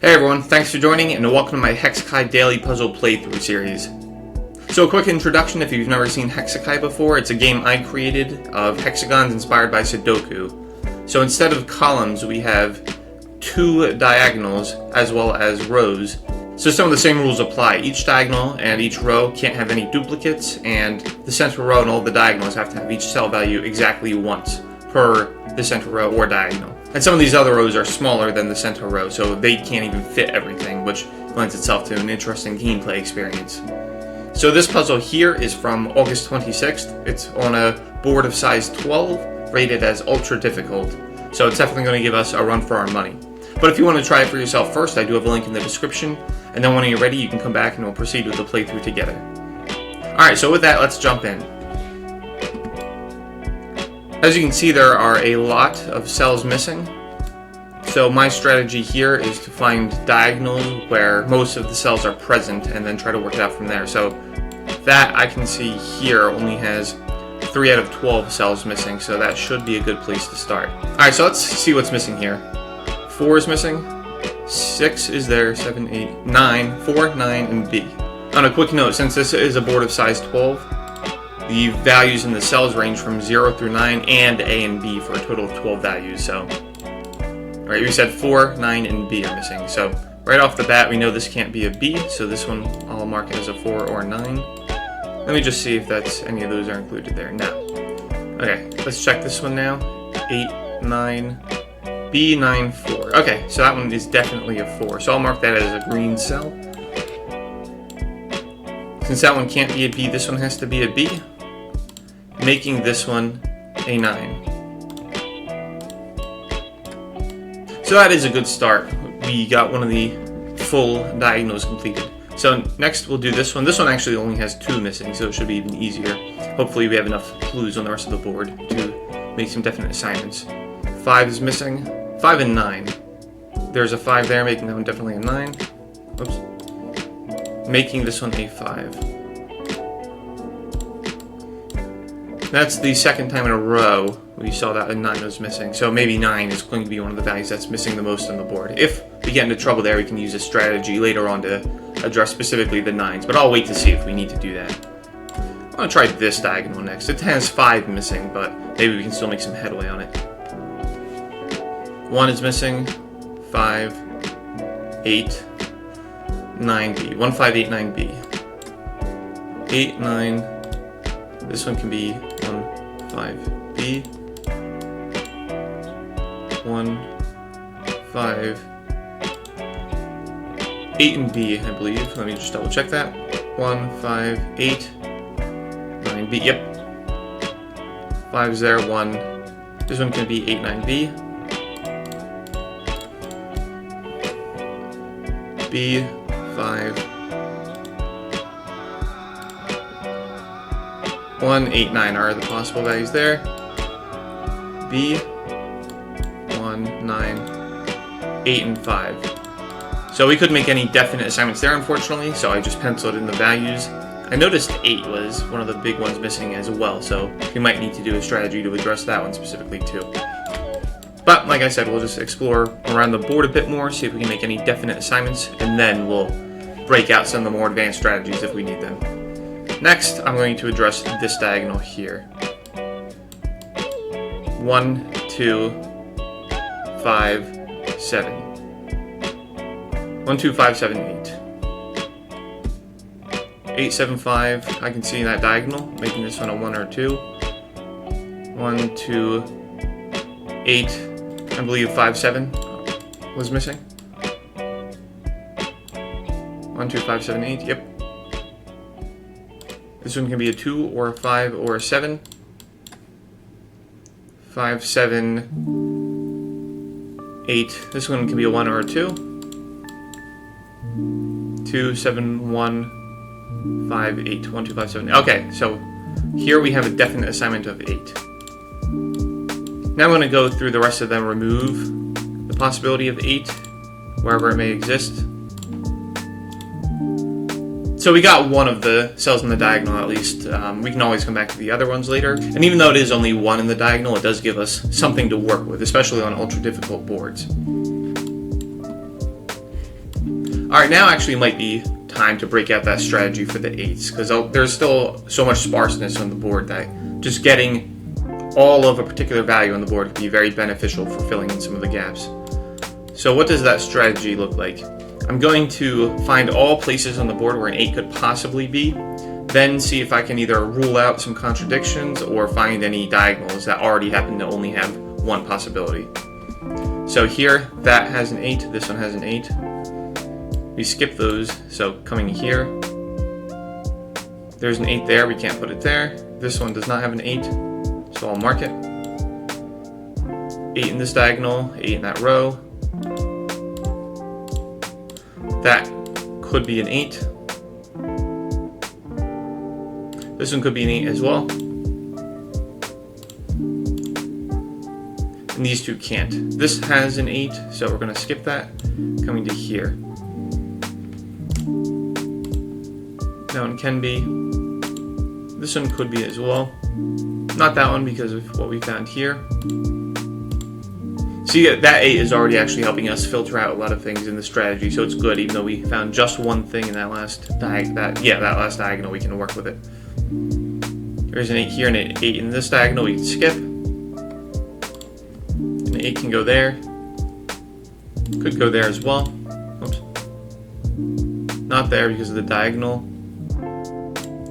Hey everyone, thanks for joining and welcome to my Hexakai daily puzzle playthrough series. So a quick introduction if you've never seen Hexakai before, it's a game I created of hexagons inspired by Sudoku. So instead of columns we have two diagonals as well as rows. So some of the same rules apply. Each diagonal and each row can't have any duplicates, and the central row and all the diagonals have to have each cell value exactly once per the central row or diagonal. And some of these other rows are smaller than the central row, so they can't even fit everything, which lends itself to an interesting gameplay experience. So this puzzle here is from August 26th. It's on a board of size 12, rated as ultra difficult. So it's definitely going to give us a run for our money. But if you want to try it for yourself first, I do have a link in the description. And then when you're ready, you can come back and we'll proceed with the playthrough together. Alright, so with that, let's jump in. As you can see, there are a lot of cells missing. So my strategy here is to find diagonals where most of the cells are present and then try to work it out from there. So that I can see here only has 3 out of 12 cells missing, so that should be a good place to start. Alright, so let's see what's missing here. 4 is missing, 6 is there, 7, 8, 9, 4, 9, and B. On a quick note, since this is a board of size 12, the values in the cells range from 0 through 9 and A and B for a total of 12 values. So, alright, we said 4, 9, and B are missing. So, right off the bat, we know this can't be a B, so this one I'll mark it as a 4 or 9. Let me just see if that's any of those are included there. No. Okay, let's check this one now. 8, 9, B, 9, 4. Okay, so that one is definitely a 4. So I'll mark that as a green cell. Since that one can't be a B, this one has to be a B, making this one a 9. So that is a good start. We got one of the full diagonals completed. So next we'll do this one. This one actually only has 2 missing, so it should be even easier. Hopefully we have enough clues on the rest of the board to make some definite assignments. 5 is missing. 5 and 9. There's a 5 there, making that one definitely a 9. Oops. Making this one a 5. That's the second time in a row we saw that a 9 was missing, so maybe 9 is going to be one of the values that's missing the most on the board. If we get into trouble there, we can use a strategy later on to address specifically the 9s, but I'll wait to see if we need to do that. I'm going to try this diagonal next. It has 5 missing, but maybe we can still make some headway on it. 1 is missing, 5, 8, 9B. 1, 5, 8, 9B. 8, 9. This one can be 1, 5B. 1, 5, 8 and B, I believe. Let me just double check that. 1, 5, 8, 9B. Yep. 5 is there. 1. This one can be 8, 9B. B. 5, 1, 8, 9 are the possible values there. B, 1, 9, 8, and 5. So we couldn't make any definite assignments there, unfortunately, so I just penciled in the values. I noticed 8 was one of the big ones missing as well, so we might need to do a strategy to address that one specifically too. But, like I said, we'll just explore around the board a bit more, see if we can make any definite assignments, and then we'll break out some of the more advanced strategies if we need them. Next, I'm going to address this diagonal here. 1, 2, 5, 7. 1, 2, 5, 7, 8. 8, 7, 5, I can see that diagonal, making this one a 1 or 2. 1, 2, 8, I believe 5, 7 was missing. 1, 2, 5, 7, 8, yep. This one can be a 2 or a 5 or a 7. 5, 7, 8. This one can be a 1 or a 2. 2, 7, 1, 5, 8. 1, 2, 5, 7. Okay, so here we have a definite assignment of 8. Now I'm going to go through the rest of them, remove the possibility of 8 wherever it may exist. So we got one of the cells in the diagonal at least. We can always come back to the other ones later. And even though it is only one in the diagonal, it does give us something to work with, especially on ultra difficult boards. Alright, now actually might be time to break out that strategy for the 8s, because there's still so much sparseness on the board that just getting all of a particular value on the board would be very beneficial for filling in some of the gaps. So what does that strategy look like? I'm going to find all places on the board where an 8 could possibly be, then see if I can either rule out some contradictions or find any diagonals that already happen to only have one possibility. So here, that has an 8, this one has an 8. We skip those, so coming here, there's an 8 there, we can't put it there. This one does not have an 8, so I'll mark it. 8 in this diagonal, 8 in that row. That could be an 8. This one could be an 8 as well. And these two can't. This has an 8, so we're going to skip that. Coming to here. That one can be. This one could be as well. Not that one because of what we found here. See, that 8 is already actually helping us filter out a lot of things in the strategy, so it's good, even though we found just one thing in that last last diagonal, we can work with it. There's an 8 here and an 8 in this diagonal, we can skip. An 8 can go there. Could go there as well. Oops. Not there because of the diagonal.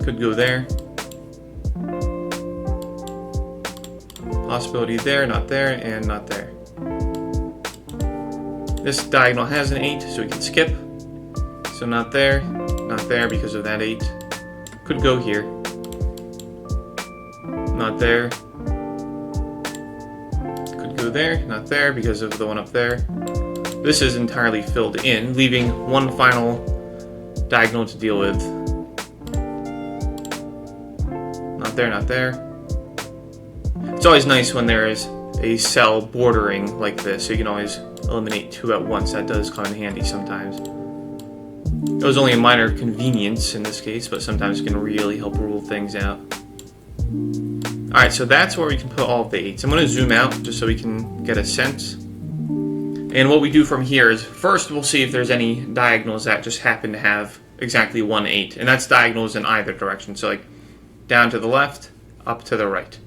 Could go there. Possibility there, not there, and not there. This diagonal has an 8, so we can skip. So not there because of that 8. Could go here. Not there. Could go there, not there because of the one up there. This is entirely filled in, leaving one final diagonal to deal with. Not there, not there. It's always nice when there is a cell bordering like this, so you can always eliminate 2 at once. That does come in handy sometimes. It was only a minor convenience in this case, but sometimes it can really help rule things out. Alright, so that's where we can put all of the 8s. I'm going to zoom out just so we can get a sense. And what we do from here is, first we'll see if there's any diagonals that just happen to have exactly one 8. And that's diagonals in either direction, so like down to the left, up to the right.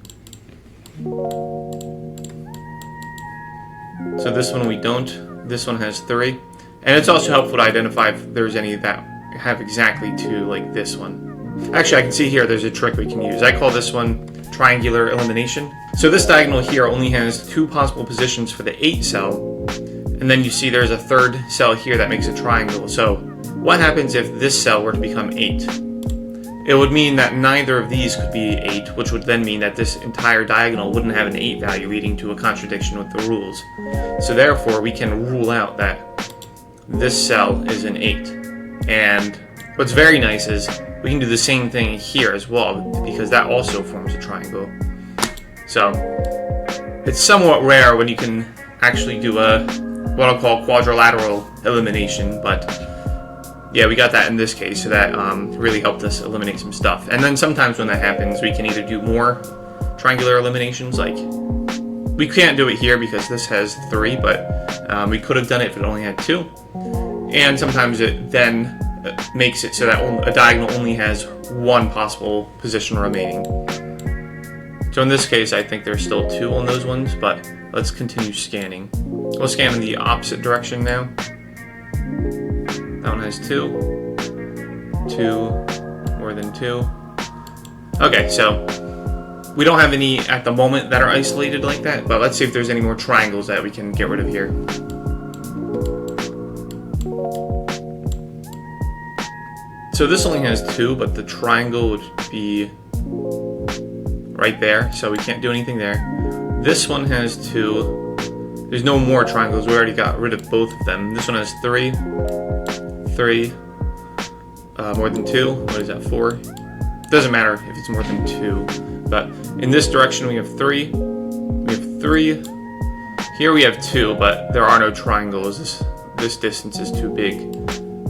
So this one we don't. This one has 3. And it's also helpful to identify if there's any that have exactly 2, like this one. Actually, I can see here there's a trick we can use. I call this one triangular elimination. So this diagonal here only has 2 possible positions for the 8 cell. And then you see there's a 3rd cell here that makes a triangle. So what happens if this cell were to become 8? It would mean that neither of these could be 8, which would then mean that this entire diagonal wouldn't have an 8 value, leading to a contradiction with the rules. So therefore, we can rule out that this cell is an 8. And what's very nice is we can do the same thing here as well, because that also forms a triangle. So it's somewhat rare when you can actually do what I'll call quadrilateral elimination, but yeah, we got that in this case, so that really helped us eliminate some stuff. And then sometimes when that happens, we can either do more triangular eliminations, like we can't do it here because this has 3, but we could have done it if it only had 2. And sometimes it then makes it so that a diagonal only has 1 possible position remaining. So in this case, I think there's still 2 on those ones, but let's continue scanning. We'll scan in the opposite direction now. That one has 2, more than 2. Okay, so we don't have any at the moment that are isolated like that, but let's see if there's any more triangles that we can get rid of here. So this only has 2, but the triangle would be right there, so we can't do anything there. This one has 2. There's no more triangles. We already got rid of both of them. This one has 3. 3. More than 2. What is that, 4? Doesn't matter if it's more than 2. But in this direction we have 3. We have 3. Here we have 2, but there are no triangles. This distance is too big.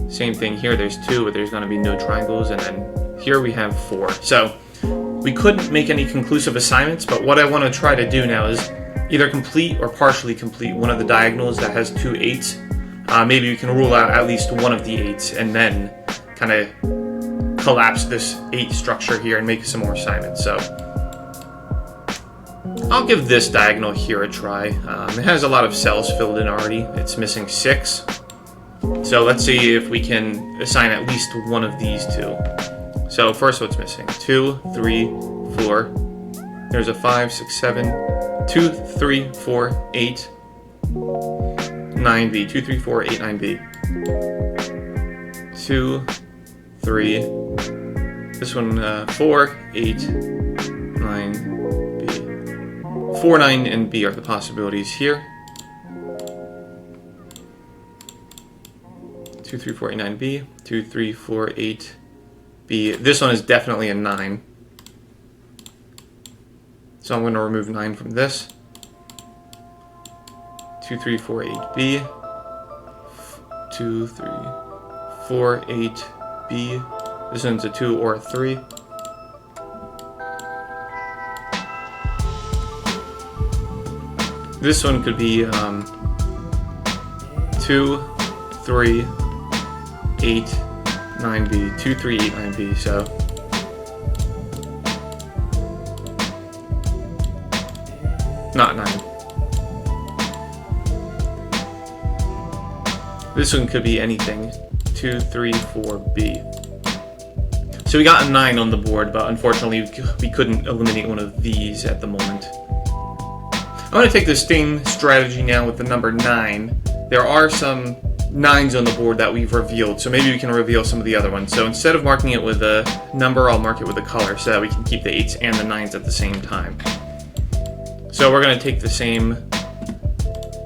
Same thing here, there's 2, but there's going to be no triangles. And then here we have 4. So we couldn't make any conclusive assignments, but what I want to try to do now is either complete or partially complete one of the diagonals that has 2 8s. maybe we can rule out at least one of the 8s and then kind of collapse this 8 structure here and make some more assignments. So I'll give this diagonal here a try. It has a lot of cells filled in already. It's missing 6. So let's see if we can assign at least one of these two. So first, what's missing? 2, 3, 4. There's a 5, 6, 7. 2, 3, 4, 8. 9B. 2, 3, 4, 8, 9B. 2, 3. This one, 4, 8, 9B. 4, 9, and B are the possibilities here. 2, 3, 4, 8, 9B. 2, 3, 4, 8, B. This one is definitely a 9. So I'm going to remove 9 from this. 2, 3, 4, 8, B. 2, 3, 4, 8, B. This one's a 2 or a 3. This one could be 2, 3, 8, 9B. 2, 3, 8, 9B. So not 9. This one could be anything. 2, 3, 4, B. So we got a 9 on the board, but unfortunately we couldn't eliminate one of these at the moment. I'm going to take the same strategy now with the number 9. There are some 9s on the board that we've revealed, so maybe we can reveal some of the other ones. So instead of marking it with a number, I'll mark it with a color so that we can keep the 8s and the 9s at the same time. So we're going to take the same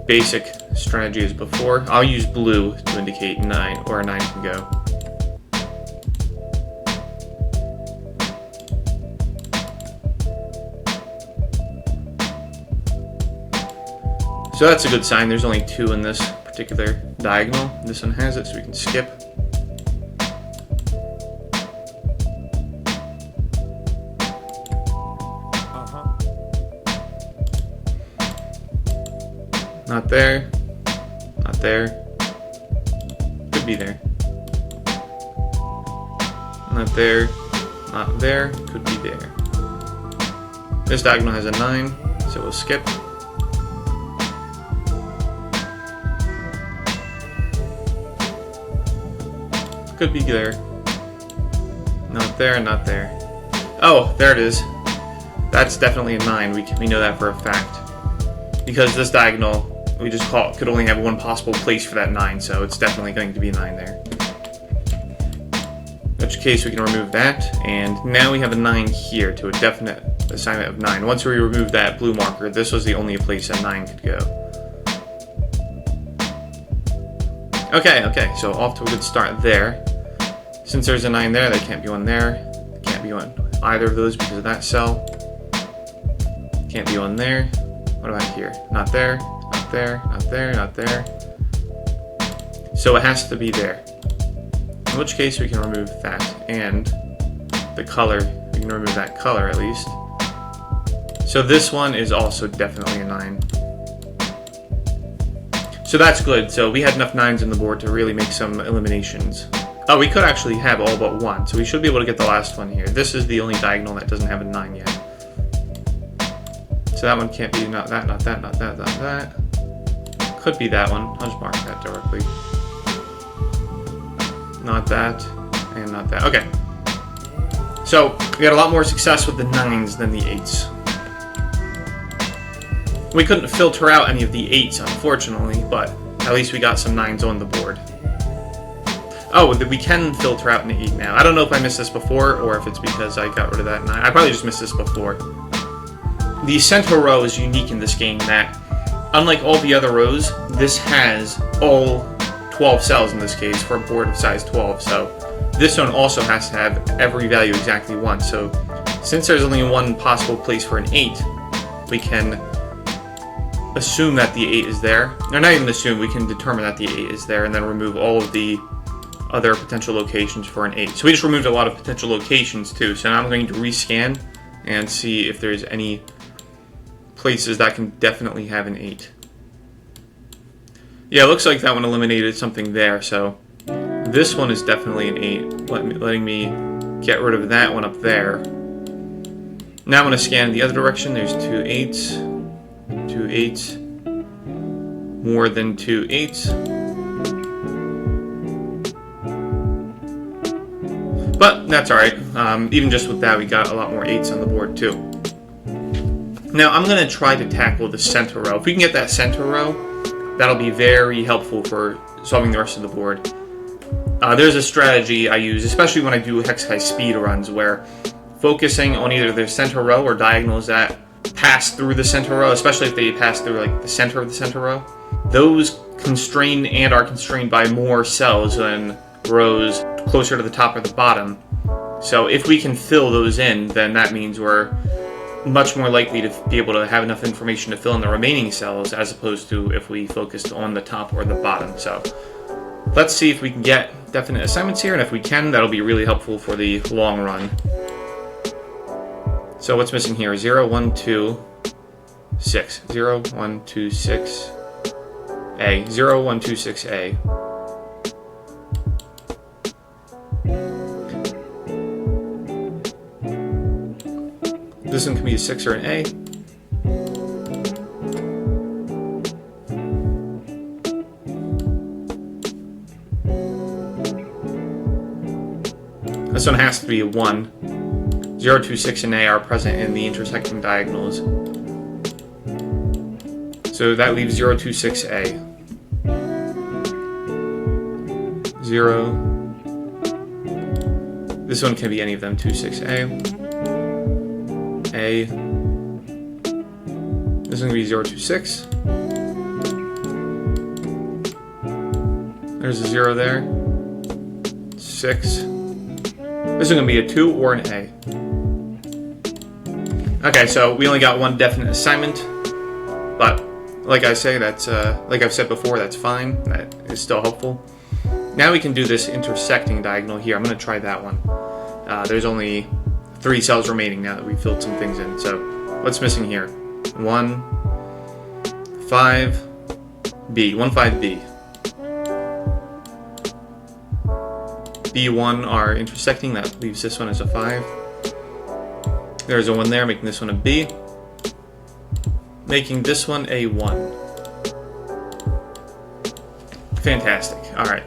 basic strategy as before. I'll use blue to indicate 9, or a 9 can go. So that's a good sign. There's only 2 in this particular diagonal. This one has it, so we can skip. Not there. Not there. Could be there. Not there. Not there. Could be there. This diagonal has a 9, so we'll skip. Could be there. Not there, not there. Oh, there it is. That's definitely a 9. We know that for a fact. Because this diagonal, we just could only have one possible place for that 9, so it's definitely going to be a 9 there. In which case we can remove that, and now we have a 9 here to a definite assignment of 9. Once we remove that blue marker, this was the only place that 9 could go. Okay, so off to a good start there. Since there's a 9 there, there can't be one there. There can't be one either of those because of that cell. Can't be one there. What about here? Not there, not there, not there, not there. So it has to be there. In which case we can remove that and the color. We can remove that color at least. So this one is also definitely a 9. So that's good. So we had enough 9s on the board to really make some eliminations. Oh, we could actually have all but one, so we should be able to get the last one here. This is the only diagonal that doesn't have a 9 yet. So that one can't be not that, not that, not that, not that. Could be that one. I'll just mark that directly. Not that, and not that. Okay. So we had a lot more success with the 9s than the 8s. We couldn't filter out any of the 8s, unfortunately, but at least we got some 9s on the board. Oh, we can filter out an 8 now. I don't know if I missed this before, or if it's because I got rid of that 9. I probably just missed this before. The center row is unique in this game that, unlike all the other rows, this has all 12 cells in this case for a board of size 12. So this one also has to have every value exactly once. So since there's only one possible place for an 8, we can assume that the 8 is there. Or not even assume, we can determine that the 8 is there and then remove all of the other potential locations for an 8. So we just removed a lot of potential locations too. So now I'm going to rescan and see if there's any places that can definitely have an 8. Yeah, it looks like that one eliminated something there, so this one is definitely an 8, letting me get rid of that one up there. Now I'm going to scan the other direction. There's 2 8s, 2 8s, more than 2 8s. But that's alright. Even just with that, we got a lot more 8s on the board too. Now I'm going to try to tackle the center row. If we can get that center row, that'll be very helpful for solving the rest of the board. There's a strategy I use, especially when I do Hexakai speed runs, where focusing on either the center row or diagonals that pass through the center row, especially if they pass through like the center of the center row, those constrain and are constrained by more cells than rows closer to the top or the bottom. So if we can fill those in, then that means we're much more likely to be able to have enough information to fill in the remaining cells, as opposed to if we focused on the top or the bottom. So let's see if we can get definite assignments here, and if we can, that'll be really helpful for the long run. So what's missing here? 0, 1, 2, 6. 0, 1, 2, 6. A. 0, 1, 2, 6, A. This one can be a 6 or an A. This one has to be a 1. 0, 2, 6, and A are present in the intersecting diagonals. So that leaves 0, 2, 6, A. 0. This one can be any of them. 2, 6, A. A. This one can be 0, 2, 6. There's a 0 there. 6. This is going to be a 2 or an A. Okay, so we only got one definite assignment, but like I say, that's like I've said before, that's fine. That is still helpful. Now we can do this intersecting diagonal here. I'm going to try that one. There's only 3 cells remaining now that we filled some things in. So what's missing here? 1, 5, B. 1, 5, B. B1 are intersecting. That leaves this one as a 5. There's a 1 there, making this one a B. Making this one a 1. Fantastic. Alright.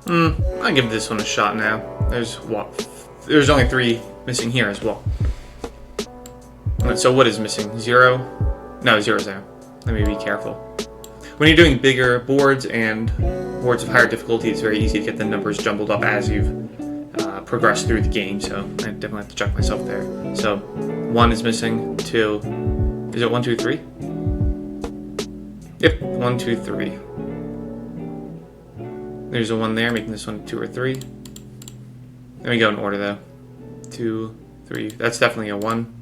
I'll give this one a shot now. There's only 3 missing here as well. So what is missing? 0? No, 0's there. Let me be careful. When you're doing bigger boards and boards of higher difficulty, it's very easy to get the numbers jumbled up as you've progressed through the game, so I definitely have to check myself there. So 1 is missing, 2, is it 1, 2, 3? Yep, 1, 2, 3. There's a 1 there, making this one 2 or 3. Let me go in order though. 2, 3, that's definitely a 1.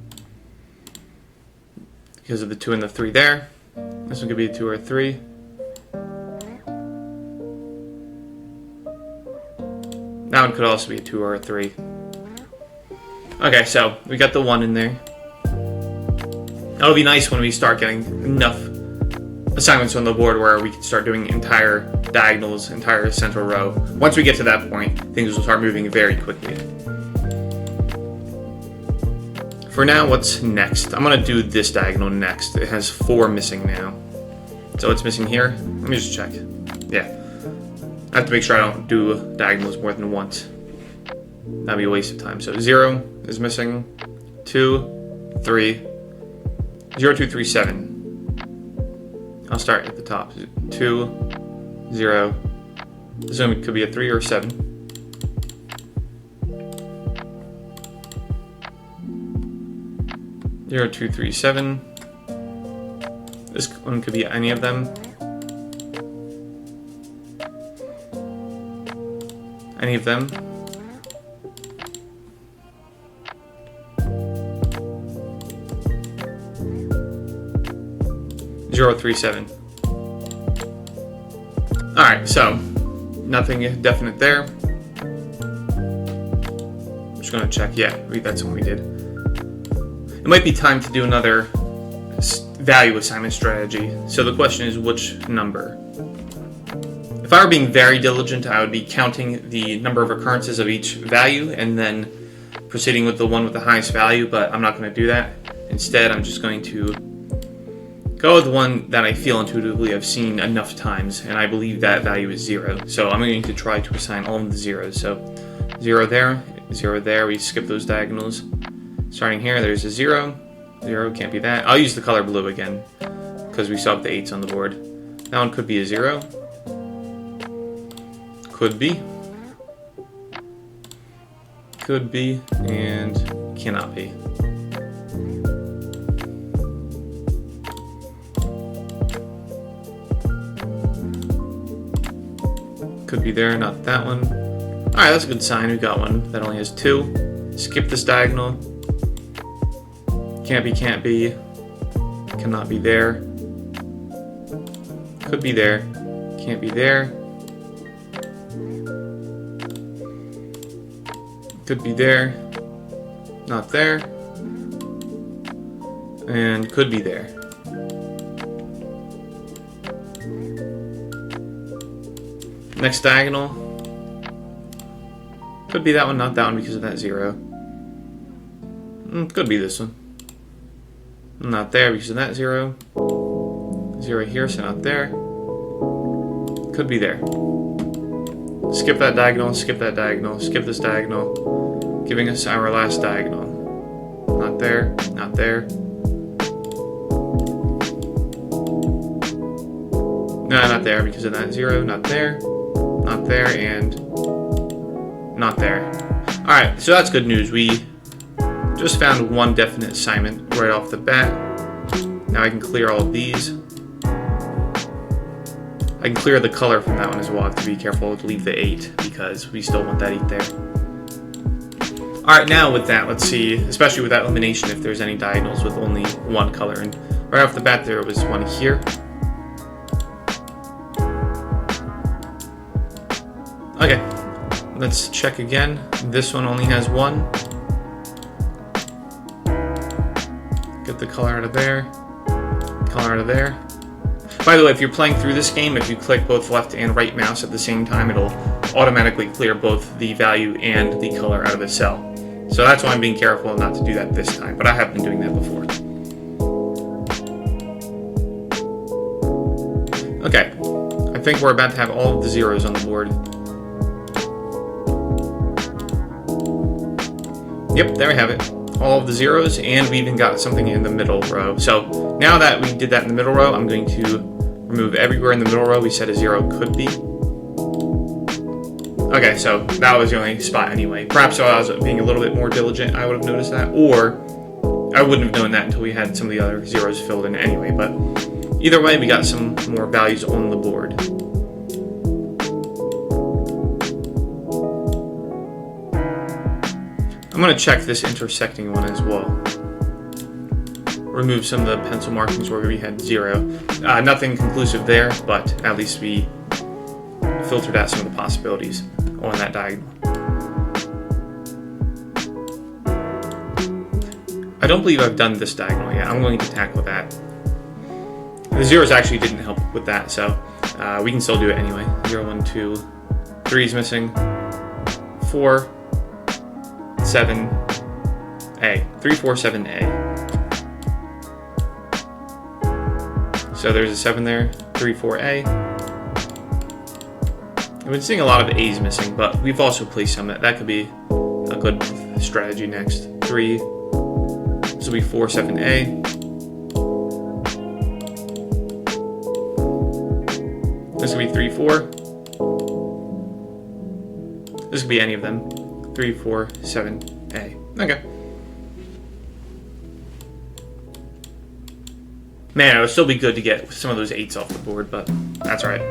Because of the 2 and the 3 there. This one could be a 2 or a 3. That one could also be a 2 or a 3. Okay, so we got the 1 in there. That'll be nice when we start getting enough assignments on the board where we can start doing entire diagonals, entire central row. Once we get to that point, things will start moving very quickly. For now, what's next? I'm going to do this diagonal next. It has 4 missing now. So what's missing here? Let me just check. Yeah. I have to make sure I don't do diagonals more than once. That'd be a waste of time. So 0 is missing. 2, 3. 0, 2, 3, 7. I'll start at the top. 2, 0. This one could be a 3 or a 7. 0, 2, 3, 7. This one could be any of them. Any of them. Zero, 3, 7. Alright, so nothing definite there. I'm just gonna check. Yeah, that's what we did. It might be time to do another value assignment strategy. So the question is, which number? If I were being very diligent, I would be counting the number of occurrences of each value and then proceeding with the one with the highest value, but I'm not going to do that. Instead, I'm just going to go with the one that I feel intuitively I've seen enough times, and I believe that value is 0. So I'm going to try to assign all of the zeros. So 0 there, 0 there, we skip those diagonals. Starting here, there's a 0. 0, can't be that. I'll use the color blue again, because we still have the 8s on the board. That one could be a 0. Could be. Could be, and cannot be. Could be there, not that one. Alright, that's a good sign. We got one that only has 2. Skip this diagonal. Can't be, can't be. Cannot be there. Could be there. Can't be there. Could be there. Not there. And could be there. Next diagonal. Could be that one, not that one because of that 0. Could be this one. Not there because of that 0. 0 here, so not there. Could be there. Skip that diagonal, skip that diagonal, skip this diagonal, giving us our last diagonal. Not there, not there. No, not there because of that 0, not there, not there, and not there. Alright, so that's good news. We just found one definite assignment right off the bat. Now I can clear all of these. I can clear the color from that one as well. I have to be careful to leave the 8 because we still want that 8 there. Alright, now with that, let's see, especially with that elimination, if there's any diagonals with only one color. And right off the bat there was one here. Okay, let's check again. This one only has 1. Get the color out of there. Color out of there. By the way, if you're playing through this game, if you click both left and right mouse at the same time, it'll automatically clear both the value and the color out of the cell. So that's why I'm being careful not to do that this time, but I have been doing that before. Okay, I think we're about to have all of the zeros on the board. Yep, there we have it. All of the zeros, and we even got something in the middle row. So now that we did that in the middle row, I'm going to remove everywhere in the middle row we said a 0 could be. Okay, so that was the only spot anyway. Perhaps if I was being a little bit more diligent, I would have noticed that, or I wouldn't have known that until we had some of the other zeros filled in anyway. But either way, we got some more values on the board. I'm going to check this intersecting one as well. Remove some of the pencil markings where we had 0. Nothing conclusive there, but at least we filtered out some of the possibilities on that diagonal. I don't believe I've done this diagonal yet. I'm going to tackle that. The zeros actually didn't help with that, so we can still do it anyway. 0, 1, 2, 3 is missing. 4, 7A. 3, 4, 7A. So there's a 7 there. 3, 4A. I've been seeing a lot of A's missing, but we've also placed some. That could be a good strategy next. 3. This will be 4, 7A. This could be 3, 4. This could be any of them. 3, 4, 7A. Okay. Man, it would still be good to get some of those 8s off the board, but that's alright.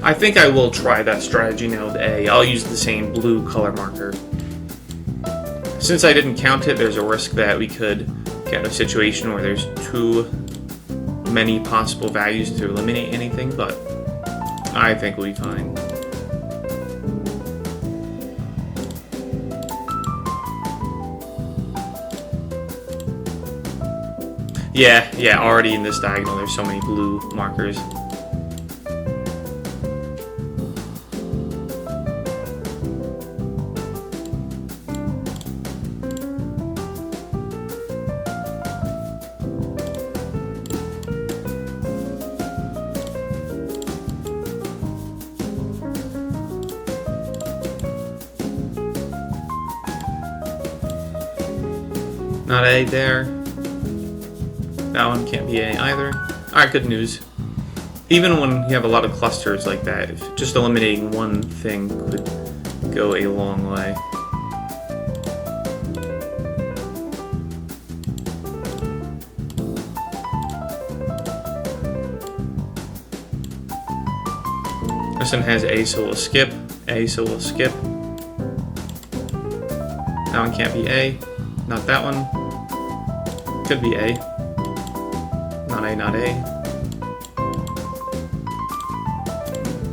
I think I will try that strategy now with A. I'll use the same blue color marker. Since I didn't count it, there's a risk that we could get a situation where there's too many possible values to eliminate anything, but I think we'll be fine. Yeah, already in this diagonal there's so many blue markers. Not A there. That one can't be A either. Alright, good news. Even when you have a lot of clusters like that, if just eliminating one thing could go a long way. This one has A, so we'll skip. A, so we'll skip. That one can't be A. Not that one. Could be A. Not A, not A.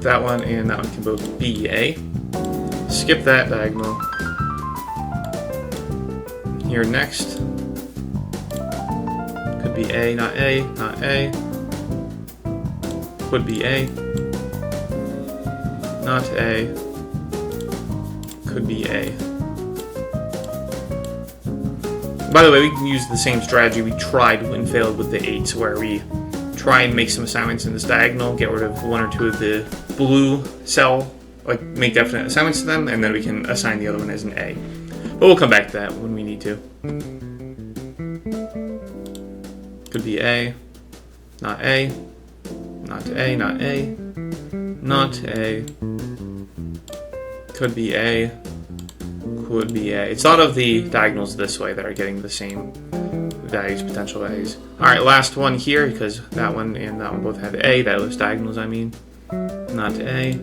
That one and that one can both be A. Skip that diagonal. Here next. Could be A, not A, not A. Could be A. Not A. Could be A. By the way, we can use the same strategy we tried and failed with the 8s, where we try and make some assignments in this diagonal, get rid of 1 or 2 of the blue cell, like make definite assignments to them, and then we can assign the other one as an A. But we'll come back to that when we need to. Could be A, not A, not A, not A, not A, could be A, could be A. It's a lot of the diagonals this way that are getting the same values, potential values. Alright, last one here, because that one and that one both have A, those diagonals I mean. Not A,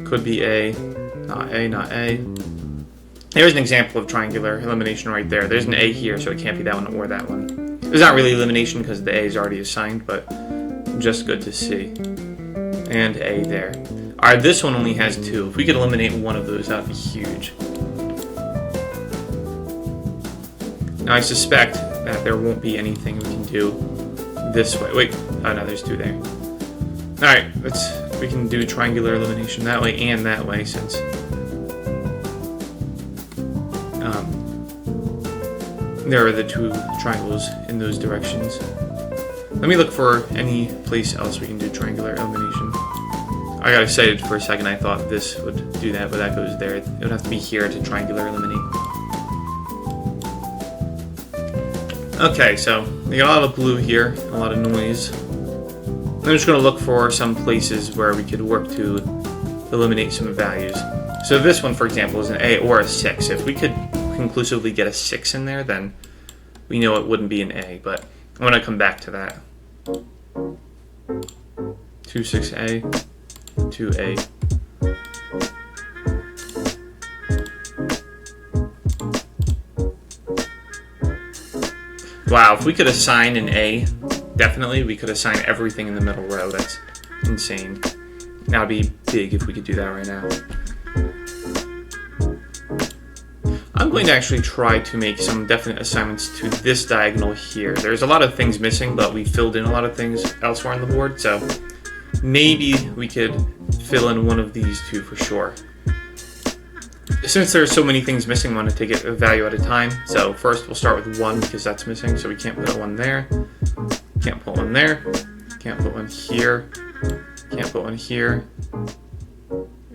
could be A, not A, not A. Here's an example of triangular elimination right there. There's an A here, so it can't be that one or that one. It's not really elimination because the A is already assigned, but just good to see. And A there. Alright, this one only has 2. If we could eliminate one of those, that would be huge. Now I suspect that there won't be anything we can do this way. Wait, oh no, there's 2 there. Alright, we can do triangular elimination that way and that way, since there are the 2 triangles in those directions. Let me look for any place else we can do triangular elimination. I got excited for a second. I thought this would do that, but that goes there. It would have to be here to triangular eliminate. Okay, so we got a lot of blue here, and a lot of noise. I'm just going to look for some places where we could work to eliminate some values. So this one, for example, is an A or a 6. If we could conclusively get a 6 in there, then we know it wouldn't be an A, but I'm going to come back to that. 2, 6A, 2A. Wow, if we could assign an A, definitely we could assign everything in the middle row. That's insane. That would be big if we could do that right now. I'm going to actually try to make some definite assignments to this diagonal here. There's a lot of things missing, but we filled in a lot of things elsewhere on the board, so maybe we could fill in one of these 2 for sure. Since there's so many things missing, I want to take it a value at a time. So first we'll start with 1 because that's missing, so we can't put a 1 there. Can't put 1 there. Can't put 1 here. Can't put 1 here.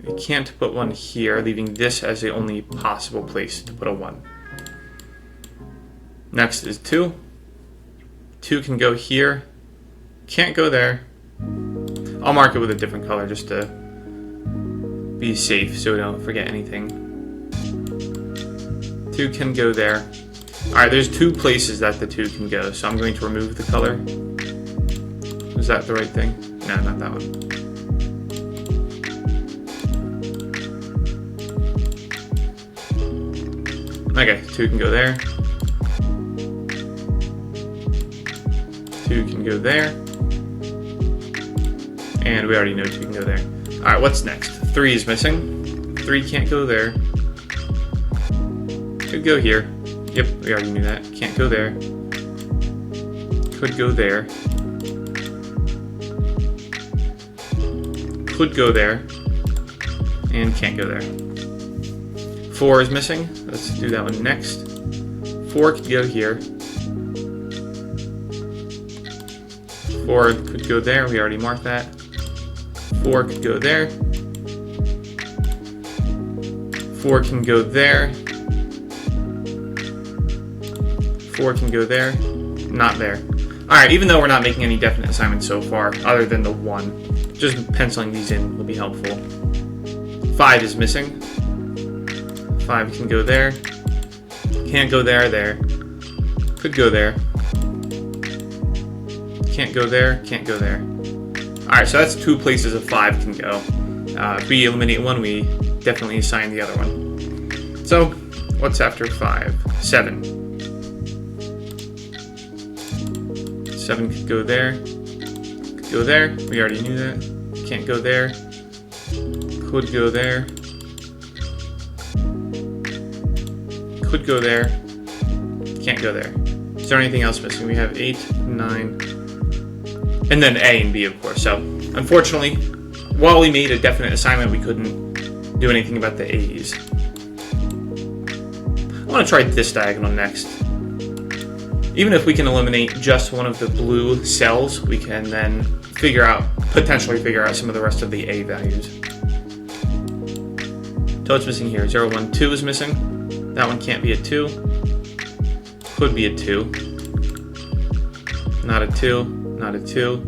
We can't put 1 here, leaving this as the only possible place to put a 1. Next is 2. 2 can go here. Can't go there. I'll mark it with a different color just to be safe so we don't forget anything. 2 can go there. Alright, there's 2 places that the 2 can go, so I'm going to remove the color. Is that the right thing? No, not that one. Okay, 2 can go there. 2 can go there. And we already know 2 can go there. Alright, what's next? 3 is missing. 3 can't go there. Could go here. Yep, we already knew that. Can't go there. Could go there. Could go there. And can't go there. 4 is missing. Let's do that one next. 4 could go here. 4 could go there. We already marked that. 4 could go there. 4 can go there. 4 can go there. Not there. Alright, even though we're not making any definite assignments so far, other than the 1, just penciling these in will be helpful. 5 is missing. 5 can go there. Can't go there, there. Could go there. Can't go there, can't go there. Alright, so that's 2 places a 5 can go. If we eliminate 1, we definitely assign the other one. So, what's after 5? 7. 7 could go there. Could go there. We already knew that. Can't go there. Could go there. Could go there. Can't go there. Is there anything else missing? We have 8, 9, and then A and B, of course. So, unfortunately, while we made a definite assignment, we couldn't do anything about the A's. I want to try this diagonal next. Even if we can eliminate just one of the blue cells, we can then potentially figure out some of the rest of the A values. So what's missing here? 0, 1, 2 is missing. That one can't be a 2. Could be a 2. Not a 2. Not a 2.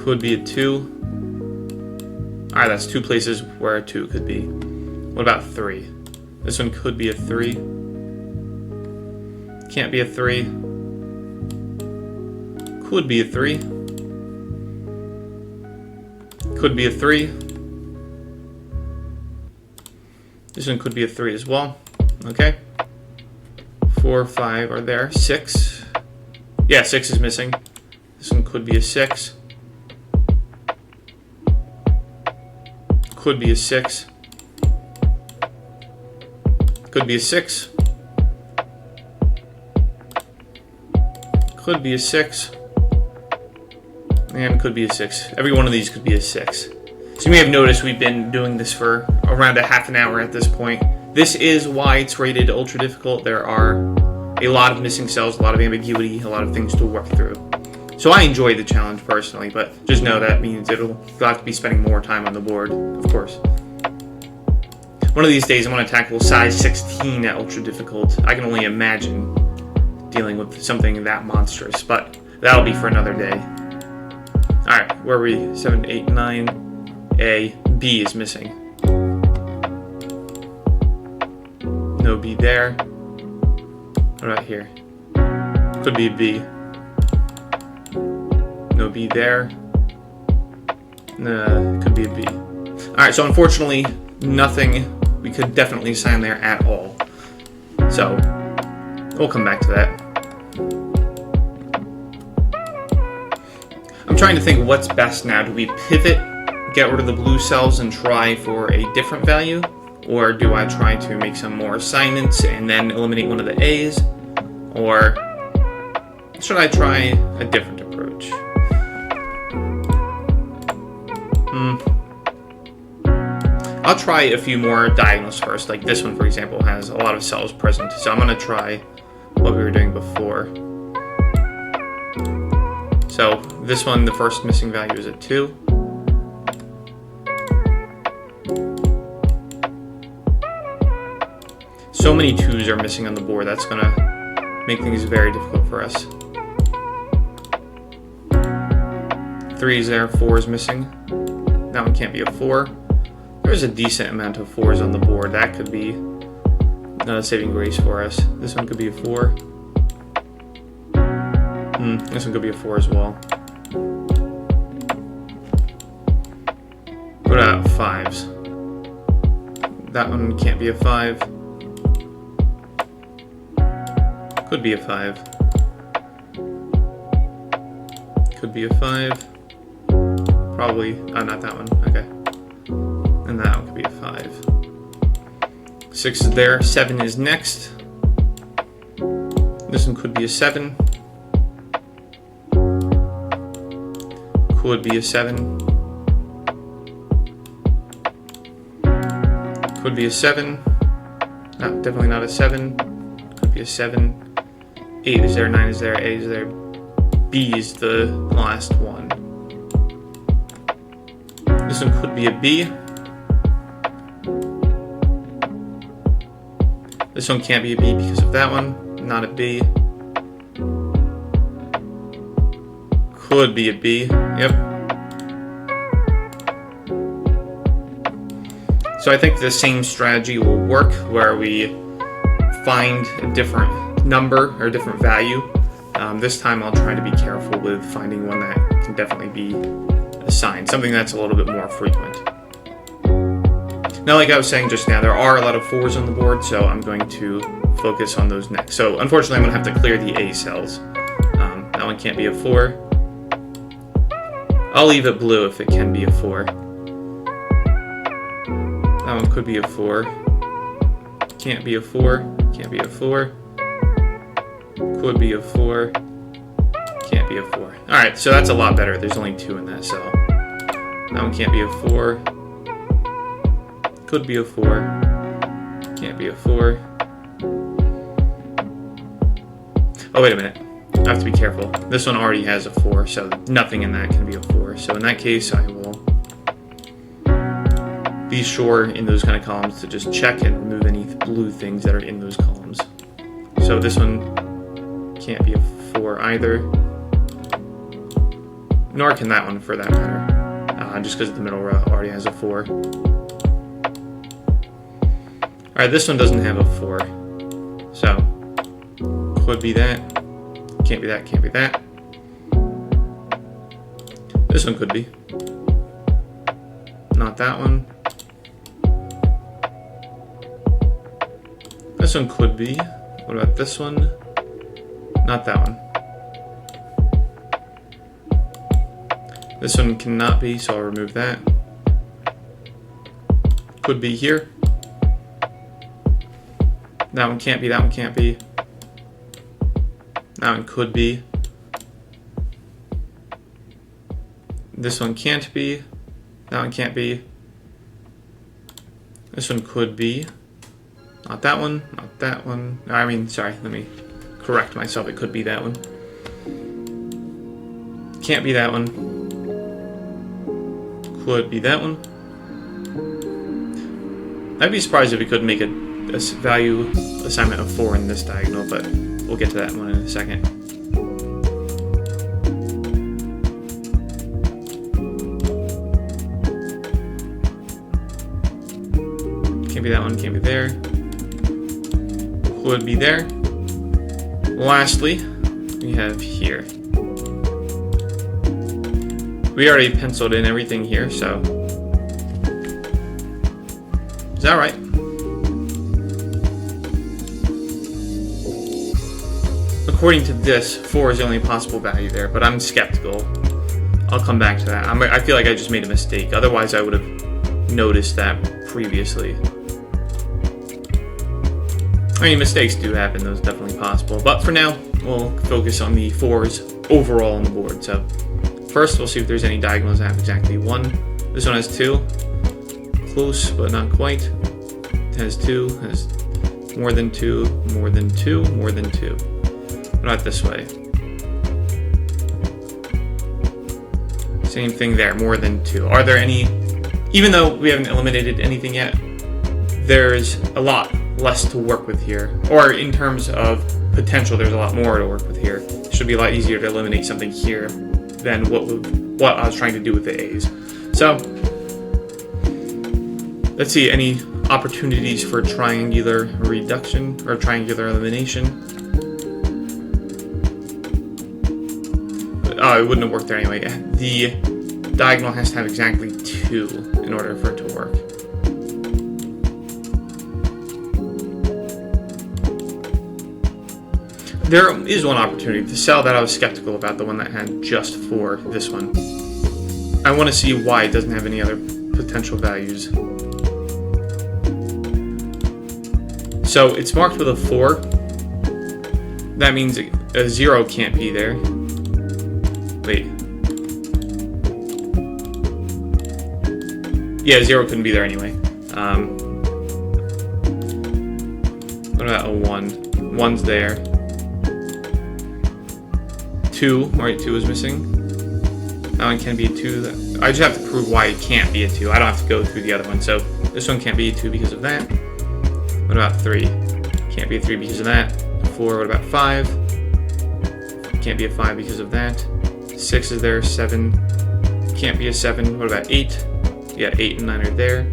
Could be a 2. Alright, that's 2 places where a 2 could be. What about 3? This one could be a 3. Can't be a 3. Could be a 3. Could be a 3. This one could be a 3 as well. Okay. 4, 5 are there. 6. Yeah, 6 is missing. This one could be a 6. Could be a 6. Could be a 6. Could be a 6. And could be a 6. Every one of these could be a 6. So you may have noticed we've been doing this for around a half an hour at this point. This is why it's rated ultra difficult. There are a lot of missing cells, a lot of ambiguity, a lot of things to work through. So I enjoy the challenge personally, but just know that means you'll have to be spending more time on the board, of course. One of these days I'm going to tackle size 16 at ultra difficult. I can only imagine dealing with something that monstrous, but that'll be for another day. Alright, where are we? 7, 8, 9. A. B is missing. No B there. What about here? Could be a B. No B there. Could be a B. Alright, so unfortunately, nothing we could definitely assign there at all. So, we'll come back to that. I'm trying to think what's best now. Do we pivot, get rid of the blue cells, and try for a different value? Or do I try to make some more assignments and then eliminate one of the A's? Or should I try a different approach? I'll try a few more diagonals first. Like this one, for example, has a lot of cells present. So I'm going to try what we were doing before. So this one, the first missing value is a 2. So many 2s are missing on the board. That's going to make things very difficult for us. 3 is there, 4 is missing. That one can't be a 4. There's a decent amount of 4s on the board. That could be a saving grace for us. This one could be a 4. This one could be a 4 as well. What about 5s? That one can't be a 5. Could be a 5. Could be a 5. Probably. Oh, not that one. Okay. And that one could be a 5. 6 is there. 7 is next. This one could be a 7. Could be a 7. Could be a 7. No, definitely not a 7. Could be a 7. 8 is there, 9 is there, A is there. B is the last one. This one could be a B. This one can't be a B because of that one. Not a B. Could be a B. Yep. So I think the same strategy will work where we find a different number or a different value. This time I'll try to be careful with finding one that can definitely be assigned, something that's a little bit more frequent. Now, like I was saying just now, there are a lot of 4s on the board, so I'm going to focus on those next. So unfortunately, I'm going to have to clear the A cells. That one can't be a 4. I'll leave it blue if it can be a 4. That one could be a 4. Can't be a 4. Can't be a 4. Could be a 4. Can't be a 4. Alright, so that's a lot better. There's only 2 in that cell. That one can't be a 4. Could be a 4. Can't be a 4. Oh, wait a minute. I have to be careful. This one already has a 4, so nothing in that can be a 4. So in that case, I will be sure in those kind of columns to just check and remove any blue things that are in those columns. So this one can't be a 4 either. Nor can that one for that matter. Just because the middle row already has a 4. Alright, this one doesn't have a 4. So, could be that. Can't be that, can't be that. This one could be. Not that one. This one could be. What about this one? Not that one. This one cannot be, so I'll remove that. Could be here. That one can't be, that one can't be. That one could be. This one can't be. That one can't be. This one could be. Not that one, not that one. I mean, sorry, let me correct myself. It could be that one. Can't be that one. Could be that one. I'd be surprised if we could make a value assignment of 4 in this diagonal, but we'll get to that one in a second. Can't be that one, can't be there. Could be there. Lastly, we have here. We already penciled in everything here, so is that right? According to this, 4 is the only possible value there, but I'm skeptical. I'll come back to that. I feel like I just made a mistake. Otherwise, I would have noticed that previously. I mean, mistakes do happen. Those are definitely possible. But for now, we'll focus on the 4s overall on the board. So first, we'll see if there's any diagonals that have exactly 1. This one has 2. Close, but not quite. It has 2. Has more than 2, more than 2, more than 2. What about this way? Same thing there, more than 2. Are there any, even though we haven't eliminated anything yet, there's a lot less to work with here. Or in terms of potential, there's a lot more to work with here. It should be a lot easier to eliminate something here than what I was trying to do with the A's. So, let's see, any opportunities for triangular reduction or triangular elimination? Oh, it wouldn't have worked there anyway. The diagonal has to have exactly 2 in order for it to work. There is one opportunity. The cell that I was skeptical about, the one that had just 4, this one. I want to see why it doesn't have any other potential values. So it's marked with a 4. That means a 0 can't be there. Wait. Yeah, 0 couldn't be there anyway. What about a 1? 1's there. 2, right? 2 is missing. That one can be a 2. I just have to prove why it can't be a 2. I don't have to go through the other one. So this one can't be a 2 because of that. What about 3? Can't be a 3 because of that. 4, what about 5? Can't be a 5 because of that. 6 is there. 7. Can't be a 7. What about 8? Yeah, 8 and 9 are there.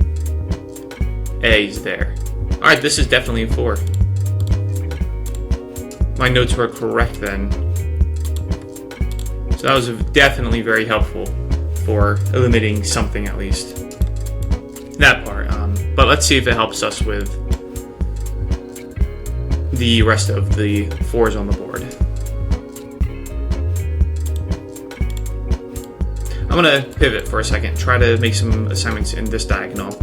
A is there. Alright, this is definitely a 4. My notes were correct then. So that was definitely very helpful for eliminating something at least. That part. But let's see if it helps us with the rest of the 4s on the board. I'm going to pivot for a second, try to make some assignments in this diagonal.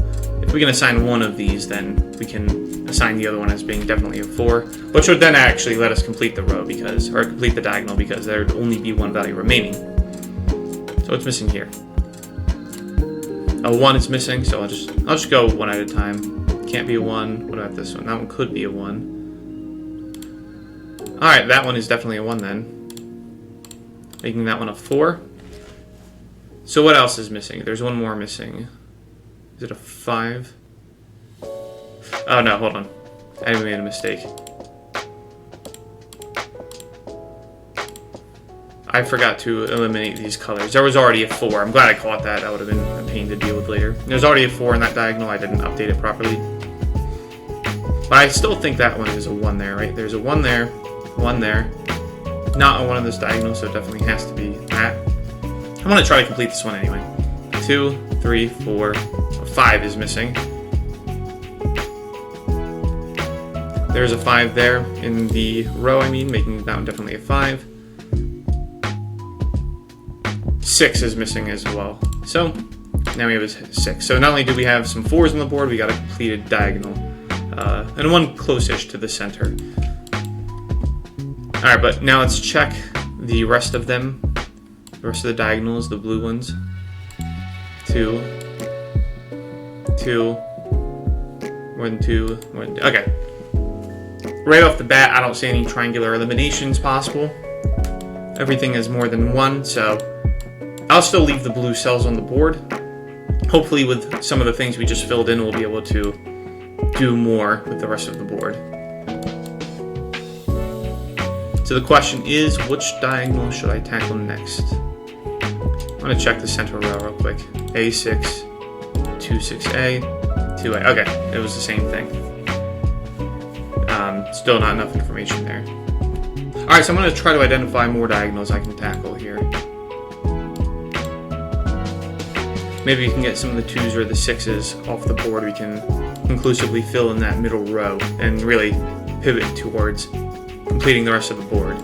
If we can assign one of these, then we can assign the other one as being definitely a 4, which would then actually let us complete the row or complete the diagonal because there would only be one value remaining. So what's missing here? A 1 is missing, so I'll just go one at a time. Can't be a 1. What about this one? That one could be a 1. Alright, that one is definitely a 1 then. Making that one a 4. So what else is missing? There's one more missing. Is it a 5? Oh no, hold on. I made a mistake. I forgot to eliminate these colors. There was already a 4. I'm glad I caught that. That would have been a pain to deal with later. There's already a 4 in that diagonal. I didn't update it properly. But I still think that one is a 1 there, right? There's a 1 there, 1 there. Not a 1 in this diagonal, so it definitely has to be that. I'm going to try to complete this one anyway. 2, 3, 4, 5 is missing. There's a 5 there in the row, making that one definitely a 5. 6 is missing as well. So now we have a 6. So not only do we have some 4s on the board, we got a completed diagonal. And one close-ish to the center. Alright, but now let's check the rest of them. The rest of the diagonals, the blue ones. 2, 2, 1, 2, 1. Okay. Right off the bat, I don't see any triangular eliminations possible. Everything is more than 1, so I'll still leave the blue cells on the board. Hopefully with some of the things we just filled in, we'll be able to do more with the rest of the board. So the question is, which diagonal should I tackle next? I'm going to check the center row real quick. A6, 2, 6A, 2A. Okay, it was the same thing. Still not enough information there. Alright, so I'm going to try to identify more diagonals I can tackle here. Maybe we can get some of the 2s or the 6s off the board. We can conclusively fill in that middle row and really pivot towards completing the rest of the board.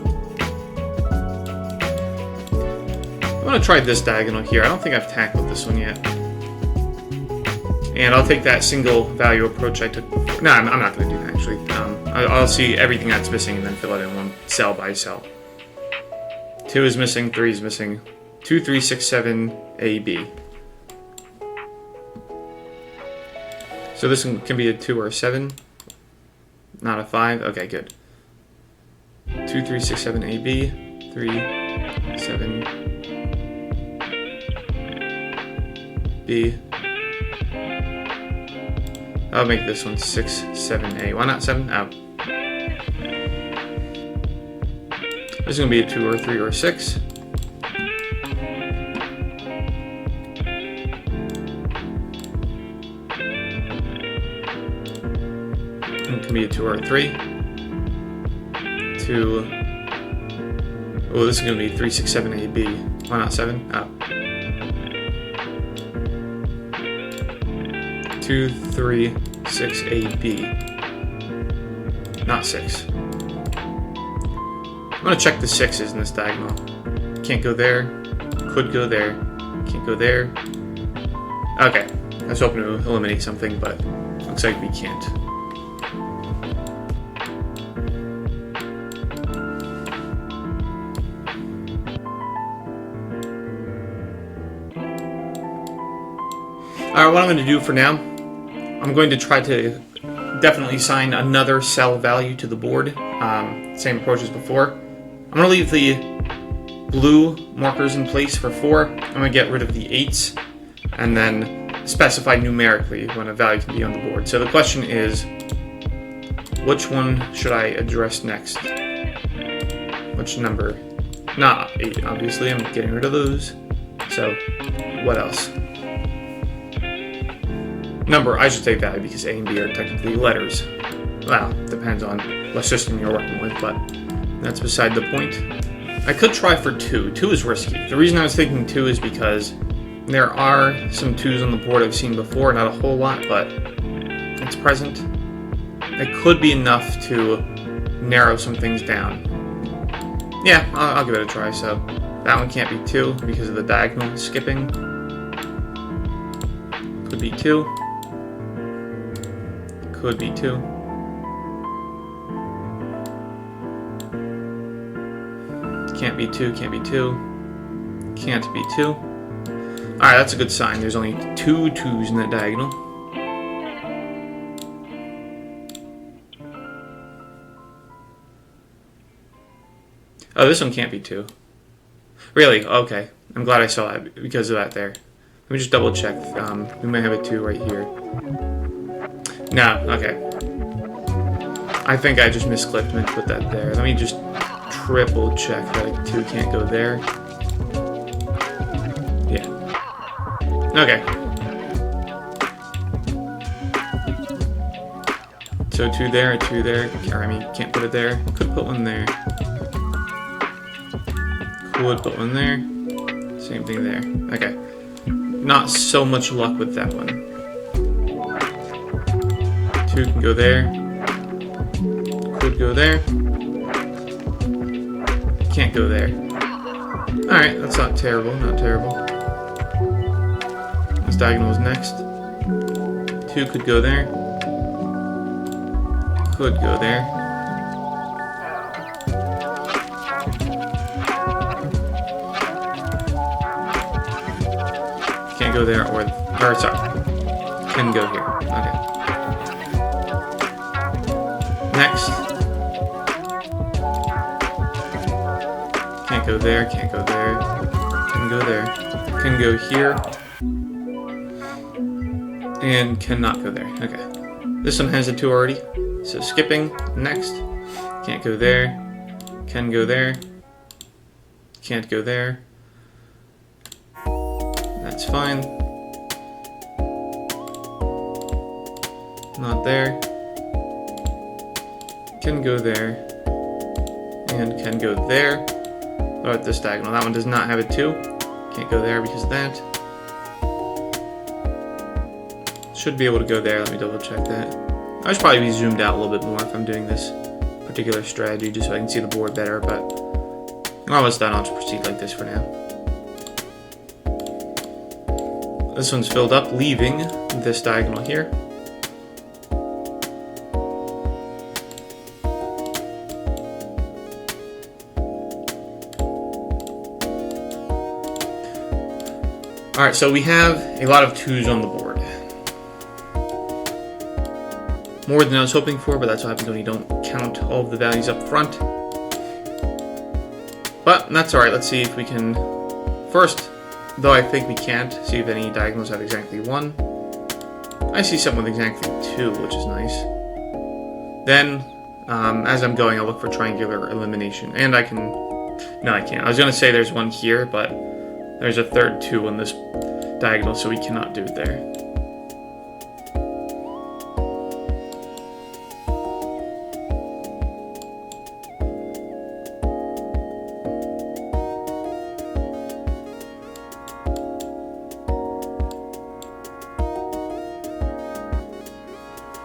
I'm going to try this diagonal here. I don't think I've tackled this one yet. And I'll take that single value approach I took before. No, I'm not going to do that actually. I'll see everything that's missing and then fill it in one cell by cell. 2 is missing, 3 is missing. 2, 3, 6, 7, A, B. So this one can be a 2 or a 7. Not a 5. Okay, good. 2, 3, 6, 7, A, B. 3, 7, B. I'll make this one 6, 7A. Why not 7? Oh. This is going to be a 2 or a 3 or a 6. It can be a 2 or a 3. 2. Oh, this is going to be 3, 6, 7, A, B. Why not 7? Oh. 2, 3, 6, A, B. Not 6. I'm going to check the 6s in this diagonal. Can't go there. Could go there. Can't go there. Okay. I was hoping to eliminate something, but looks like we can't. Alright, what I'm going to do for now, I'm going to try to definitely assign another cell value to the board. Same approach as before. I'm going to leave the blue markers in place for 4. I'm going to get rid of the 8s and then specify numerically when a value can be on the board. So the question is, which one should I address next? Which number? Not 8, obviously. I'm getting rid of those. So, what else? Number, I should say value, because A and B are technically letters. Well, depends on what system you're working with, but that's beside the point. I could try for 2. 2 is risky. The reason I was thinking 2 is because there are some 2s on the board I've seen before, not a whole lot, but it's present. It could be enough to narrow some things down. Yeah, I'll give it a try. So that one can't be 2 because of the diagonal skipping. Could be 2. Could be 2. Can't be 2, can't be 2. Can't be 2. Alright, that's a good sign. There's only 2 2s in that diagonal. Oh, this one can't be 2. Really? Okay. I'm glad I saw that because of that there. Let me just double check. We might have a 2 right here. No, okay. I think I just misclicked and put that there. Let me just triple check that a 2 can't go there. Yeah. Okay. So 2 there, a 2 there. I mean, can't put it there. Could put one there. Would put one there. Same thing there. Okay. Not so much luck with that one. 2 can go there. Could go there. Can't go there. Alright, that's not terrible, not terrible. This diagonal is next. 2 could go there. Could go there. Can't go there, or sorry, can go here. Okay. Next. Can't go there, can't go there. Can go there. Can go here. And cannot go there. Okay. This one has a 2 already. So skipping. Next. Can't go there. Can go there. Can't go there. That's fine. Not there. Can go there. And can go there. Oh, at this diagonal. That one does not have a 2. Can't go there because of that. Should be able to go there. Let me double check that. I should probably be zoomed out a little bit more if I'm doing this particular strategy, just so I can see the board better, but when I was done, I'll just proceed like this for now. This one's filled up, leaving this diagonal here. Alright, so we have a lot of 2s on the board. More than I was hoping for, but that's what happens when you don't count all of the values up front. But that's alright, let's see if we can... First, though I think we can't, see if any diagonals have exactly 1. I see some with exactly 2, which is nice. Then, as I'm going, I'll look for triangular elimination. And I can... No, I can't. I was going to say there's one here, but there's a third 2 on this diagonal, so we cannot do it there.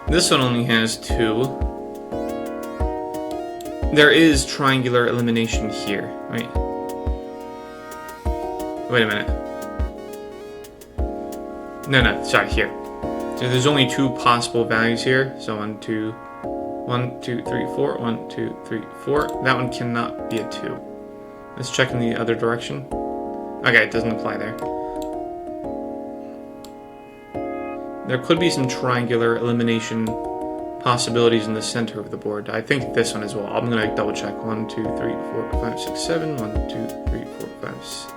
This one only has 2. There is triangular elimination here. Wait a minute. No, sorry, here. So there's only 2 possible values here. So 1, 2, 1, 2, 3, 4. 1, 2, 3, 4. That one cannot be a 2. Let's check in the other direction. Okay, it doesn't apply there. There could be some triangular elimination possibilities in the center of the board. I think this one as well. I'm going to double check. 1, 2, 3, 4, 5, 6, 7. 1, 2, 3, 4, 5, 6.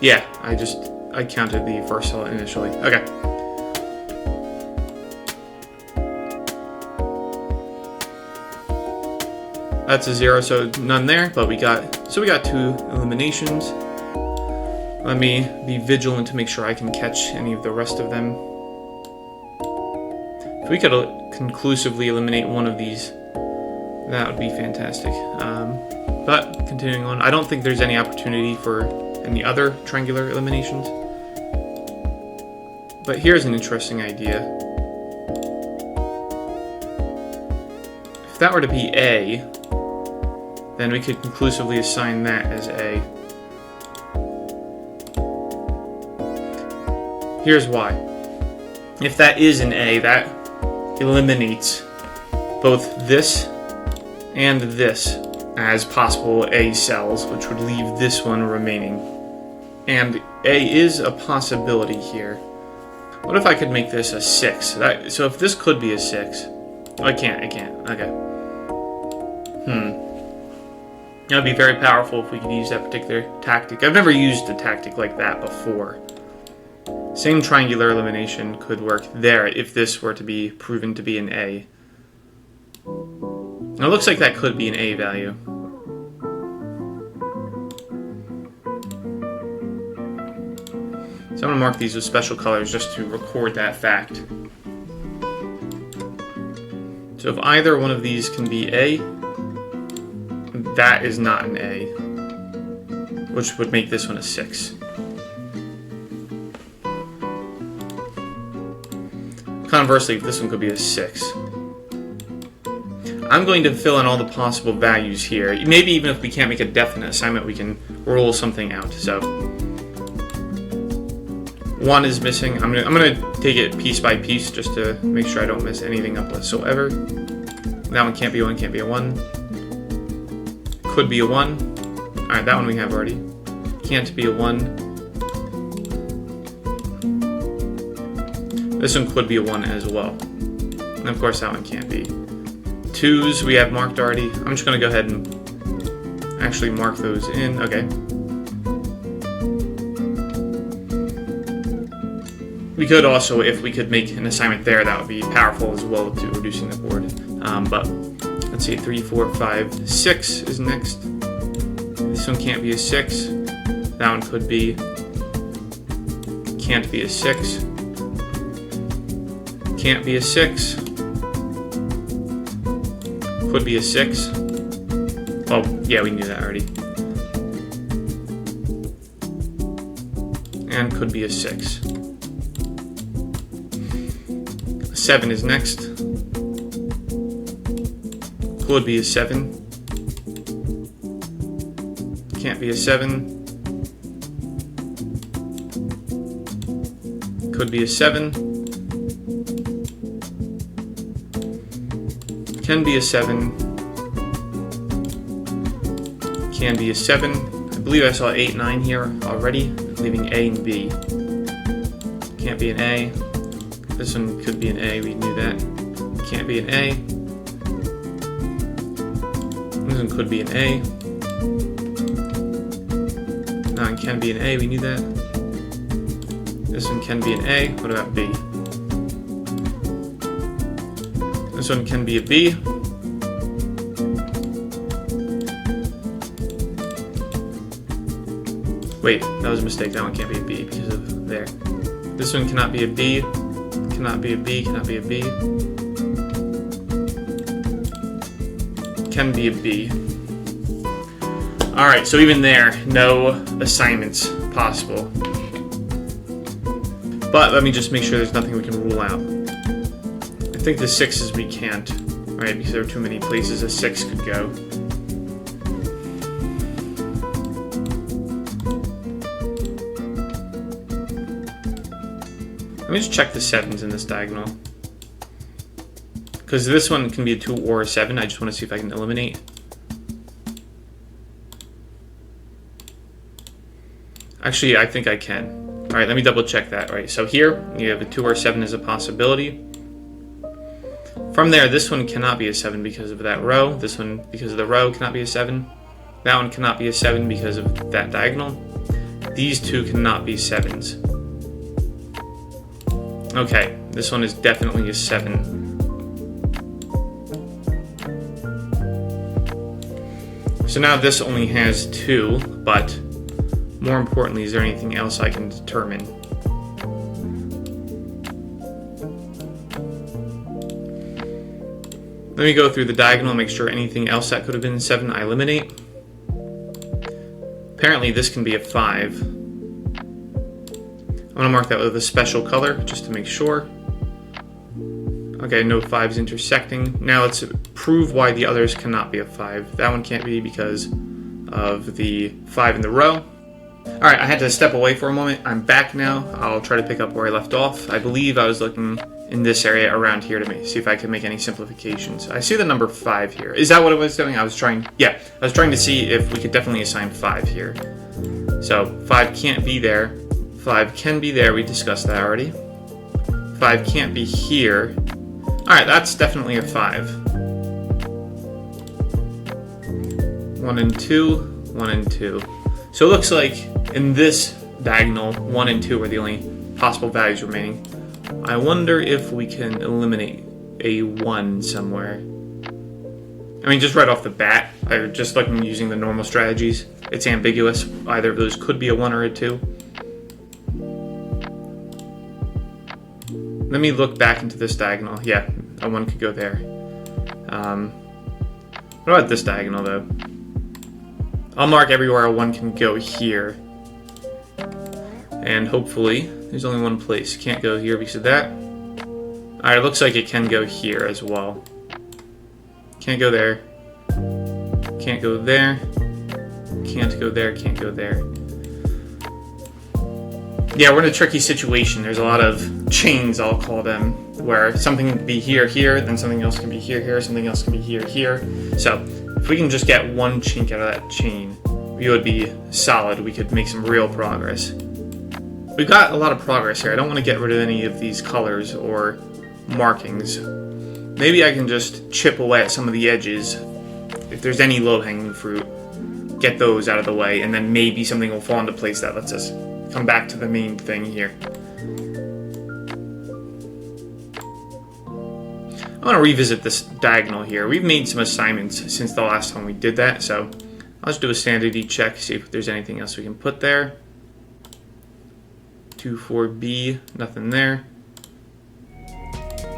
Yeah, I counted the first cell initially. Okay. That's a 0, so none there, but we got 2 eliminations. Let me be vigilant to make sure I can catch any of the rest of them. If we could conclusively eliminate one of these, that would be fantastic. But continuing on, I don't think there's any opportunity for any other triangular eliminations. But here's an interesting idea. If that were to be A, then we could conclusively assign that as A. Here's why. If that is an A, that eliminates both this and this as possible A cells, which would leave this one remaining. And A is a possibility here. What if I could make this a 6? So if this could be a 6... I can't. Okay. That would be very powerful if we could use that particular tactic. I've never used a tactic like that before. Same triangular elimination could work there if this were to be proven to be an A. Now it looks like that could be an A value. So I'm going to mark these with special colors just to record that fact. So if either one of these can be A, that is not an A, which would make this one a 6. Conversely, if this one could be a 6. I'm going to fill in all the possible values here. Maybe even if we can't make a definite assignment, we can rule something out. So 1 is missing. I'm gonna take it piece by piece just to make sure I don't miss anything up whatsoever. That one can't be 1, can't be a 1. Could be a 1. Alright, that one we have already. Can't be a 1. This one could be a 1 as well. And of course that one can't be. 2s we have marked already. I'm just going to go ahead and actually mark those in. Okay. We could also, if we could make an assignment there, that would be powerful as well to reducing the board. But let's see, 3, 4, 5, 6 is next. This one can't be a 6. That one could be. Can't be a 6. Can't be a 6. Could be a 6. Oh, yeah, we knew that already. And could be a 6. 7 is next. Could be a 7. Can't be a 7. Could be a 7. Can be a 7. Can be a 7. I believe I saw 8, 9 here already, leaving A and B. Can't be an A. This one could be an A, we knew that. Can't be an A. This one could be an A. No, it can be an A, we knew that. This one can be an A. What about B? This one can be a B. Wait, that was a mistake. That one can't be a B because of there. This one cannot be a B. Cannot be a B. Cannot be a B. Can be a B. Alright, so even there, no assignments possible. But let me just make sure there's nothing we can rule out. I think the 6s we can't, right? Because there are too many places a 6 could go. Let me just check the 7s in this diagonal. Because this one can be a 2 or a 7. I just want to see if I can eliminate. Actually, I think I can. All right, let me double check that. All right, so here you have a 2 or 7 as a possibility. From there, this one cannot be a 7 because of that row. This one, because of the row, cannot be a 7. That one cannot be a 7 because of that diagonal. These two cannot be 7s. Okay, this one is definitely a 7. So now this only has 2, but more importantly, is there anything else I can determine? Let me go through the diagonal and make sure anything else that could have been 7 I eliminate. Apparently this can be a 5. I'm going to mark that with a special color just to make sure. Okay, no 5s intersecting. Now let's prove why the others cannot be a 5. That one can't be because of the 5 in the row. Alright, I had to step away for a moment. I'm back now. I'll try to pick up where I left off. I believe I was looking in this area around here to see if I could make any simplifications. I see the number 5 here. Is that what I was doing? I was trying to see if we could definitely assign 5 here. So 5 can't be there. 5 can be there. We discussed that already. 5 can't be here. Alright, that's definitely a 5. 1 and 2, 1 and 2. So it looks like in this diagonal, 1 and 2 are the only possible values remaining. I wonder if we can eliminate a 1 somewhere. I mean, just right off the bat, just looking using the normal strategies, it's ambiguous. Either of those could be a 1 or a 2. Let me look back into this diagonal. Yeah, a 1 could go there. What about this diagonal, though? I'll mark everywhere a 1 can go here. And hopefully, there's only one place. Can't go here because of that. Alright, it looks like it can go here as well. Can't go there. Can't go there. Can't go there. Can't go there. Yeah, we're in a tricky situation. There's a lot of chains, I'll call them, where something can be here, here, then something else can be here, here, something else can be here, here. So, if we can just get one chink out of that chain, we would be solid. We could make some real progress. We've got a lot of progress here. I don't want to get rid of any of these colors or markings. Maybe I can just chip away at some of the edges. If there's any low-hanging fruit, get those out of the way, and then maybe something will fall into place that lets us come back to the main thing here. I want to revisit this diagonal here. We've made some assignments since the last time we did that, so I'll just do a sanity check, see if there's anything else we can put there. 2, 4B, nothing there.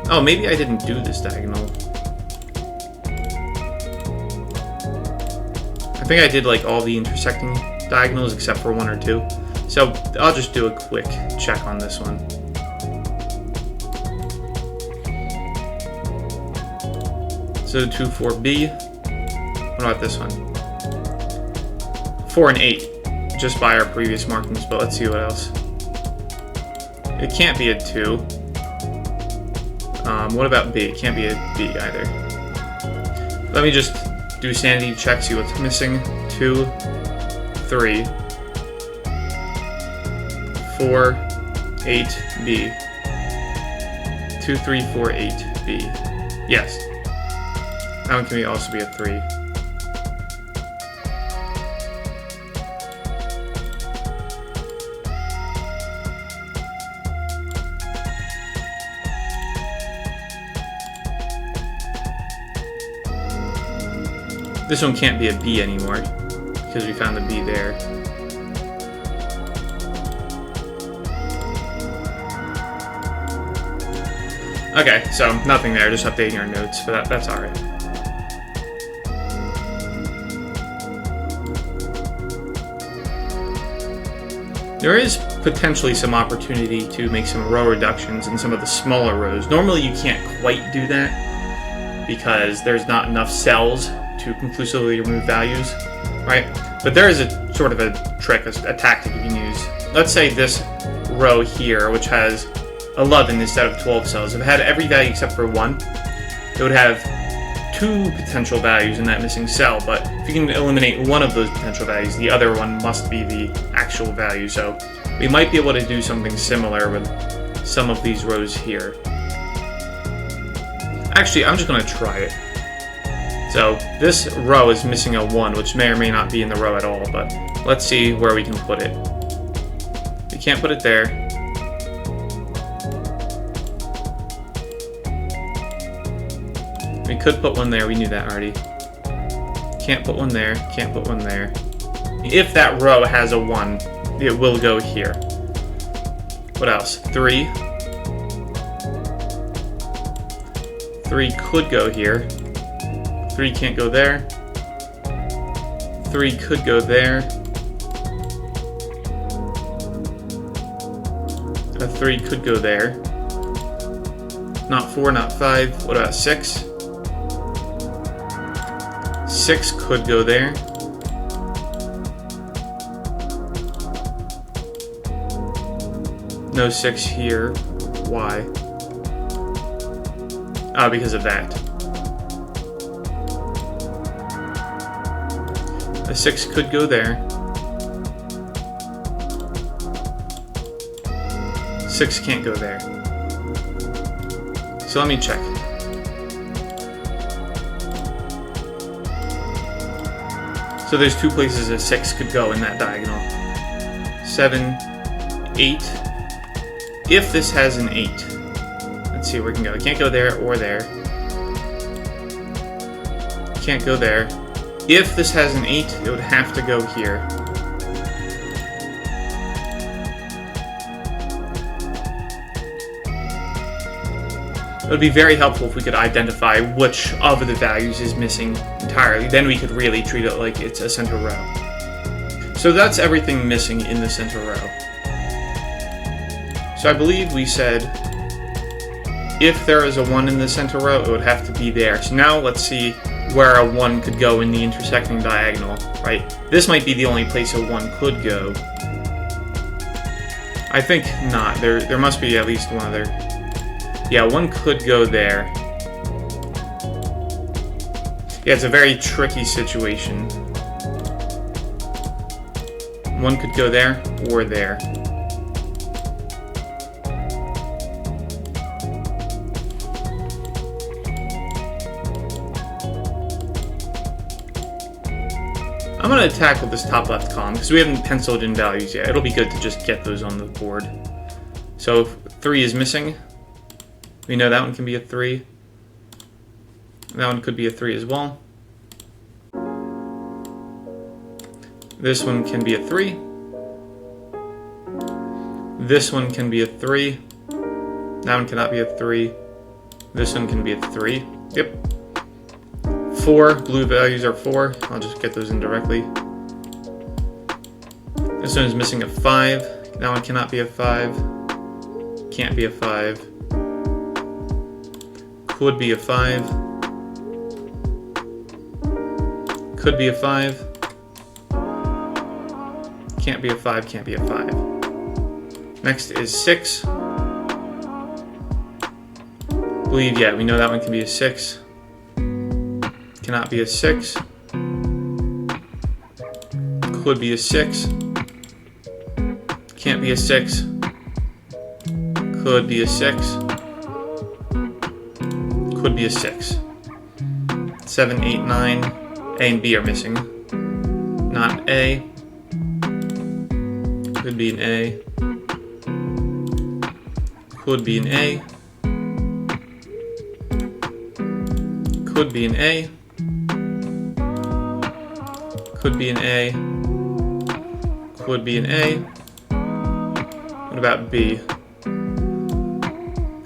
Oh, maybe I didn't do this diagonal. I think I did like all the intersecting diagonals except for 1 or 2. So I'll just do a quick check on this one. So 2, 4B. What about this one? 4 and 8, just by our previous markings, but let's see what else. It can't be a 2. What about B? It can't be a B either. Let me just do sanity check, see what's missing. 2, 3, 4, 8B. 2, 3, 4, 8B. Yes. That one can also be a 3. This one can't be a B anymore, because we found the B there. Okay, so nothing there, just updating our notes, but that's alright. There is potentially some opportunity to make some row reductions in some of the smaller rows. Normally you can't quite do that, because there's not enough cells to conclusively remove values, right? But there is a sort of a trick, a tactic you can use. Let's say this row here, which has 11 instead of 12 cells, if it had every value except for 1, it would have 2 potential values in that missing cell, but if you can eliminate one of those potential values, the other one must be the actual actual value. So we might be able to do something similar with some of these rows here. Actually, I'm just going to try it. So this row is missing a 1, which may or may not be in the row at all, but let's see where we can put it. We can't put it there. We could put one there, we knew that already. Can't put one there, can't put one there. If that row has a 1, it will go here. What else? 3. 3 could go here. 3 can't go there. 3 could go there. A 3 could go there. Not 4, not 5. What about 6? 6 could go there. No 6 here. Why? Ah, because of that. A 6 could go there. 6 can't go there. So let me check. So there's 2 places a 6 could go in that diagonal. 7, 8. If this has an 8, let's see where it can go. It can't go there or there. Can't go there. If this has an 8, it would have to go here. It would be very helpful if we could identify which of the values is missing entirely. Then we could really treat it like it's a center row. So that's everything missing in the center row. So I believe we said if there is a 1 in the center row, it would have to be there. So now let's see where a 1 could go in the intersecting diagonal, right? This might be the only place a 1 could go. I think not. There must be at least one other. Yeah, 1 could go there. Yeah, it's a very tricky situation. 1 could go there or there. I'm going to tackle this top left column because we haven't penciled in values yet. It'll be good to just get those on the board. So 3 is missing. We know that one can be a 3. That one could be a 3 as well. This one can be a 3. This one can be a 3. That one cannot be a 3. This one can be a 3. Yep. 4. Blue values are 4. I'll just get those in directly. This one is missing a 5. That one cannot be a 5. Can't be a 5. Could be a 5. Could be a 5. Can't be a 5, can't be a 5. Next is 6. Believe, yeah, we know that one can be a 6. Cannot be a 6. Could be a 6. Can't be a 6. Could be a 6. Could be a 6. 7, 8, 9. A and B are missing. Not A. Could be an A. Could be an A. Could be an A. Could be an A. Could be an A. What about B?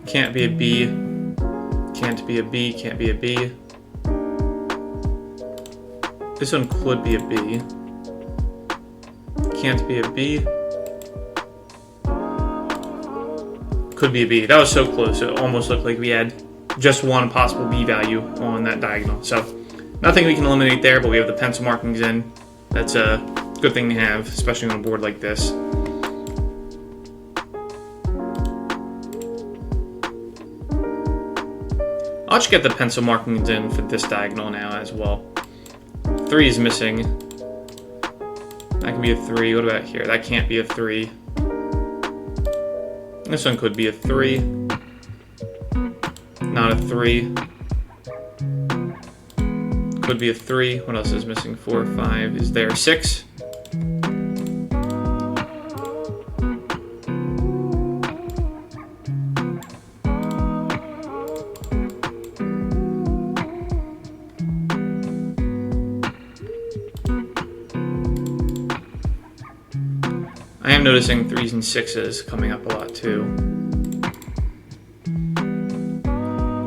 Can't be a B. Can't be a B. Can't be a B. This one could be a B. Can't be a B. Could be a B. That was so close. It almost looked like we had just one possible B value on that diagonal. So nothing we can eliminate there, but we have the pencil markings in. That's a good thing to have, especially on a board like this. I'll just get the pencil markings in for this diagonal now as well. 3 is missing. That can be a 3. What about here? That can't be a 3. This one could be a 3. Not a 3. Could be a 3. What else is missing? 4, 5. Is there 6? I am noticing 3s and 6s coming up a lot too.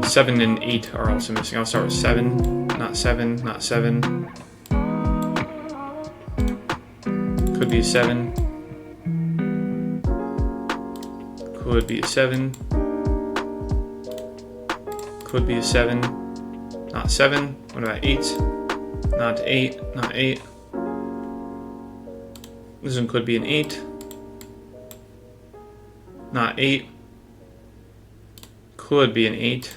7 and 8 are also missing. I'll start with 7, not 7, not 7. Could be a 7. Could be a 7. Could be a 7. Not 7. What about 8? Not 8, not 8. This one could be an 8. Not 8. Could be an 8.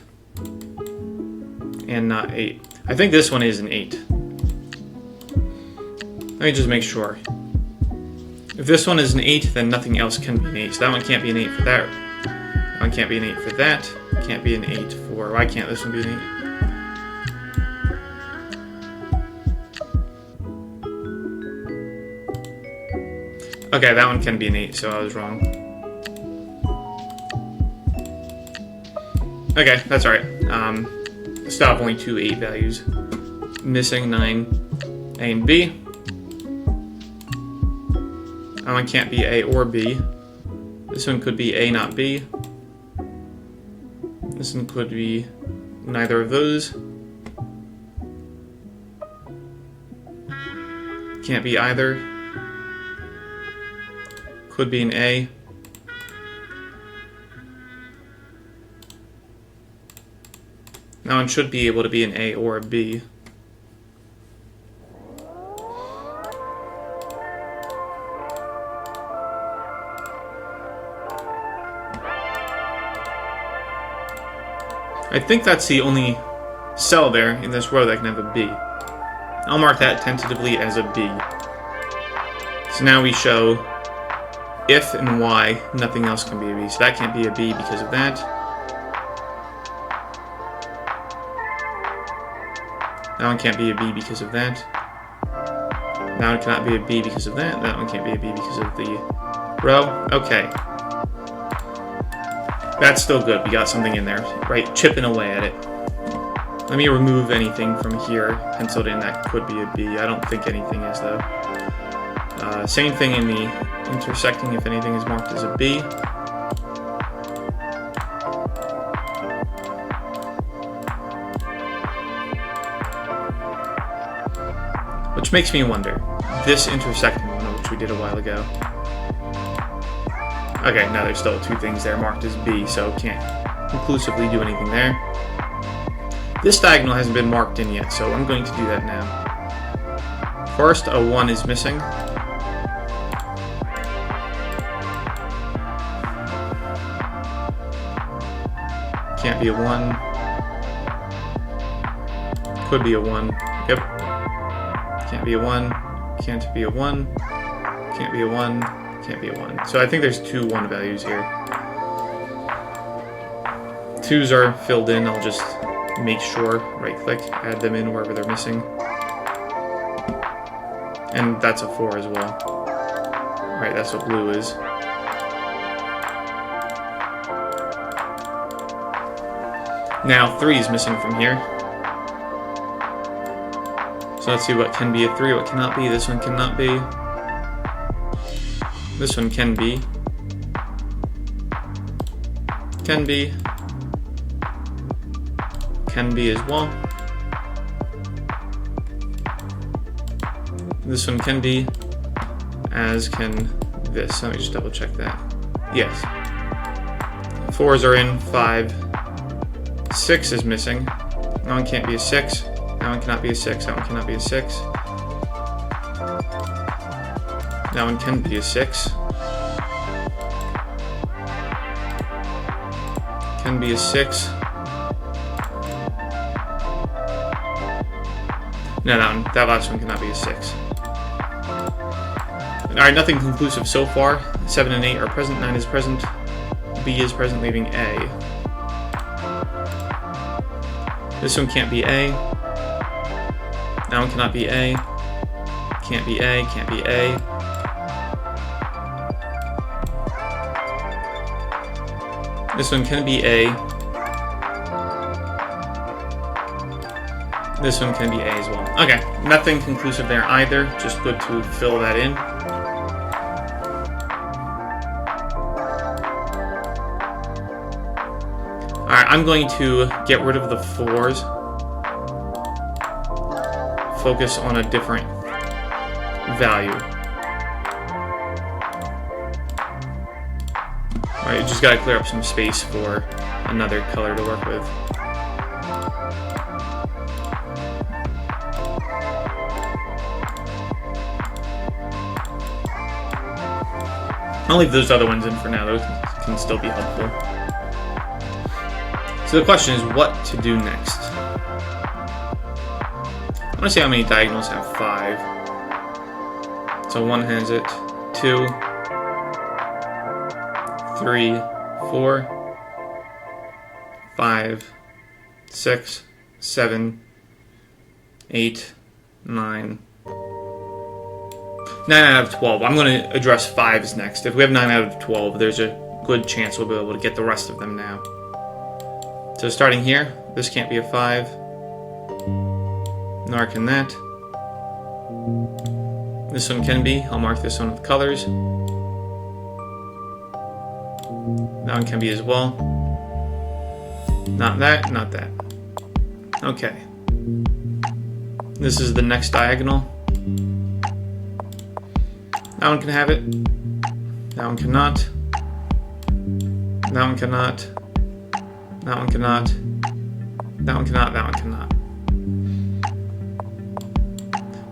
And not 8. I think this one is an 8. Let me just make sure. If this one is an 8, then nothing else can be an 8. So that one can't be an 8 for that. That one can't be an 8 for that. Can't be an 8 for... Why can't this one be an 8? Okay, that one can be an 8, so I was wrong. Okay, that's alright. Still have only 2 8 values. Missing 9, A and B. That one can't be A or B. This one could be A, not B. This one could be neither of those. Can't be either. Could be an A. That one should be able to be an A or a B. I think that's the only cell there in this row that can have a B. I'll mark that tentatively as a B. So now we show if and why nothing else can be a B. So that can't be a B because of that. That one can't be a B because of that. That one cannot be a B because of that. That one can't be a B because of the row. Okay. That's still good. We got something in there, right? Chipping away at it. Let me remove anything from here penciled in that could be a B. I don't think anything is, though. Same thing in the intersecting, if anything is marked as a B. Which makes me wonder, this intersecting one, which we did a while ago. Okay, now there's still 2 things there marked as B, so can't conclusively do anything there. This diagonal hasn't been marked in yet, so I'm going to do that now. First, a 1 is missing. Can't be a 1. Could be a 1. Yep. Can't be a 1. Can't be a 1. Can't be a 1. Can't be a 1. So I think there's 2 1 values here. 2s are filled in. I'll just make sure, right-click, add them in wherever they're missing. And that's a 4 as well. Right, that's what blue is. Now 3 is missing from here. So let's see what can be a 3, what cannot be. This one cannot be. This one can be. Can be. Can be as well. This one can be, as can this. Let me just double check that. Yes. 4s are in, 5. 6 is missing. That one can't be a 6. That one cannot be a 6. That one cannot be a 6. That one can be a 6. Can be a 6. No, that last one cannot be a 6. Alright, nothing conclusive so far. 7 and 8 are present, 9 is present, B is present, leaving A. This one can't be A. That one cannot be A. Can't be A, can't be A. This one can be A. This one can be A as well. Okay, nothing conclusive there either. Just good to fill that in. Alright, I'm going to get rid of the 4s. Focus on a different value. Alright, you just gotta clear up some space for another color to work with. I'll leave those other ones in for now, those can still be helpful. So the question is what to do next. I want to see how many diagonals have 5. So 1 has it, 2, 3, 4, 5, 6, 7, 8, 9. 9 out of 12. I'm going to address 5s next. If we have 9 out of 12, there's a good chance we'll be able to get the rest of them now. So starting here, this can't be a 5. Nor can that. This one can be. I'll mark this one with colors. That one can be as well. Not that, not that. Okay. This is the next diagonal. That one can have it. That one cannot. That one cannot. That one cannot. That one cannot. That one cannot.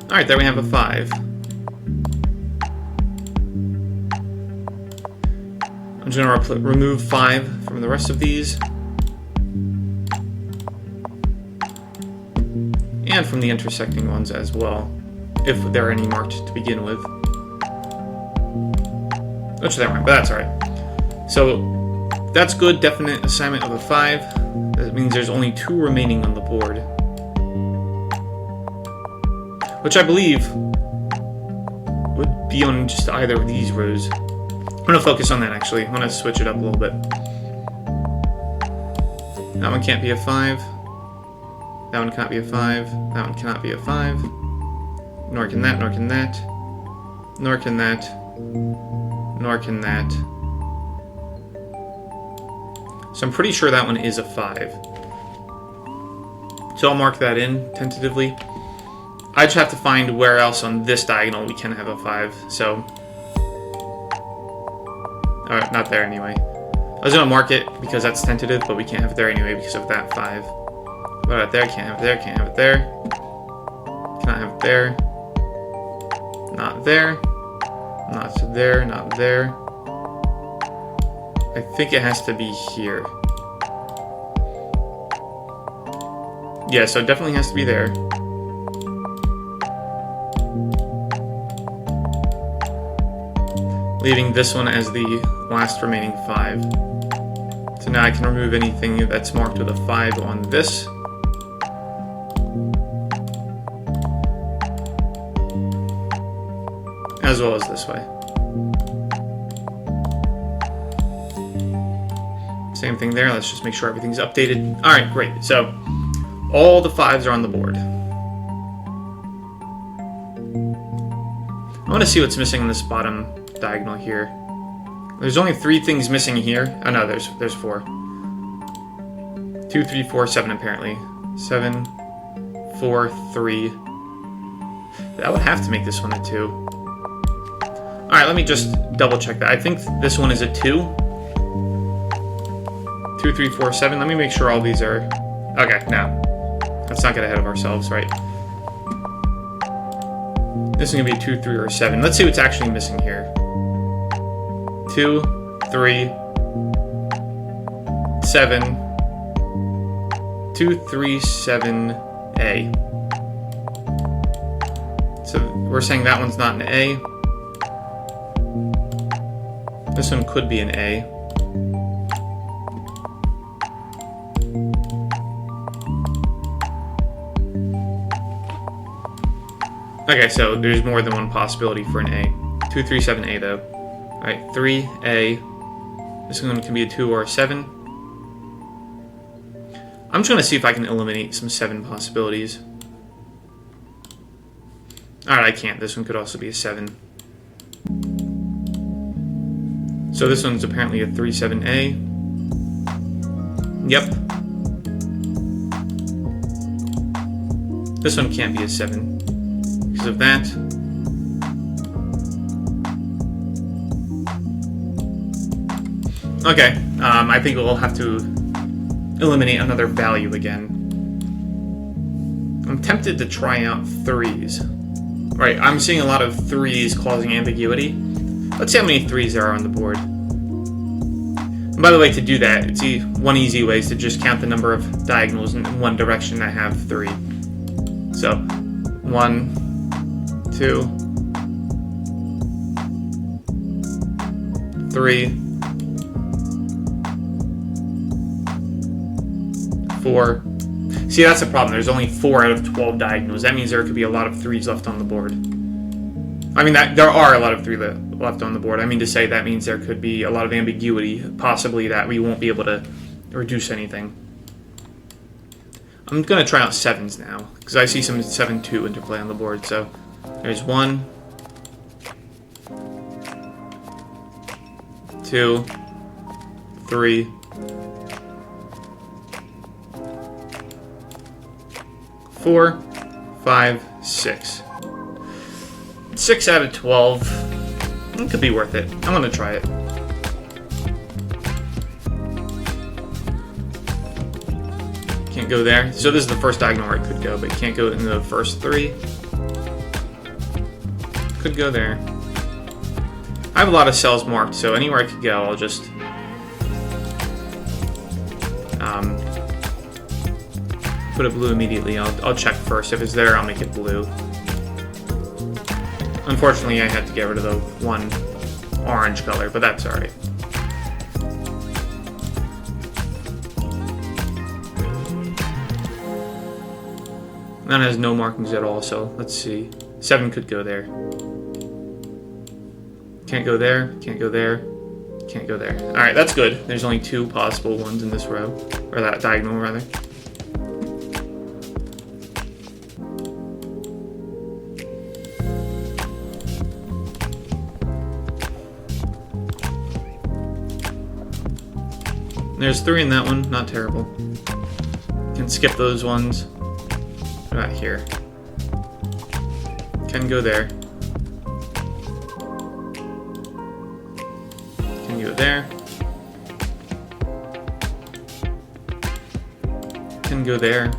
Alright, there we have a 5. I'm just going to remove 5 from the rest of these. And from the intersecting ones as well, if there are any marked to begin with. Which there aren't, but that's alright. So, that's good, definite assignment of a 5. That means there's only 2 remaining on the board. Which I believe would be on just either of these rows. I'm going to focus on that actually. I'm going to switch it up a little bit. That one can't be a 5. That one cannot be a 5. That one cannot be a 5. Nor can that, nor can that. Nor can that. Nor can that. So I'm pretty sure that one is a 5. So I'll mark that in tentatively. I just have to find where else on this diagonal we can have a 5. So, alright, not there anyway. I was gonna mark it because that's tentative, but we can't have it there anyway because of that 5. What about there? Can't have it there. Can't have it there. Cannot have it there. Not there. Not there. Not there. I think it has to be here. Yeah, so it definitely has to be there. Leaving this one as the last remaining 5. So now I can remove anything that's marked with a 5 on this. As well as this way. Same thing there, let's just make sure everything's updated. Alright, great. So, all the 5s are on the board. I want to see what's missing in this bottom diagonal here. There's only 3 things missing here. Oh no, there's 4. 2, 3, 4, 7 apparently. 7, 4, 3. That would have to make this one a 2. Alright, let me just double check that. I think this one is a 2. 2, 3, 4, 7. Let me make sure all these are... Okay, now. Let's not get ahead of ourselves, right? This is going to be a 2, 3, or 7. Let's see what's actually missing here. 2, 3, 7. 2, 3, 7, A. So we're saying that one's not an A. This one could be an A. Okay, so there's more than one possibility for an A. 2, 3, 7, A though. Alright, 3, A. This one can be a 2 or a 7. I'm just going to see if I can eliminate some 7 possibilities. Alright, I can't. This one could also be a 7. So this one's apparently a 3, 7A. Yep. This one can't be a 7 because of that. Okay, I think we'll have to eliminate another value again. I'm tempted to try out 3s. Right, I'm seeing a lot of 3s causing ambiguity. Let's see how many 3s there are on the board. And by the way, to do that, one easy way is to just count the number of diagonals in one direction that have 3. So, 1, 2, 3, 4. See, that's the problem. There's only 4 out of 12 diagonals. That means there could be a lot of 3s left on the board. I mean, there are a lot of 3 left on the board. I mean to say that means there could be a lot of ambiguity, possibly that we won't be able to reduce anything. I'm going to try out 7s now, because I see some 7-2 interplay on the board. So there's 1, 2, 3, 4, 5, 6. 6 out of 12. It could be worth it. I'm going to try it. Can't go there. So this is the first diagonal where it could go, but it can't go in the first 3. Could go there. I have a lot of cells marked, so anywhere I could go, I'll just put it blue immediately. I'll check first. If it's there, I'll make it blue. Unfortunately, I had to get rid of the one orange color, but that's alright. That has no markings at all, so let's see. 7 could go there. Can't go there, can't go there, can't go there. Alright, that's good. There's only 2 possible ones in this row. Or that diagonal, rather. There's 3 in that one, not terrible. Can skip those ones. What about here? Can go there. Can go there. Can go there.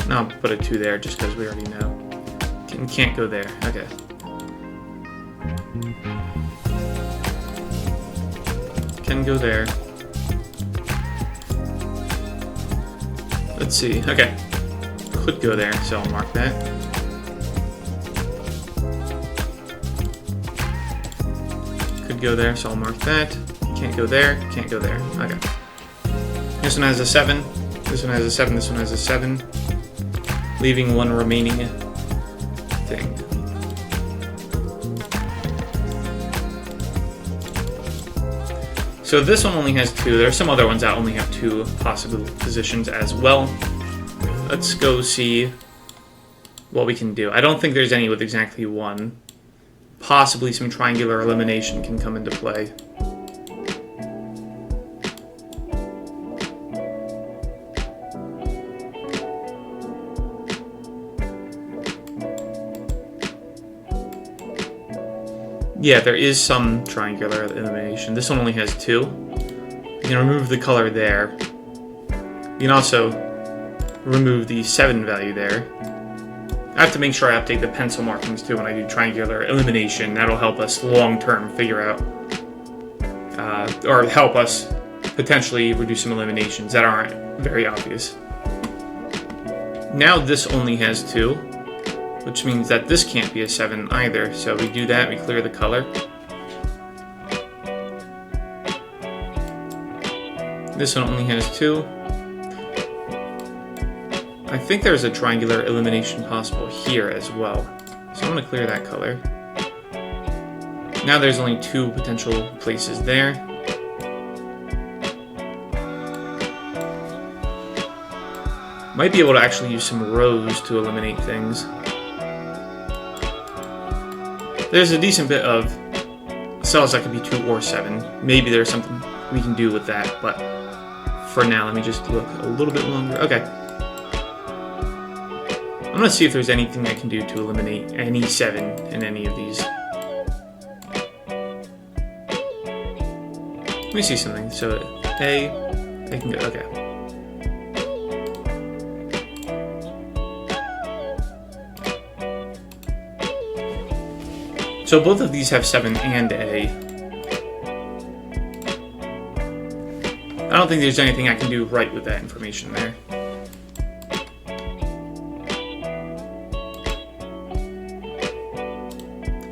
No, I'll put a 2 there just because we already know. Can't go there. Okay. Can go there. Let's see. Okay. Could go there, so I'll mark that. Could go there, so I'll mark that. Can't go there. Can't go there. Okay. This one has a 7. This one has a 7. This one has a 7. Leaving one remaining thing. So this one only has 2. There are some other ones that only have 2 possible positions as well. Let's go see what we can do. I don't think there's any with exactly 1. Possibly some triangular elimination can come into play. Yeah, there is some triangular elimination. This one only has 2. You can remove the color there. You can also remove the 7 value there. I have to make sure I update the pencil markings too when I do triangular elimination. That'll help us long-term figure out, or help us potentially reduce some eliminations that aren't very obvious. Now this only has 2. which means that this can't be a 7 either. So we do that, we clear the color. This one only has 2. I think there's a triangular elimination possible here as well. So I'm going to clear that color. Now there's only 2 potential places there. Might be able to actually use some rows to eliminate things. There's a decent bit of cells that could be 2 or 7. Maybe there's something we can do with that, but for now, let me just look a little bit longer. Okay. I'm going to see if there's anything I can do to eliminate any 7 in any of these. Let me see something. So, A can go, okay. So both of these have 7 and A. I don't think there's anything I can do right with that information there.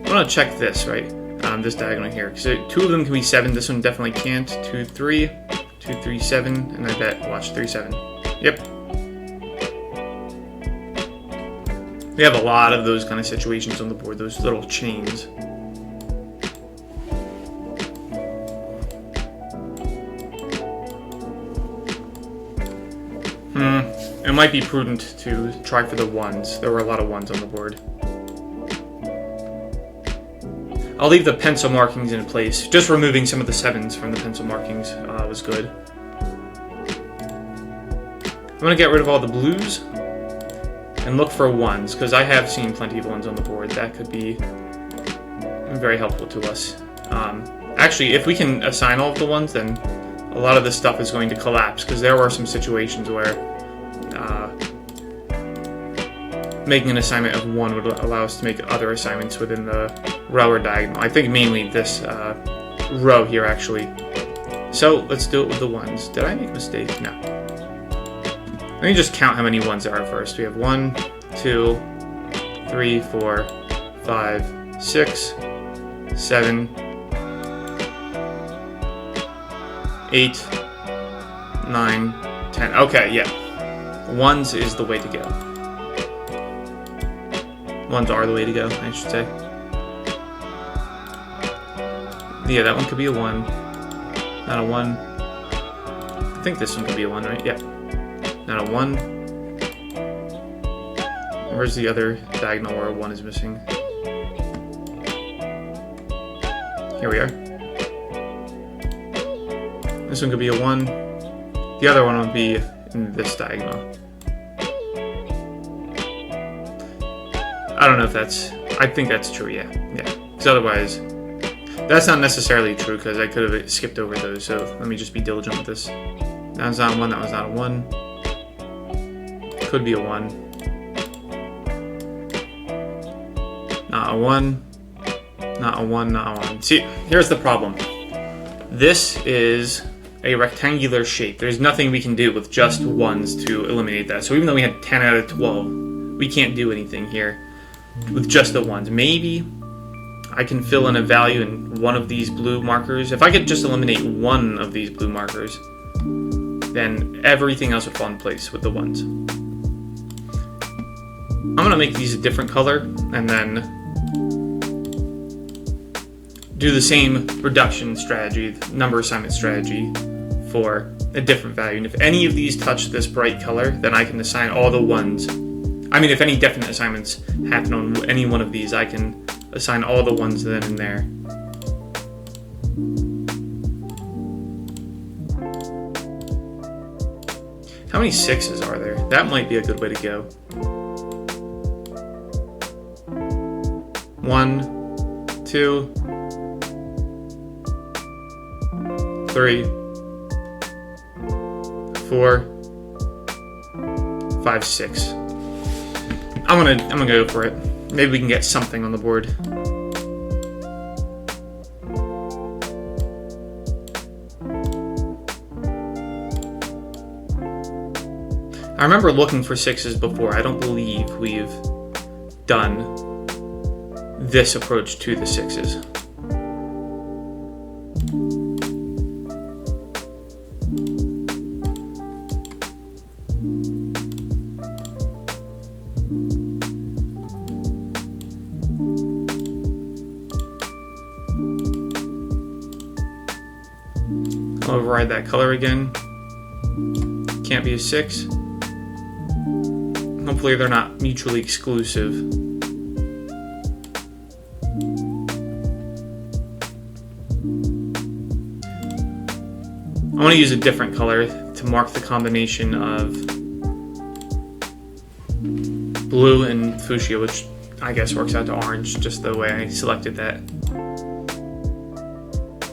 I want to check this, right? This diagonal here. Because 2 of them can be 7, this one definitely can't. 2, 3, 2, 3, 7, and I bet, watch, 3, 7. Yep. We have a lot of those kind of situations on the board, those little chains. It might be prudent to try for the 1s. There were a lot of 1s on the board. I'll leave the pencil markings in place. Just removing some of the 7s from the pencil markings was good. I'm going to get rid of all the blues and look for 1s, because I have seen plenty of 1s on the board. That could be very helpful to us. Actually, if we can assign all of the 1s, then a lot of this stuff is going to collapse, because there are some situations where making an assignment of 1 would allow us to make other assignments within the row or diagonal. I think mainly this row here, actually. So let's do it with the 1s. Did I make a mistake? No. Let me just count how many 1s there are first. We have 1, 2, 3, 4, 5, 6, 7, 8, 9, 10. Okay, yeah. 1s is the way to go. 1s are the way to go, I should say. Yeah, that one could be a 1. Not a 1. I think this one could be a 1, right? Yeah. Not a 1. Where's the other diagonal where a 1 is missing? Here we are. This one could be a 1. The other one would be in this diagonal. I don't know if that's... I think that's true, yeah. Yeah. Because otherwise... That's not necessarily true, because I could have skipped over those, so let me just be diligent with this. That was not a 1, that was not a 1. Could be a 1. Not a 1. Not a 1, not a 1. See, here's the problem. This is a rectangular shape. There's nothing we can do with just 1s to eliminate that. So even though we had 10 out of 12, we can't do anything here with just the 1s. Maybe I can fill in a value in one of these blue markers. If I could just eliminate one of these blue markers, then everything else would fall in place with the 1s. I'm going to make these a different color and then do the same reduction strategy, number assignment strategy, for a different value. And if any of these touch this bright color, then I can assign all the 1s. I mean, if any definite assignments happen on any one of these, I can assign all the 1s then and there. How many 6s are there? That might be a good way to go. 1, 2, 3, 4, 5, 6. I'm gonna go for it. Maybe we can get something on the board. I remember looking for 6s before. I don't believe we've done this approach to the 6s. I'll override that color again. Can't be a 6. Hopefully they're not mutually exclusive. I want to use a different color to mark the combination of blue and fuchsia, which I guess works out to orange, just the way I selected that.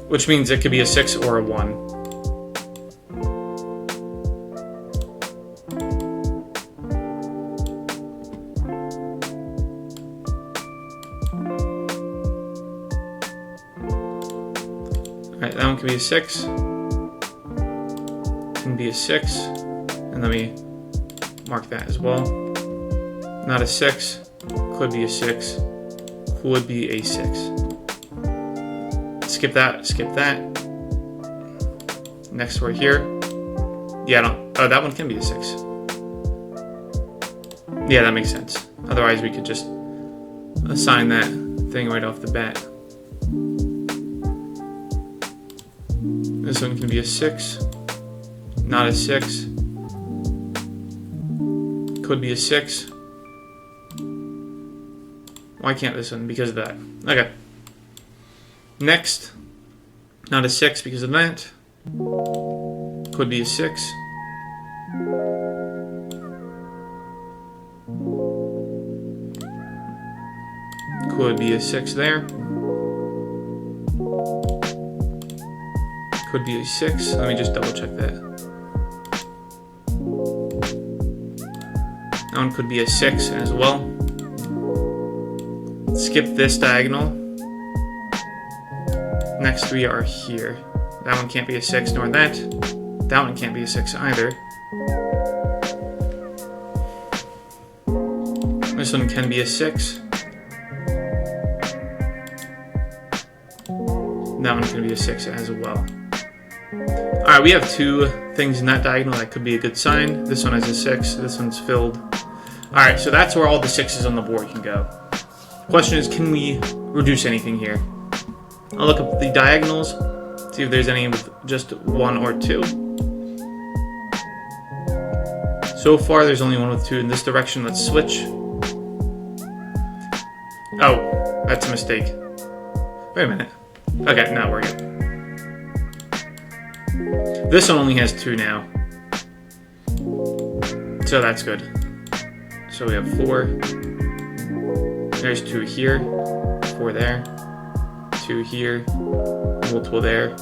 Which means it could be a 6 or a 1. Alright, that one could be a 6. Can be a 6. And let me mark that as well. Not a 6. Could be a 6. Could be a 6. Skip that, skip that. Next we're here. Yeah, oh, that one can be a 6. Yeah, that makes sense. Otherwise we could just assign that thing right off the bat. This one can be a 6. Not a 6. Could be a 6. Why can't this one? Because of that. Okay. Next. Not a 6 because of that. Could be a 6. Could be a 6 there. Could be a 6. Let me just double check that. That one could be a 6 as well. Skip this diagonal. Next we are here. That one can't be a 6 nor that. That one can't be a 6 either. This one can be a 6. That one can be a 6 as well. Alright, we have 2 things in that diagonal that could be a good sign. This one has a 6, this one's filled. Alright, so that's where all the 6s on the board can go. Question is, can we reduce anything here? I'll look up the diagonals, see if there's any with just 1 or 2. So far, there's only one with 2 in this direction. Let's switch. Oh, that's a mistake. Wait a minute. Okay, now we're good. This one only has 2 now. So that's good. So we have 4. There's 2 here. 4 there. 2 here. Multiple there.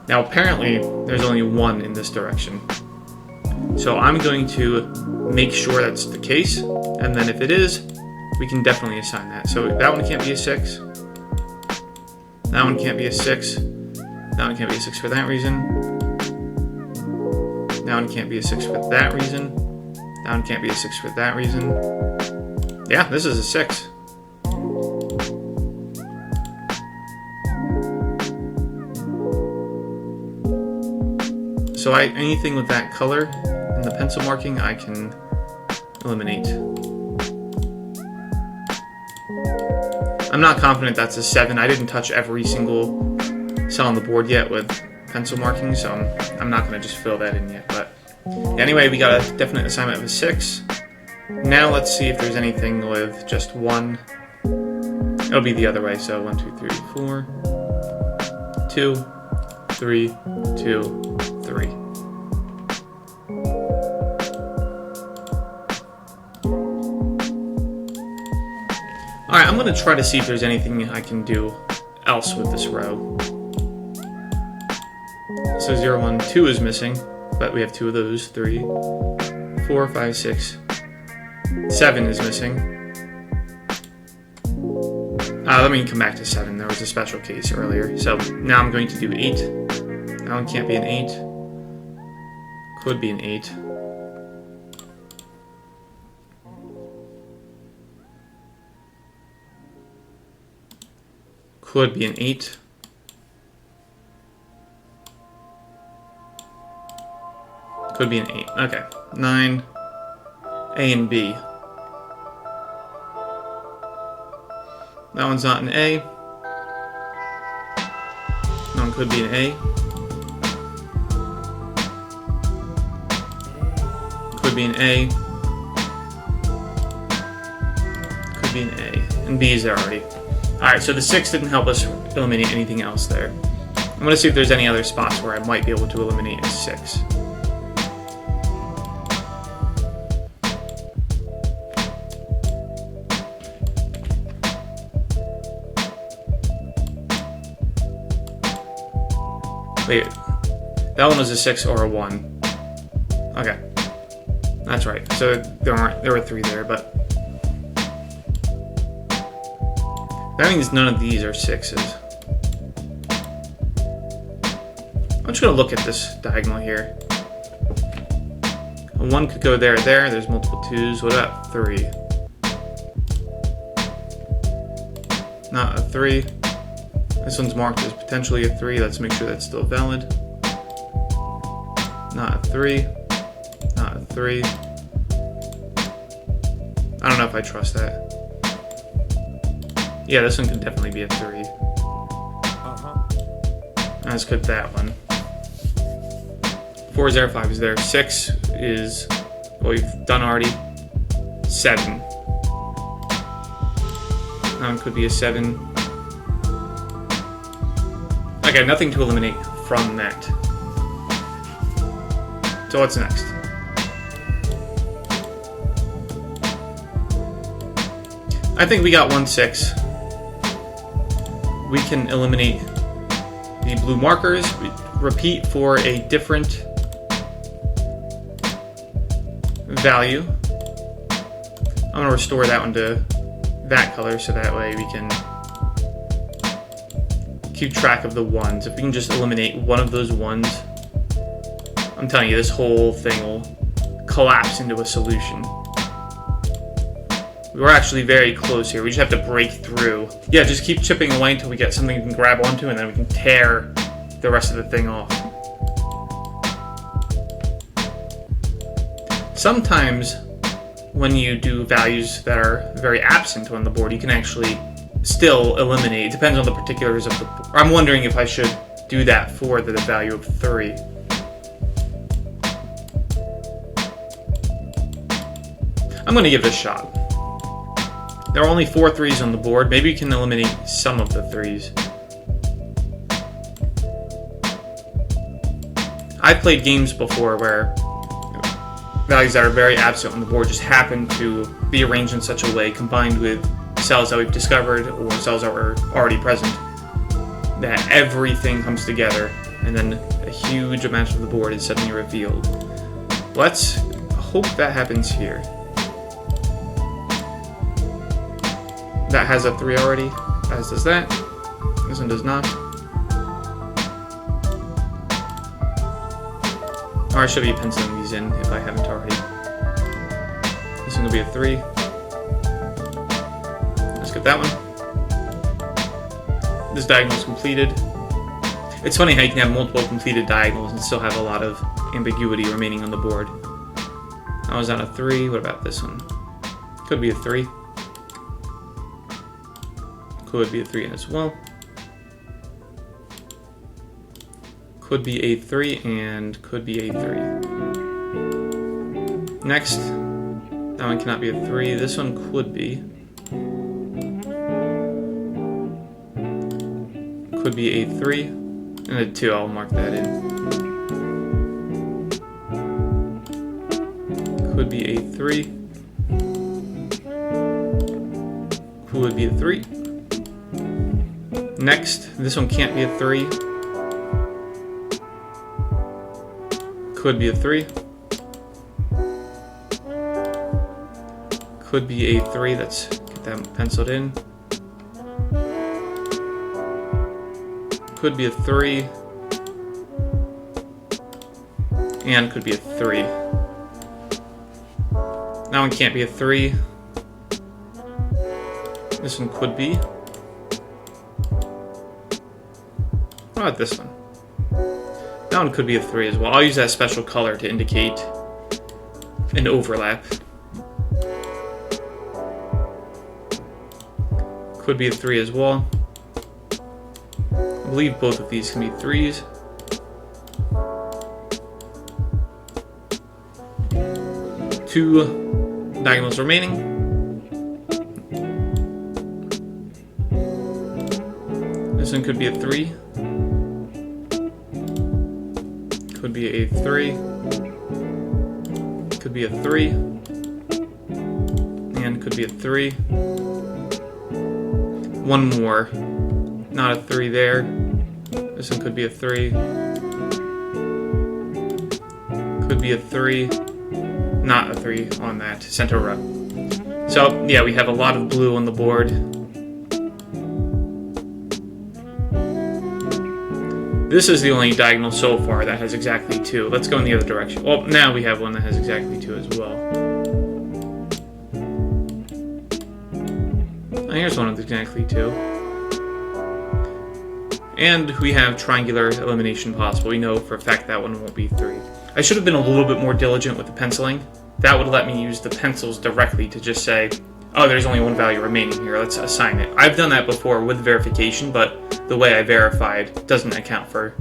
Now apparently, there's only 1 in this direction. So I'm going to make sure that's the case. And then if it is, we can definitely assign that. So that one can't be a 6. That one can't be a 6. That one can't be a 6 for that reason. That one can't be a 6 for that reason. That one can't be a 6 for that reason. Yeah, this is a 6. So anything with that color and the pencil marking, I can eliminate. I'm not confident that's a 7. I didn't touch every single cell on the board yet with pencil marking, so I'm not going to just fill that in yet. But anyway, we got a definite assignment of a 6. Now let's see if there's anything with just 1. It'll be the other way, so 1, 2, 3, 4. 2, 3, 2, 3. Alright, I'm going to try to see if there's anything I can do else with this row. So 0, 1, 2 is missing, but we have 2 of those. 3, 4, 5, 6, 7 is missing. Let me come back to 7. There was a special case earlier. So now I'm going to do 8. That one can't be an 8. Could be an 8. Could be an 8. Could be an 8. Okay. 9. A and B. That one's not an A. That one could be an A. Could be an A. Could be an A. And B is there already. Alright, so the 6 didn't help us eliminate anything else there. I'm going to see if there's any other spots where I might be able to eliminate a 6. Wait, that one was a 6 or a 1. Okay, that's right. So there were 3 there, but that means none of these are 6s. I'm just gonna look at this diagonal here. A 1 could go there, there. There's multiple 2s. What about 3? Not a 3. This one's marked as potentially a 3. Let's make sure that's still valid. Not a 3. Not a 3. I don't know if I trust that. Yeah, this one could definitely be a 3. As could that one. 4 is there, 5 is there. 6 is what we've done already. 7. That one could be a 7. Okay, nothing to eliminate from that. So what's next? I think we got 1, 6. We can eliminate the blue markers, repeat for a different value. I'm going to restore that one to that color so that way we can keep track of the 1s. If we can just eliminate one of those 1s, I'm telling you, this whole thing will collapse into a solution. We're actually very close here. We just have to break through. Yeah, just keep chipping away until we get something we can grab onto, and then we can tear the rest of the thing off. Sometimes when you do values that are very absent on the board, you can actually still eliminate. It depends on the particulars of the board. I'm wondering if I should do that for the value of 3. I'm going to give it a shot. There are only 4 3s on the board. Maybe we can eliminate some of the 3s. I've played games before where values that are very absent on the board just happen to be arranged in such a way, combined with cells that we've discovered or cells that were already present, that everything comes together and then a huge amount of the board is suddenly revealed. Let's hope that happens here. That has a 3 already, as does that. This one does not. Or I should be penciling these in if I haven't already. This one will be a 3. Let's get that one. This diagonal is completed. It's funny how you can have multiple completed diagonals and still have a lot of ambiguity remaining on the board. I was on a 3. What about this one? Could be a 3. Could be a 3 as well. Could be a 3 and could be a 3. Next, that one cannot be a 3. This one could be. Could be a 3 and a 2. I'll mark that in. Could be a 3. Could be a 3. Next, this one can't be a 3. Could be a 3. Could be a 3. Let's get that penciled in. Could be a 3. And could be a 3. That one can't be a 3. This one could be. How about this one? That one could be a 3 as well. I'll use that special color to indicate an overlap. Could be a 3 as well. I believe both of these can be 3s. Two diagonals remaining. This one could be a 3. Could be a 3. Could be a 3. And could be a 3. One more. Not a 3 there. This one could be a 3. Could be a 3. Not a 3 on that center row. So, yeah, we have a lot of blue on the board. This is the only diagonal so far that has exactly 2. Let's go in the other direction. Well, now we have one that has exactly 2 as well. Oh, here's one with exactly 2. And we have triangular elimination possible. We know for a fact that one won't be 3. I should have been a little bit more diligent with the penciling. That would let me use the pencils directly to just say, oh, there's only one value remaining here, let's assign it. I've done that before with verification, but the way I verified doesn't account for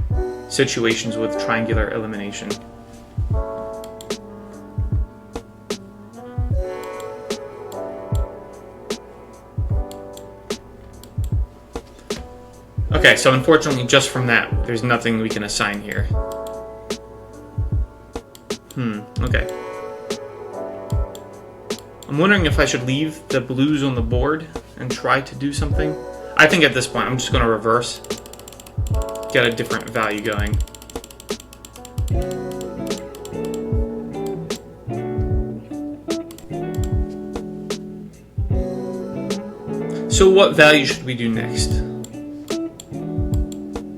situations with triangular elimination. Okay, so unfortunately just from that, there's nothing we can assign here. Okay. I'm wondering if I should leave the blues on the board and try to do something. I think at this point I'm just going to reverse. Get a different value going. So what value should we do next?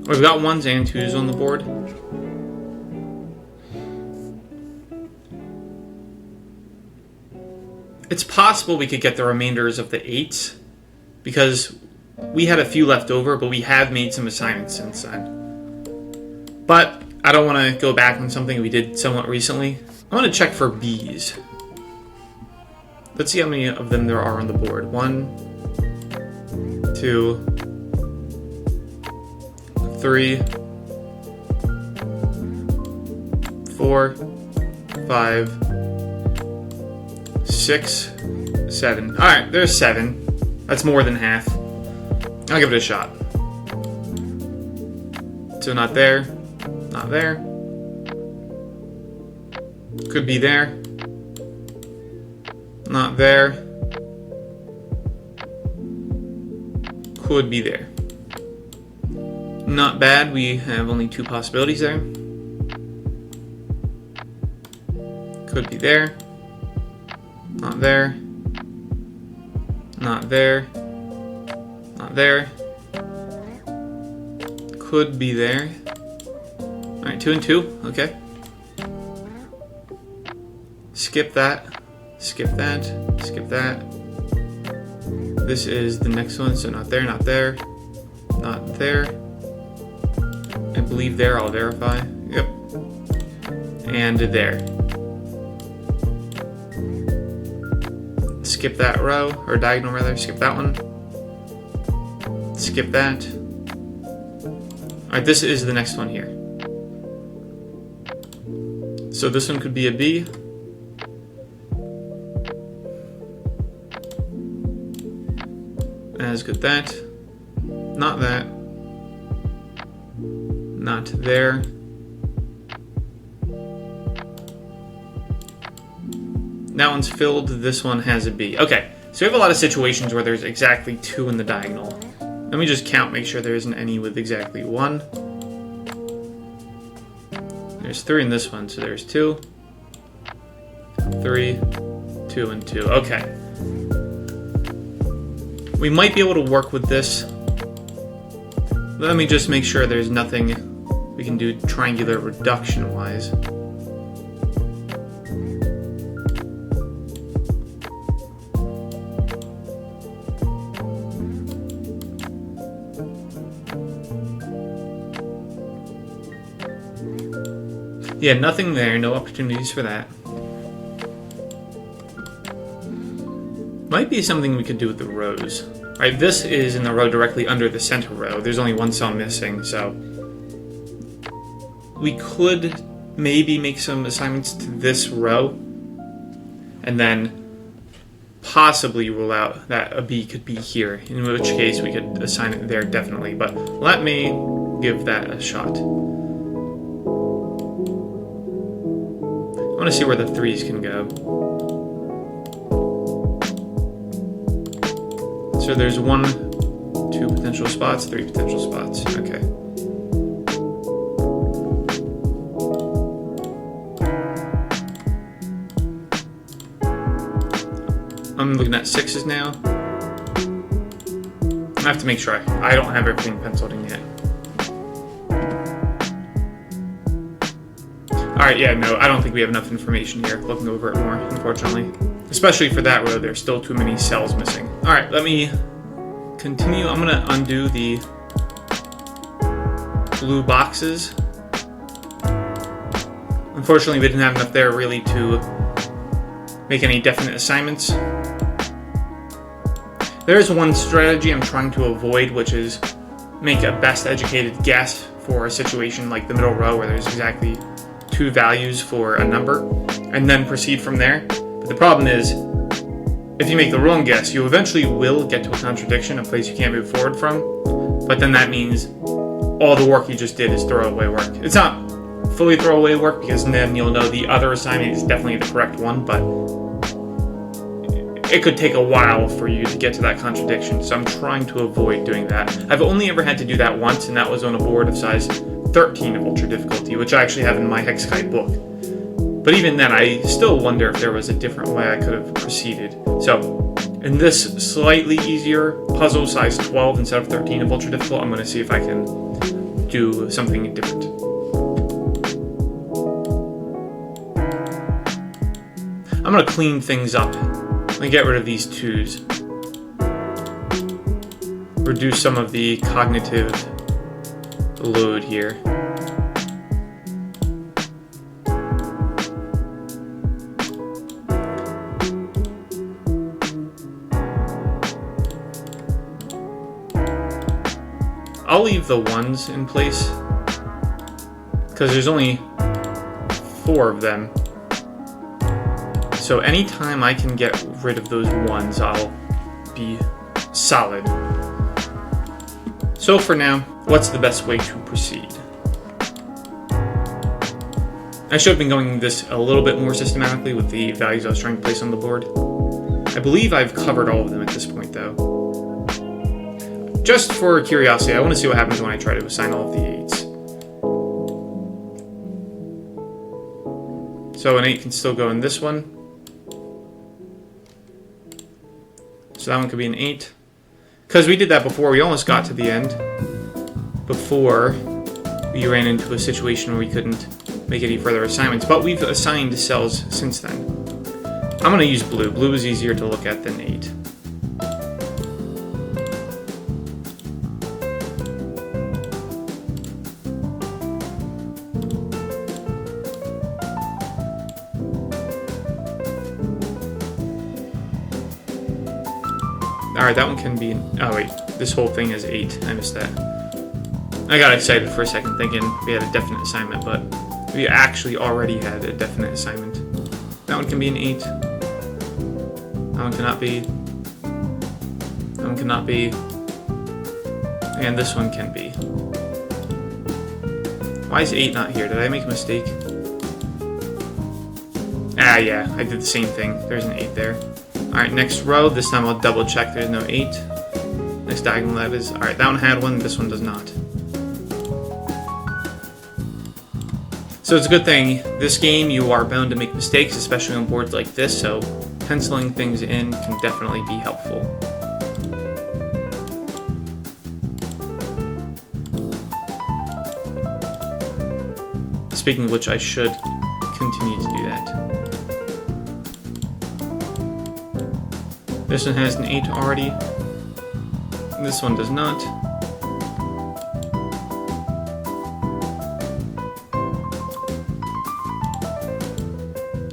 We've got 1s and 2s on the board. It's possible we could get the remainders of the 8s, because we had a few left over, but we have made some assignments since then. But I don't want to go back on something we did somewhat recently. I want to check for B's. Let's see how many of them there are on the board. 1, 2, 3, 4, 5, 6, 7. Alright, there's 7. That's more than half. I'll give it a shot. So not there. Not there. Could be there. Not there. Could be there. Not bad. We have only 2 possibilities there. Could be there. Not there. Not there. Not there. Could be there. Alright, 2 and 2. Okay. Skip that. Skip that. Skip that. This is the next one, so not there, not there. Not there. I believe there, I'll verify. Yep. And there. Skip that row, or diagonal rather, skip that one. Skip that. Alright, this is the next one here. So this one could be a B. As good that. Not that. Not there. That one's filled, this one has a B. Okay, so we have a lot of situations where there's exactly 2 in the diagonal. Let me just count, make sure there isn't any with exactly 1. There's 3 in this one, so there's 2. 3, 2, and 2. Okay. We might be able to work with this. Let me just make sure there's nothing we can do triangular reduction-wise. Yeah, nothing there, no opportunities for that. Might be something we could do with the rows. Right, this is in the row directly under the center row. There's only one cell missing, so we could maybe make some assignments to this row and then possibly rule out that a B could be here, in which case we could assign it there definitely, but let me give that a shot. I want to see where the 3s can go. So there's 1, 2 potential spots, 3 potential spots. Okay. I'm looking at 6s now. I have to make sure I don't have everything penciled in yet. Alright, yeah, no, I don't think we have enough information here, looking over it more, unfortunately. Especially for that row, there's still too many cells missing. Alright, let me continue. I'm going to undo the blue boxes. Unfortunately, we didn't have enough there really to make any definite assignments. There is one strategy I'm trying to avoid, which is make a best educated guess for a situation like the middle row where there's exactly 2 values for a number, and then proceed from there. But the problem is, if you make the wrong guess, you eventually will get to a contradiction, a place you can't move forward from, but then that means all the work you just did is throwaway work. It's not fully throwaway work, because then you'll know the other assignment is definitely the correct one, but it could take a while for you to get to that contradiction, so I'm trying to avoid doing that. I've only ever had to do that once, and that was on a board of size 13 of ultra difficulty, which I actually have in my Hexakai book. But even then, I still wonder if there was a different way I could have proceeded. So, in this slightly easier puzzle, size 12 instead of 13 of ultra difficult, I'm going to see if I can do something different. I'm going to clean things up. Let me get rid of these 2s. Reduce some of the cognitive load here. I'll leave the 1s in place because there's only 4 of them. So anytime I can get rid of those 1s, I'll be solid. So for now, what's the best way to proceed? I should have been going this a little bit more systematically with the values I was trying to place on the board. I believe I've covered all of them at this point, though. Just for curiosity, I want to see what happens when I try to assign all of the 8s. So an 8 can still go in this one. So that one could be an 8. Because we did that before, we almost got to the end. Before we ran into a situation where we couldn't make any further assignments. But we've assigned cells since then. I'm going to use blue. Blue is easier to look at than 8. Alright, that one can be... Oh wait, this whole thing is 8. I missed that. I got excited for a second thinking we had a definite assignment, but we actually already had a definite assignment. That one can be an 8. That one cannot be. That one cannot be. And this one can be. Why is 8 not here? Did I make a mistake? Ah, yeah, I did the same thing. There's an 8 there. Alright, next row. This time I'll double check there's no 8. Next diagonal that is. Alright, that one had one, this one does not. So it's a good thing. This game, you are bound to make mistakes, especially on boards like this, so penciling things in can definitely be helpful. Speaking of which, I should continue to do that. This one has an 8 already. This one does not.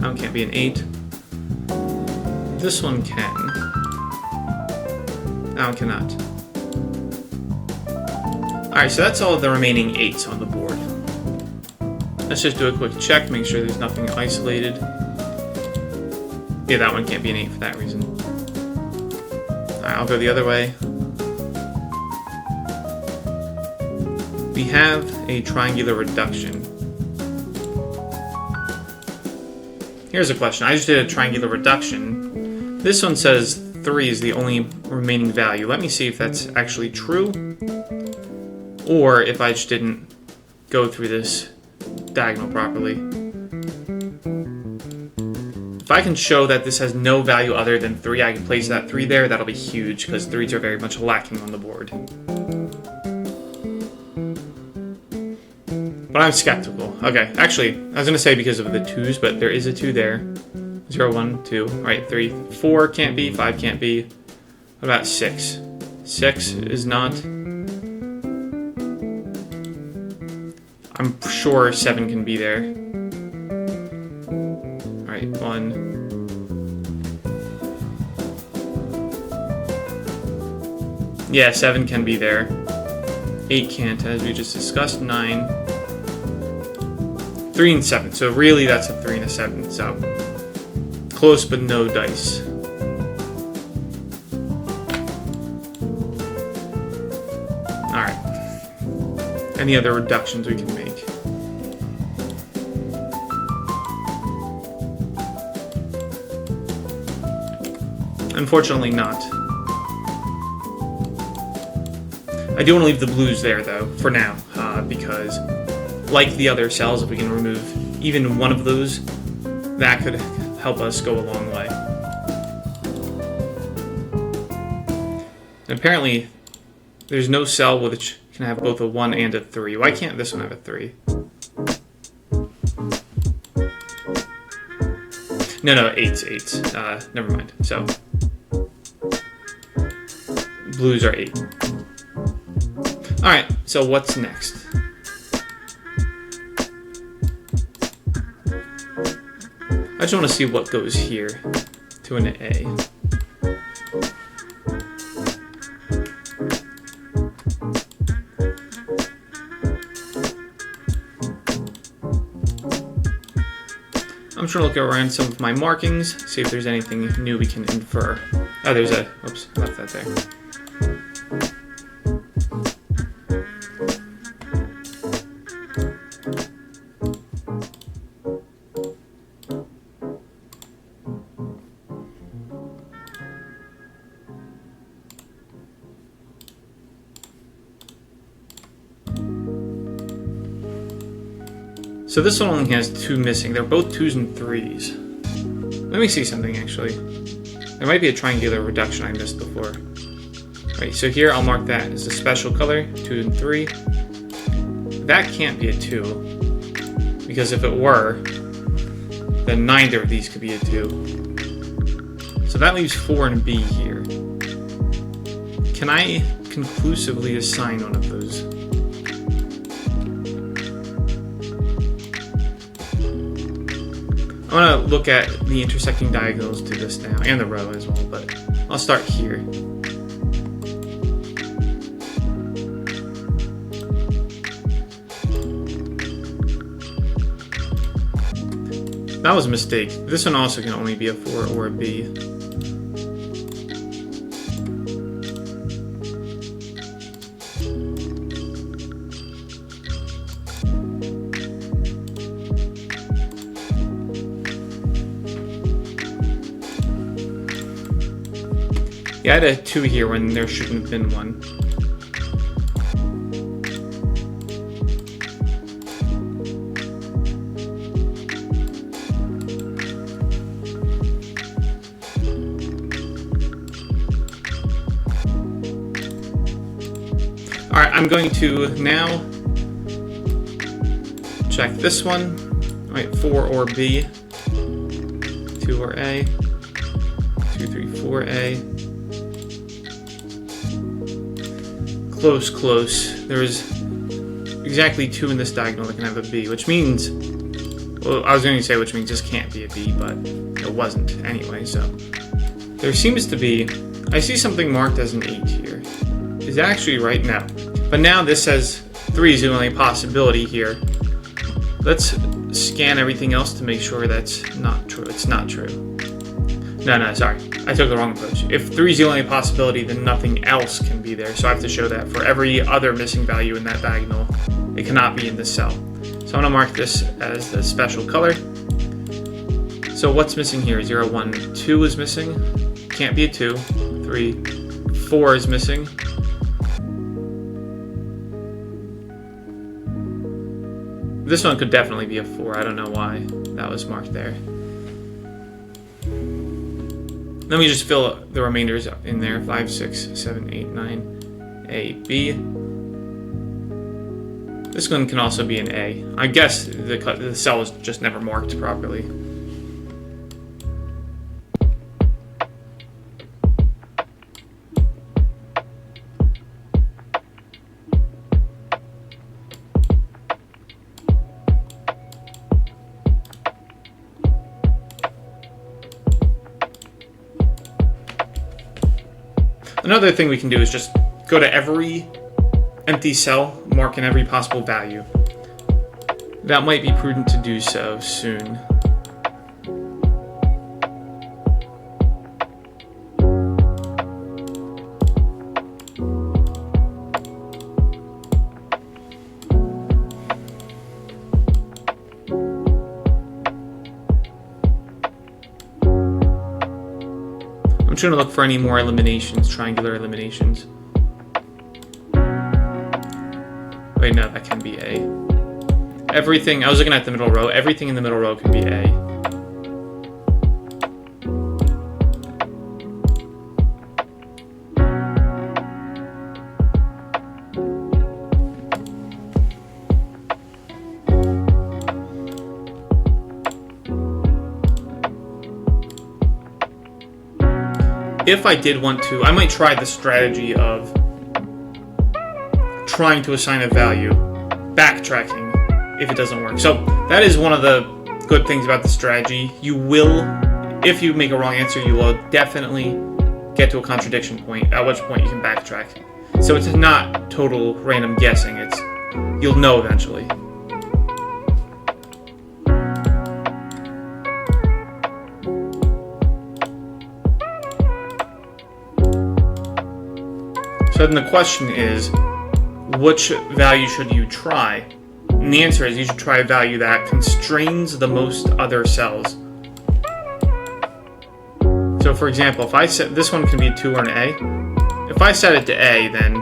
That one can't be an 8. This one can. That one cannot. Alright, so that's all of the remaining 8s on the board. Let's just do a quick check, make sure there's nothing isolated. Yeah, that one can't be an 8 for that reason. Alright, I'll go the other way. We have a triangular reduction. Here's a question. I just did a triangular reduction. This one says 3 is the only remaining value. Let me see if that's actually true, or if I just didn't go through this diagonal properly. If I can show that this has no value other than 3, I can place that 3 there. That'll be huge, because 3s are very much lacking on the board. But I'm skeptical. Okay, actually, I was going to say because of the 2s, but there is a 2 there. 0, 1, 2, right, 3. 4 can't be, 5 can't be. What about 6? 6 is not. I'm sure 7 can be there. Alright, 1. Yeah, 7 can be there. 8 can't, as we just discussed. 9. 3 and 7. So really that's a 3 and a 7. So close but no dice. Alright. Any other reductions we can make? Unfortunately not. I do want to leave the blues there though, for now, because like the other cells, if we can remove even one of those, that could help us go a long way. And apparently, there's no cell which can have both a 1 and a 3. Why can't this one have a 3? No, 8's. Never mind. So, blues are 8. Alright, so what's next? I just want to see what goes here to an A. I'm trying to look around some of my markings, see if there's anything new we can infer. Oh, there's a... Oops, I left that there. So this one only has 2 missing. They're both 2s and 3s. Let me see something, actually. There might be a triangular reduction I missed before. Right, so here I'll mark that as a special color, 2 and 3. That can't be a 2, because if it were, then neither of these could be a 2. So that leaves 4 and B here. Can I conclusively assign one of those? I want to look at the intersecting diagonals to this now, and the row as well, but I'll start here. That was a mistake. This one also can only be a 4 or a B. Yeah, I had a 2 here when there shouldn't have been 1. Alright, I'm going to now check this one. Alright, 4 or B. 2 or A. 2, 3, 4 A. Close. There is exactly 2 in this diagonal that can have a B, which means Well, I was going to say which means this can't be a B, but it wasn't anyway, so. There seems to be, I see something marked as an 8 here. Is that actually right? No. But now this says 3 is the only possibility here. Let's scan everything else to make sure that's not true. It's not true. No, sorry. I took the wrong approach. If 3 is the only possibility, then nothing else can be there. So I have to show that for every other missing value in that diagonal, it cannot be in this cell. So I'm going to mark this as a special color. So what's missing here? 0, 1, 2 is missing. Can't be a 2. 3, 4 is missing. This one could definitely be a 4. I don't know why that was marked there. Let me just fill the remainders in there. 5, 6, 7, 8, 9. A, B. This one can also be an A. I guess the cell was just never marked properly. Another thing we can do is just go to every empty cell, mark in every possible value. That might be prudent to do so soon. I'm trying to look for any more eliminations, triangular eliminations. Wait, no, that can be A. Everything, I was looking at the middle row, everything in the middle row can be A. If I did want to, I might try the strategy of trying to assign a value, backtracking if it doesn't work. So that is one of the good things about the strategy. You will, if you make a wrong answer, you will definitely get to a contradiction point, at which point you can backtrack. So it's not total random guessing, it's you'll know eventually. So then the question is, which value should you try? And the answer is you should try a value that constrains the most other cells. So for example, if I set this one can be a 2 or an A. If I set it to A, then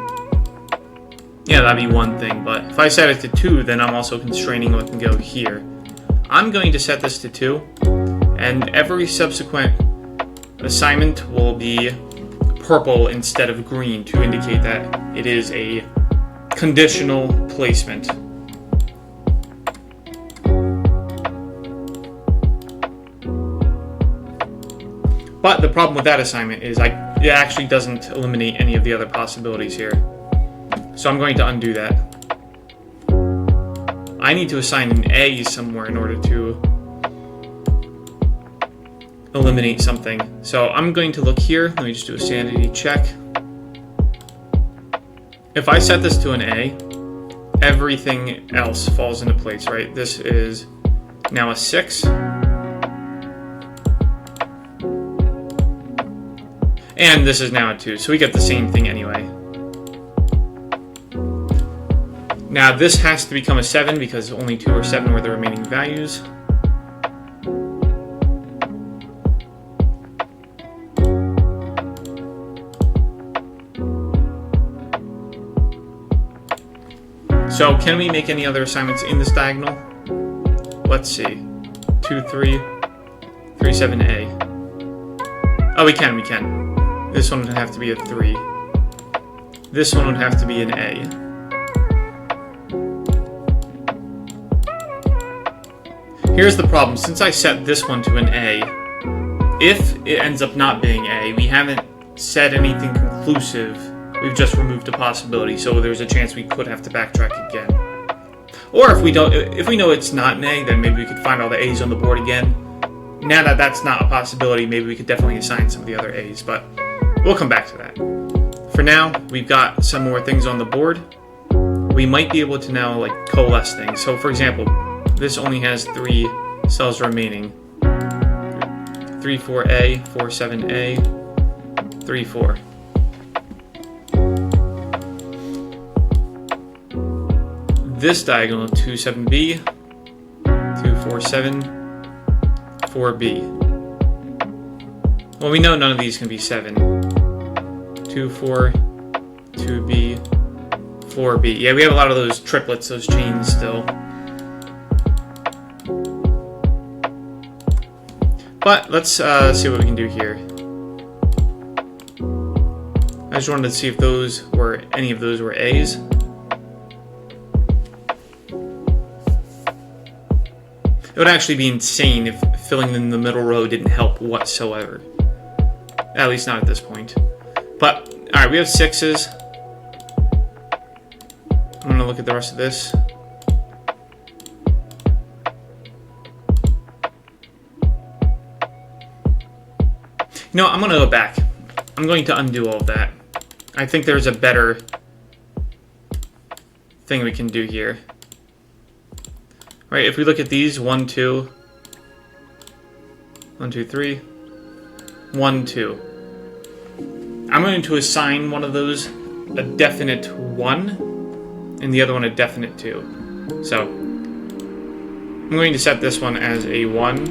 yeah, that'd be one thing. But if I set it to 2, then I'm also constraining what can go here. I'm going to set this to 2, and every subsequent assignment will be purple instead of green to indicate that it is a conditional placement. But the problem with that assignment is it actually doesn't eliminate any of the other possibilities here. So I'm going to undo that. I need to assign an A somewhere in order to eliminate something. So I'm going to look here. Let me just do a sanity check. If I set this to an A, everything else falls into place, right? This is now a 6. And this is now a 2, so we get the same thing anyway. Now this has to become a 7 because only 2 or 7 were the remaining values. So can we make any other assignments in this diagonal? Let's see. 2, 3, 3, 7, A. Oh, we can. This one would have to be a 3. This one would have to be an A. Here's the problem. Since I set this one to an A, if it ends up not being A, we haven't said anything conclusive. We've just removed a possibility, so there's a chance we could have to backtrack again. Or if we know it's not an A, then maybe we could find all the A's on the board again. Now that that's not a possibility, maybe we could definitely assign some of the other A's, but we'll come back to that. For now, we've got some more things on the board. We might be able to now like coalesce things. So for example, this only has 3 cells remaining. 3, 4A, 4, 7A, 3, 4. This diagonal, 2, 7B, 2, 4, 7, 4B. Well, we know none of these can be 7. 2, 4, 2B, 4B. Yeah, we have a lot of those triplets, those chains still. But let's see what we can do here. I just wanted to see if any of those were A's. It would actually be insane if filling in the middle row didn't help whatsoever. At least not at this point. But, alright, we have 6's. I'm going to look at the rest of this. You know, I'm going to go back. I'm going to undo all of that. I think there's a better thing we can do here. Right, if we look at these, 1, 2, 1, 2, 3, 1, 2. I'm going to assign one of those a definite 1 and the other one a definite 2. So, I'm going to set this one as a 1,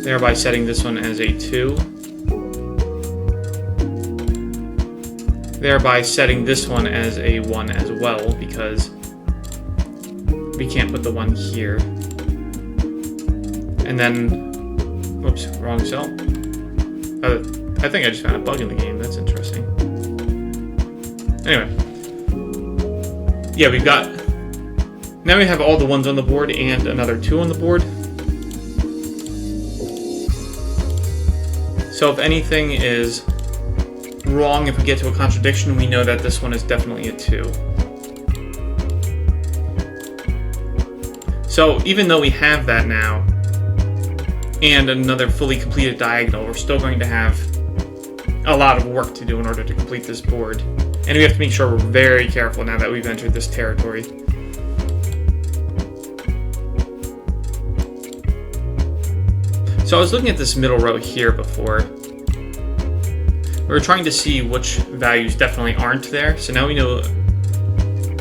thereby setting this one as a 2, thereby setting this one as a 1 as well, because we can't put the 1 here. And then, whoops, wrong cell. I think I just found a bug in the game. That's interesting. Anyway. Yeah, we've got... Now we have all the 1s on the board and another 2 on the board. So if anything is wrong, if we get to a contradiction, we know that this one is definitely a 2. So even though we have that now, and another fully completed diagonal, we're still going to have a lot of work to do in order to complete this board. And we have to make sure we're very careful now that we've entered this territory. So I was looking at this middle row here before. We were trying to see which values definitely aren't there. So now we know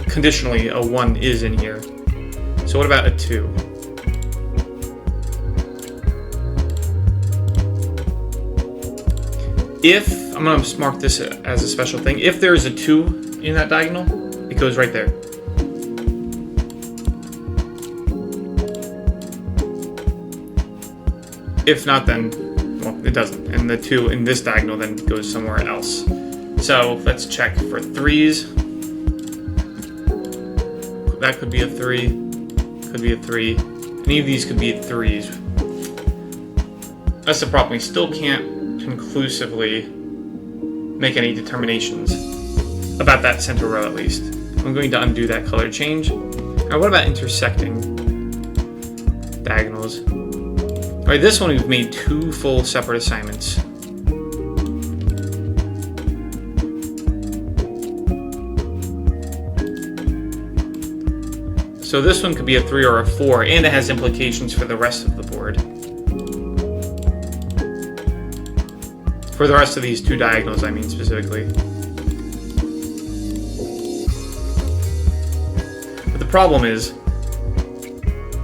conditionally a 1 is in here. So what about a 2? If, I'm going to mark this as a special thing, if there is a 2 in that diagonal, it goes right there. If not, then, well, it doesn't. And the 2 in this diagonal then goes somewhere else. So let's check for 3's. That could be a 3. Could be a 3. Any of these could be 3's. That's the problem. We still can't conclusively make any determinations about that center row, at least. I'm going to undo that color change. Now, what about intersecting diagonals? Alright, this one we've made 2 full separate assignments. So this one could be a 3 or a 4, and it has implications for the rest of the board. For the rest of these 2 diagonals, I mean specifically. But the problem is,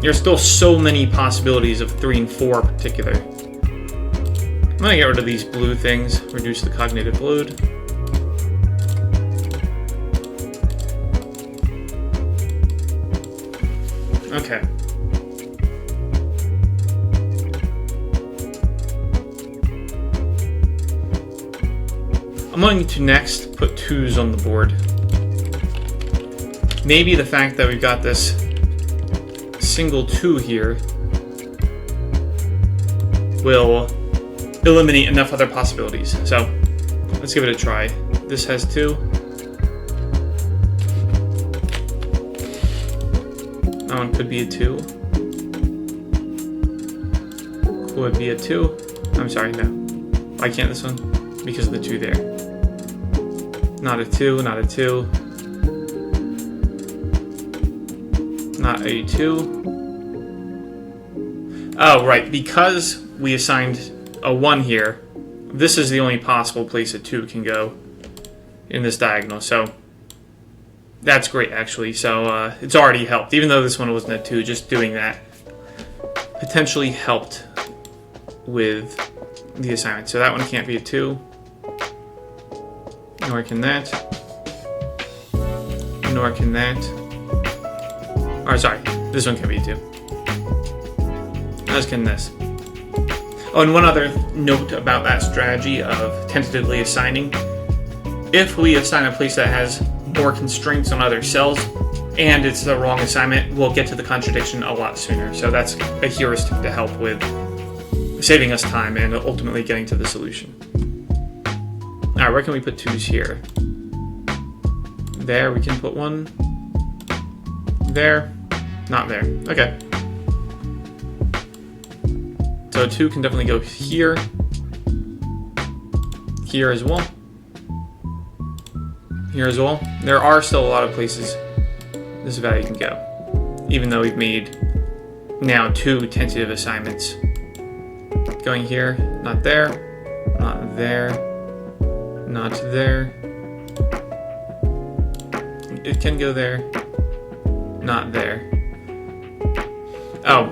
there's still so many possibilities of 3 and 4 in particular. I'm going to get rid of these blue things, reduce the cognitive load. Okay. I'm going to next put 2's on the board. Maybe the fact that we've got this single 2 here will eliminate enough other possibilities. So let's give it a try. This has 2. one could be a 2. Could be a 2. I'm sorry, no. Why can't this one? Because of the 2 there. Not a 2, not a 2. Not a 2. Oh, right. Because we assigned a 1 here, this is the only possible place a 2 can go in this diagonal. So that's great, actually. So it's already helped. Even though this one wasn't a 2, just doing that potentially helped with the assignment. So that one can't be a 2. Nor can that. Nor can that. Or sorry, this one can be a 2. As can this. Oh, and one other note about that strategy of tentatively assigning. If we assign a place that has more constraints on other cells, and it's the wrong assignment, we'll get to the contradiction a lot sooner. So that's a heuristic to help with saving us time and ultimately getting to the solution. Alright, where can we put 2's here? There, we can put 1. There. Not there. Okay. So 2 can definitely go here. Here as well. Here as well. There are still a lot of places this value can go. Even though we've made now 2 tentative assignments. Going here, not there, not there, not there. It can go there, not there. Oh.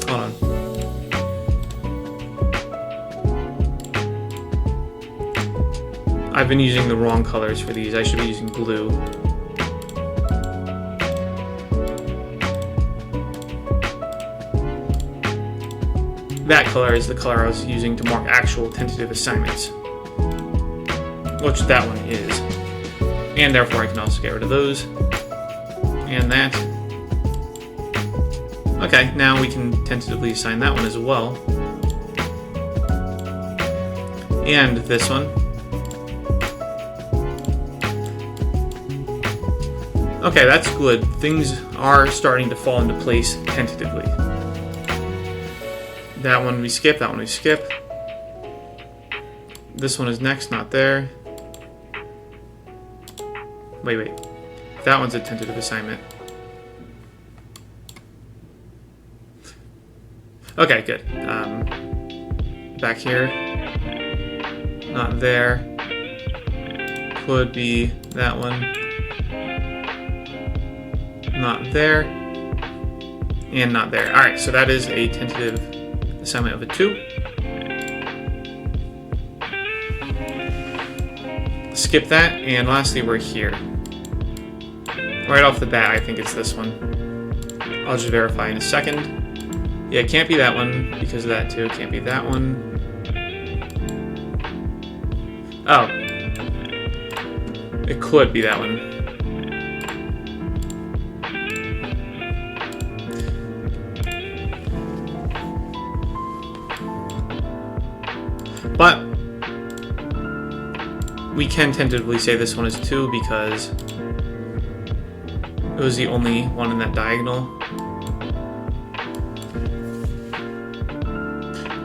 Hold on. I've been using the wrong colors for these. I should be using blue. That color is the color I was using to mark actual tentative assignments, which that one is. And therefore I can also get rid of those. And that. Okay, now we can tentatively assign that one as well. And this one. Okay, that's good. Things are starting to fall into place tentatively. That one we skip, that one we skip. This one is next, not there. Wait. That one's a tentative assignment. Okay, good. Back here. Not there. Could be that one. Not there. And not there. Alright, so that is a tentative assignment of a 2. Skip that, and lastly we're here. Right off the bat, I think it's this one. I'll just verify in a second. Yeah, it can't be that one because of that too. It can't be that one. Oh. It could be that one. But we can tentatively say this one is 2 because it was the only one in that diagonal.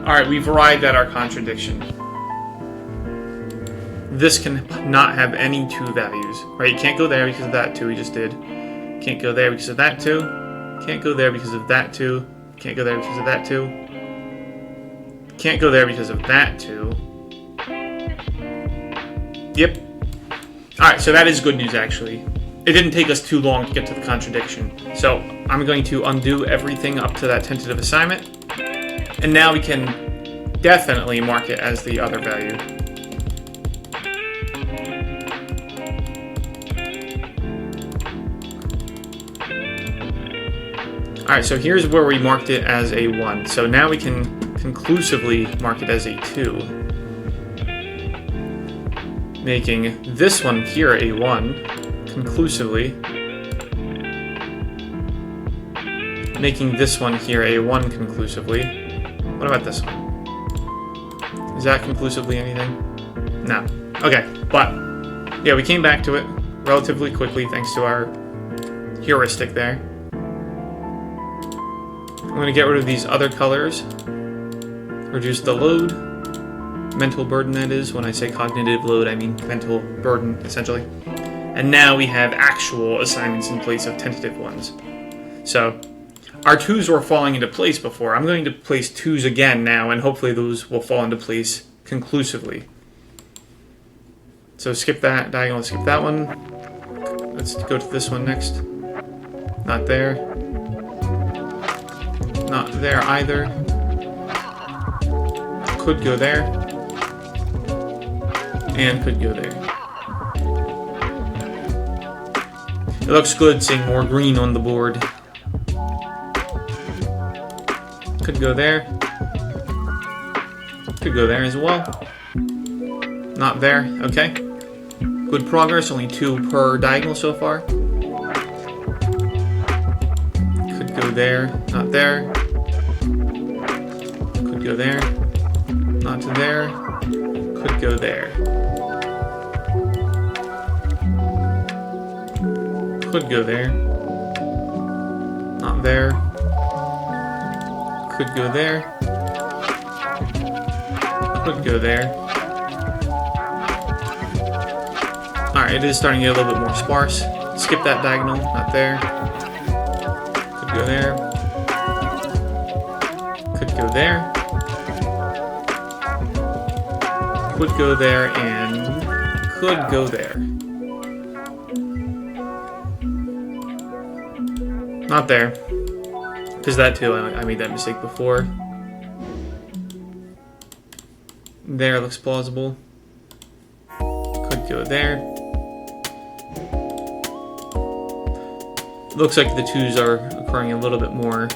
Alright, we've arrived at our contradiction. This can not have any 2 values, right? It can't go there because of that 2 we just did. Can't go there because of that 2. Can't go there because of that 2. Can't go there because of that 2. Can't go there because of that 2. Yep. Alright, so that is good news, actually. It didn't take us too long to get to the contradiction. So I'm going to undo everything up to that tentative assignment. And now we can definitely mark it as the other value. Alright, so here's where we marked it as a 1. So now we can conclusively mark it as a 2. Making this one here a 1, conclusively. Making this one here a 1 conclusively. What about this one? Is that conclusively anything? No. Okay, but yeah, we came back to it relatively quickly thanks to our heuristic there. I'm going to get rid of these other colors. Reduce the load. Mental burden, that is. When I say cognitive load, I mean mental burden, essentially. And now we have actual assignments in place of tentative ones. So, our 2s were falling into place before. I'm going to place 2s again now, and hopefully those will fall into place conclusively. So skip that diagonal, skip that one. Let's go to this one next. Not there. Not there either. Could go there. And could go there. It looks good seeing more green on the board. Could go there. Could go there as well. Not there. Okay. Good progress. Only 2 per diagonal so far. Could go there. Not there. Could go there. Not to there. Could go there. Could go there. Not there. Could go there. Could go there. Alright, it is starting to get a little bit more sparse. Skip that diagonal. Not there. Could go there. Could go there. Could go there, and could go there. Not there. Because that too, I made that mistake before. There looks plausible. Could go there. Looks like the 2s are occurring a little bit more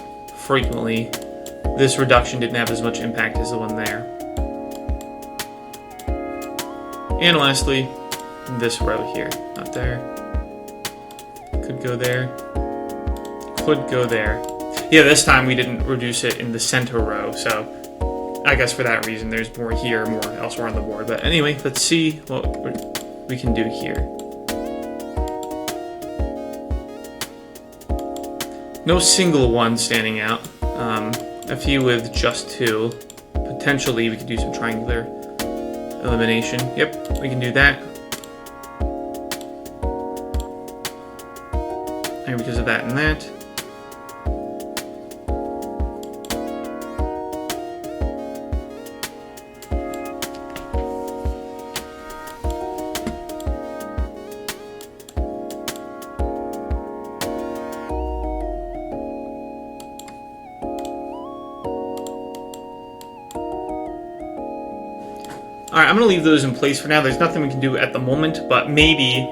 frequently. This reduction didn't have as much impact as the one there. And lastly, this row here. Not there. Could go there. Could go there. Yeah, this time we didn't reduce it in the center row, so I guess for that reason there's more here, more elsewhere on the board. But anyway, let's see what we can do here. No single one standing out. A few with just 2. Potentially we could do some triangular elimination. Yep, we can do that. And because of that and that. Alright, I'm going to leave those in place for now. There's nothing we can do at the moment, but maybe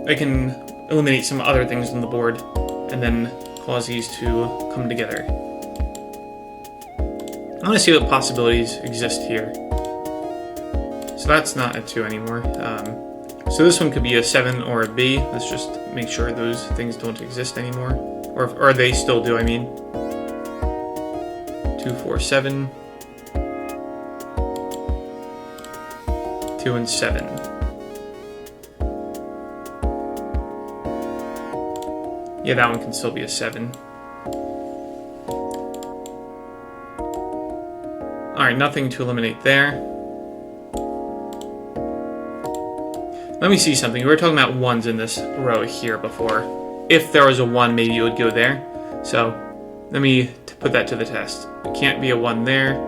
I can eliminate some other things on the board and then cause these to come together. I want to see what possibilities exist here. So that's not a 2 anymore. So this one could be a 7 or a B. Let's just make sure those things don't exist anymore. Or they still do, I mean. 2, 4, 7. 2 and 7. Yeah, that one can still be a 7. Alright, nothing to eliminate there. Let me see something. We were talking about 1s in this row here before. If there was a 1, maybe it would go there. So, let me put that to the test. It can't be a 1 there.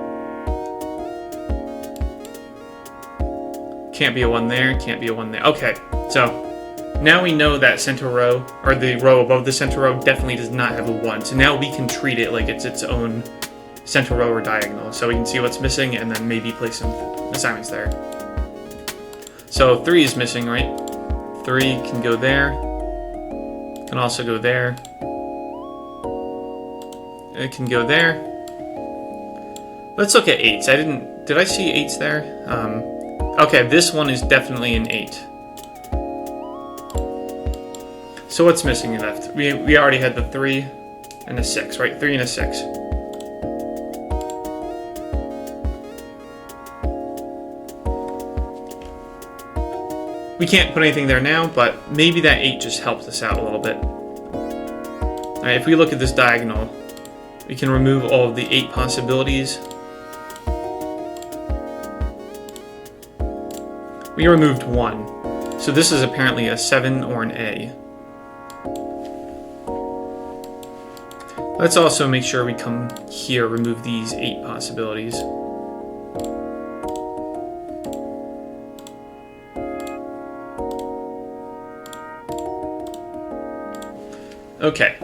Can't be a 1 there, can't be a 1 there. Okay, so now we know that center row, or the row above the center row, definitely does not have a 1. So now we can treat it like it's its own center row or diagonal. So we can see what's missing and then maybe place some assignments there. So 3 is missing, right? 3 can go there. Can also go there. It can go there. Let's look at 8s. Did I see 8s there? Okay, this one is definitely an 8. So what's missing left? We already had the 3 and a 6, right? 3 and a 6. We can't put anything there now, but maybe that 8 just helps us out a little bit. Alright, if we look at this diagonal, we can remove all of the 8 possibilities. We removed 1. So this is apparently a 7 or an A. Let's also make sure we come here, remove these 8 possibilities. Okay.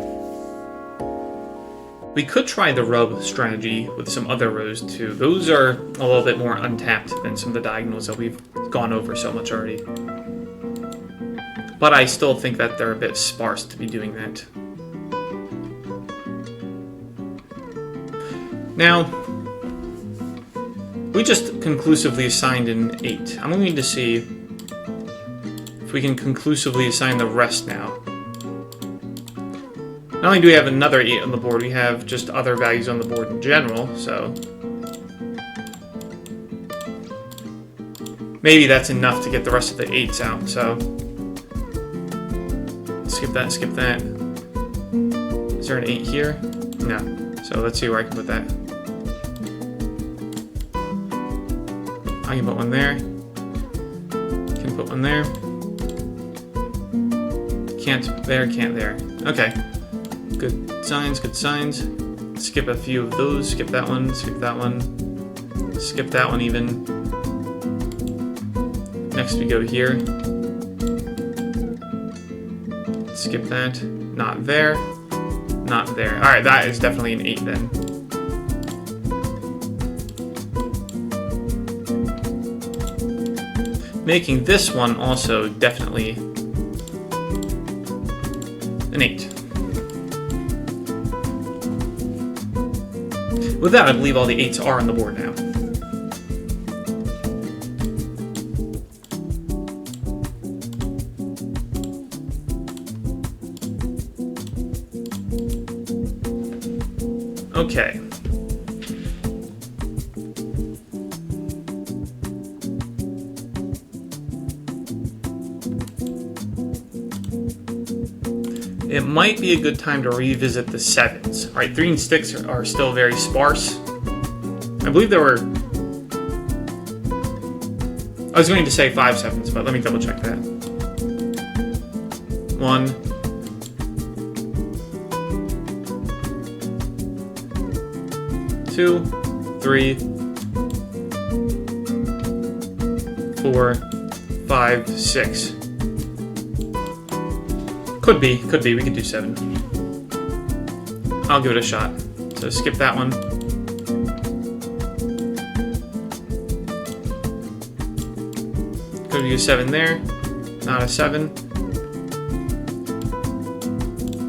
We could try the rub strategy with some other rows too. Those are a little bit more untapped than some of the diagonals that we've gone over so much already. But I still think that they're a bit sparse to be doing that. Now, we just conclusively assigned an 8. I'm going to see if we can conclusively assign the rest now. Not only do we have another 8 on the board, we have just other values on the board in general, so maybe that's enough to get the rest of the 8s out, so skip that, skip that. Is there an 8 here? No. So let's see where I can put that. I can put one there. Can put one there. Can't there, can't there. Okay. Good signs, good signs. Skip a few of those. Skip that one, skip that one. Skip that one even. Next we go here. Skip that. Not there. Not there. Alright, that is definitely an 8 then. Making this one also definitely an 8. With that, I believe all the 8s are on the board now. Okay. It might be a good time to revisit the 7s. Alright, 3 and 6 are still very sparse. I believe there were... I was going to say 5 7s, but let me double check that. 1. 2, 3, 4, 5, 6. Could be, we could do 7. I'll give it a shot. So skip that one. Could be a 7 there. Not a 7.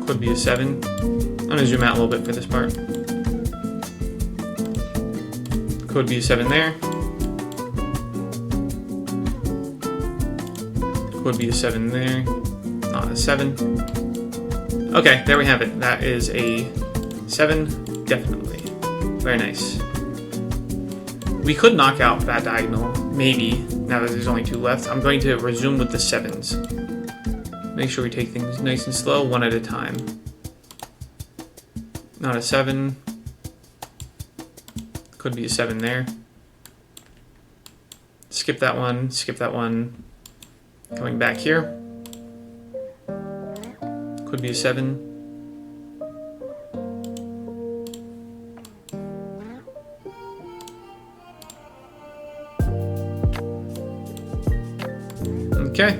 Could be a 7. I'm gonna zoom out a little bit for this part. Could be a 7 there. Could be a 7 there. Not a 7. Okay, there we have it. That is a 7, definitely. Very nice. We could knock out that diagonal, maybe, now that there's only 2 left. I'm going to resume with the 7s. Make sure we take things nice and slow, one at a time. Not a 7. Could be a 7 there. Skip that one, skip that one. Coming back here. Could be a 7. Okay.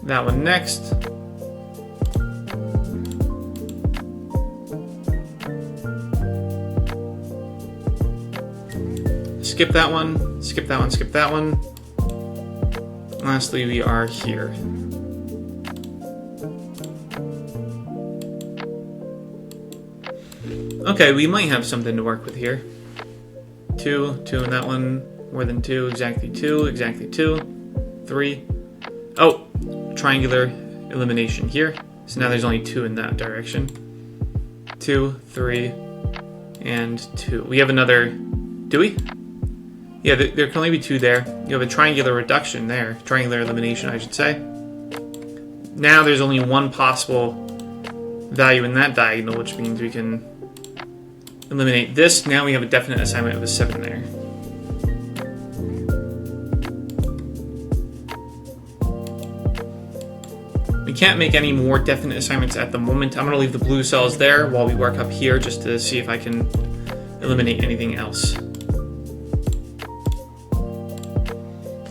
That one next. Skip that one, skip that one, skip that one. Lastly, we are here. Okay, we might have something to work with here. 2, 2 in that one, more than 2, exactly 2, exactly 2, 3. Oh, triangular elimination here. So now there's only 2 in that direction. 2, 3, and 2. We have another, do we? Yeah, there can only be 2 there. You have a triangular reduction there. Triangular elimination, I should say. Now there's only one possible value in that diagonal, which means we can eliminate this. Now we have a definite assignment of a 7 there. We can't make any more definite assignments at the moment. I'm going to leave the blue cells there while we work up here just to see if I can eliminate anything else.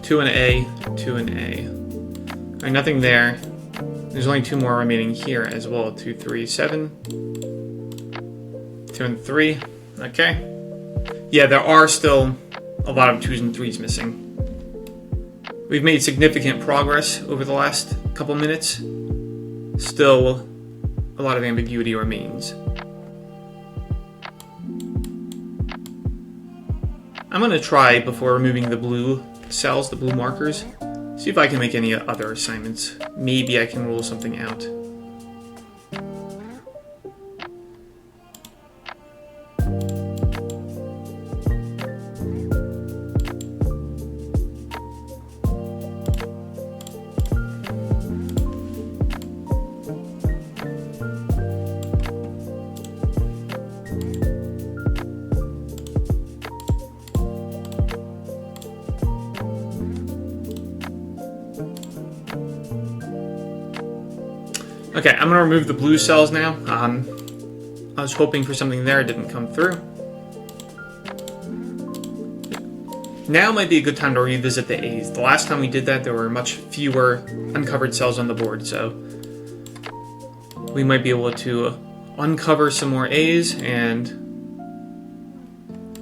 2 and A, 2 and A. All right, nothing there. There's only 2 more remaining here as well. 2, 3, 7. 2 and 3. Okay. Yeah, there are still a lot of 2s and 3s missing. We've made significant progress over the last couple minutes. Still, a lot of ambiguity remains. I'm going to try, before removing the blue cells, the blue markers, see if I can make any other assignments. Maybe I can rule something out. Okay, I'm going to remove the blue cells now. I was hoping for something there, it didn't come through. Now might be a good time to revisit the A's. The last time we did that, there were much fewer uncovered cells on the board, so we might be able to uncover some more A's and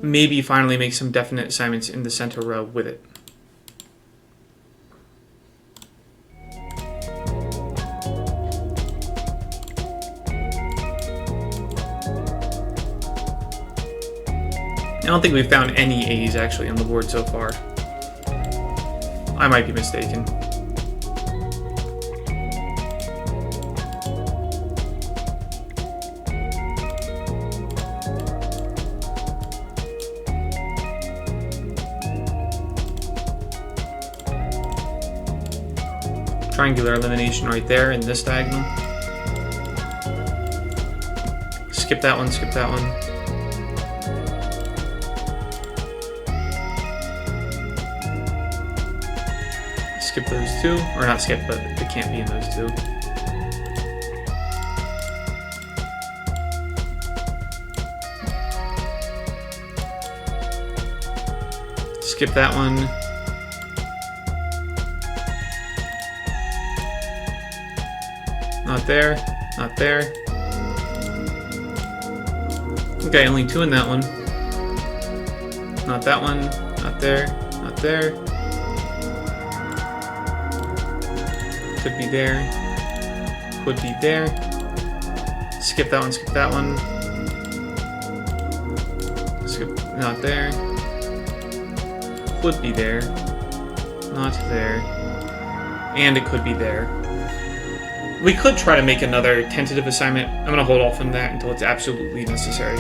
maybe finally make some definite assignments in the center row with it. I don't think we've found any A's actually on the board so far. I might be mistaken. Triangular elimination right there in this diagonal. Skip that one, skip that one. Skip those 2, or not skip, but it can't be in those 2. Skip that one. Not there, not there. Okay, only 2 in that one. Not that one, not there, not there. Could be there. Could be there. Skip that one, skip that one. Skip, not there. Could be there. Not there. And it could be there. We could try to make another tentative assignment. I'm going to hold off on that until it's absolutely necessary.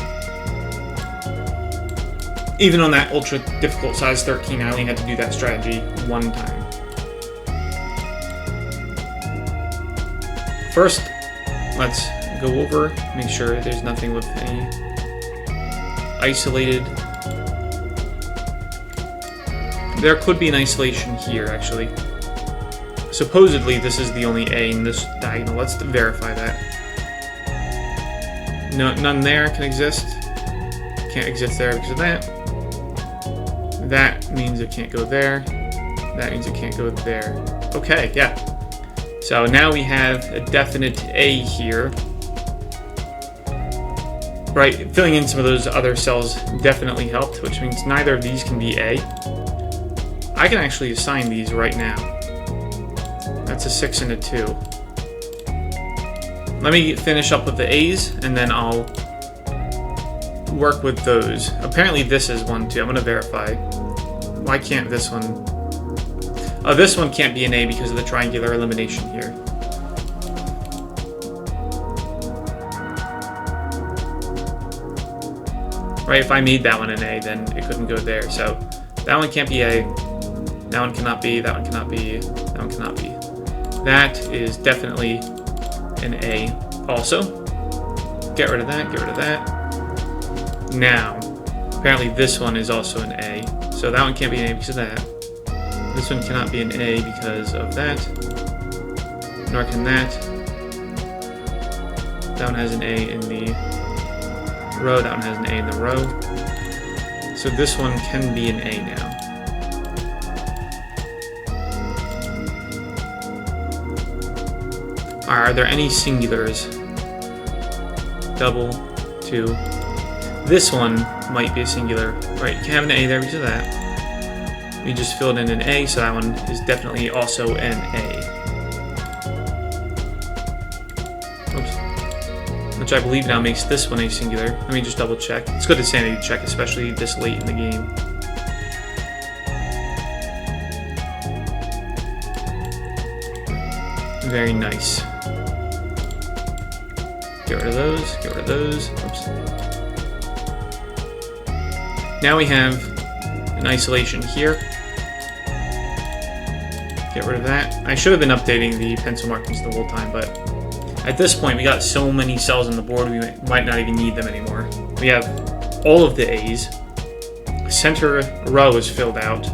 Even on that ultra difficult size 13, I only had to do that strategy 1 time. First, let's go over, make sure there's nothing with any isolated. There could be an isolation here, actually. Supposedly, this is the only A in this diagonal. Let's verify that. No, none there can exist. Can't exist there because of that. That means it can't go there. That means it can't go there. Okay, yeah. So now we have a definite A here. Right, filling in some of those other cells definitely helped, which means neither of these can be A. I can actually assign these right now. That's a 6 and a 2. Let me finish up with the A's, and then I'll work with those. Apparently this is one too. I'm going to verify. Why can't this one? Oh, this one can't be an A because of the triangular elimination here. Right, if I made that one an A, then it couldn't go there. So that one can't be A. That one cannot be. That one cannot be. That one cannot be. That is definitely an A also. Get rid of that, get rid of that. Now, apparently this one is also an A. So that one can't be an A because of that. This one cannot be an A because of that. Nor can that. That one has an A in the row, that one has an A in the row. So this one can be an A now. Are there any singulars? Double, 2. This one might be a singular. Right, you can have an A there because of that. We just filled in an A, so that one is definitely also an A. Oops. Which I believe now makes this one a singular. Let me just double check. It's good to sanity check, especially this late in the game. Very nice. Get rid of those, get rid of those. Oops. Now we have an isolation here. Get rid of that. I should have been updating the pencil markings the whole time, but at this point we got so many cells on the board we might not even need them anymore. We have all of the A's. Center row is filled out.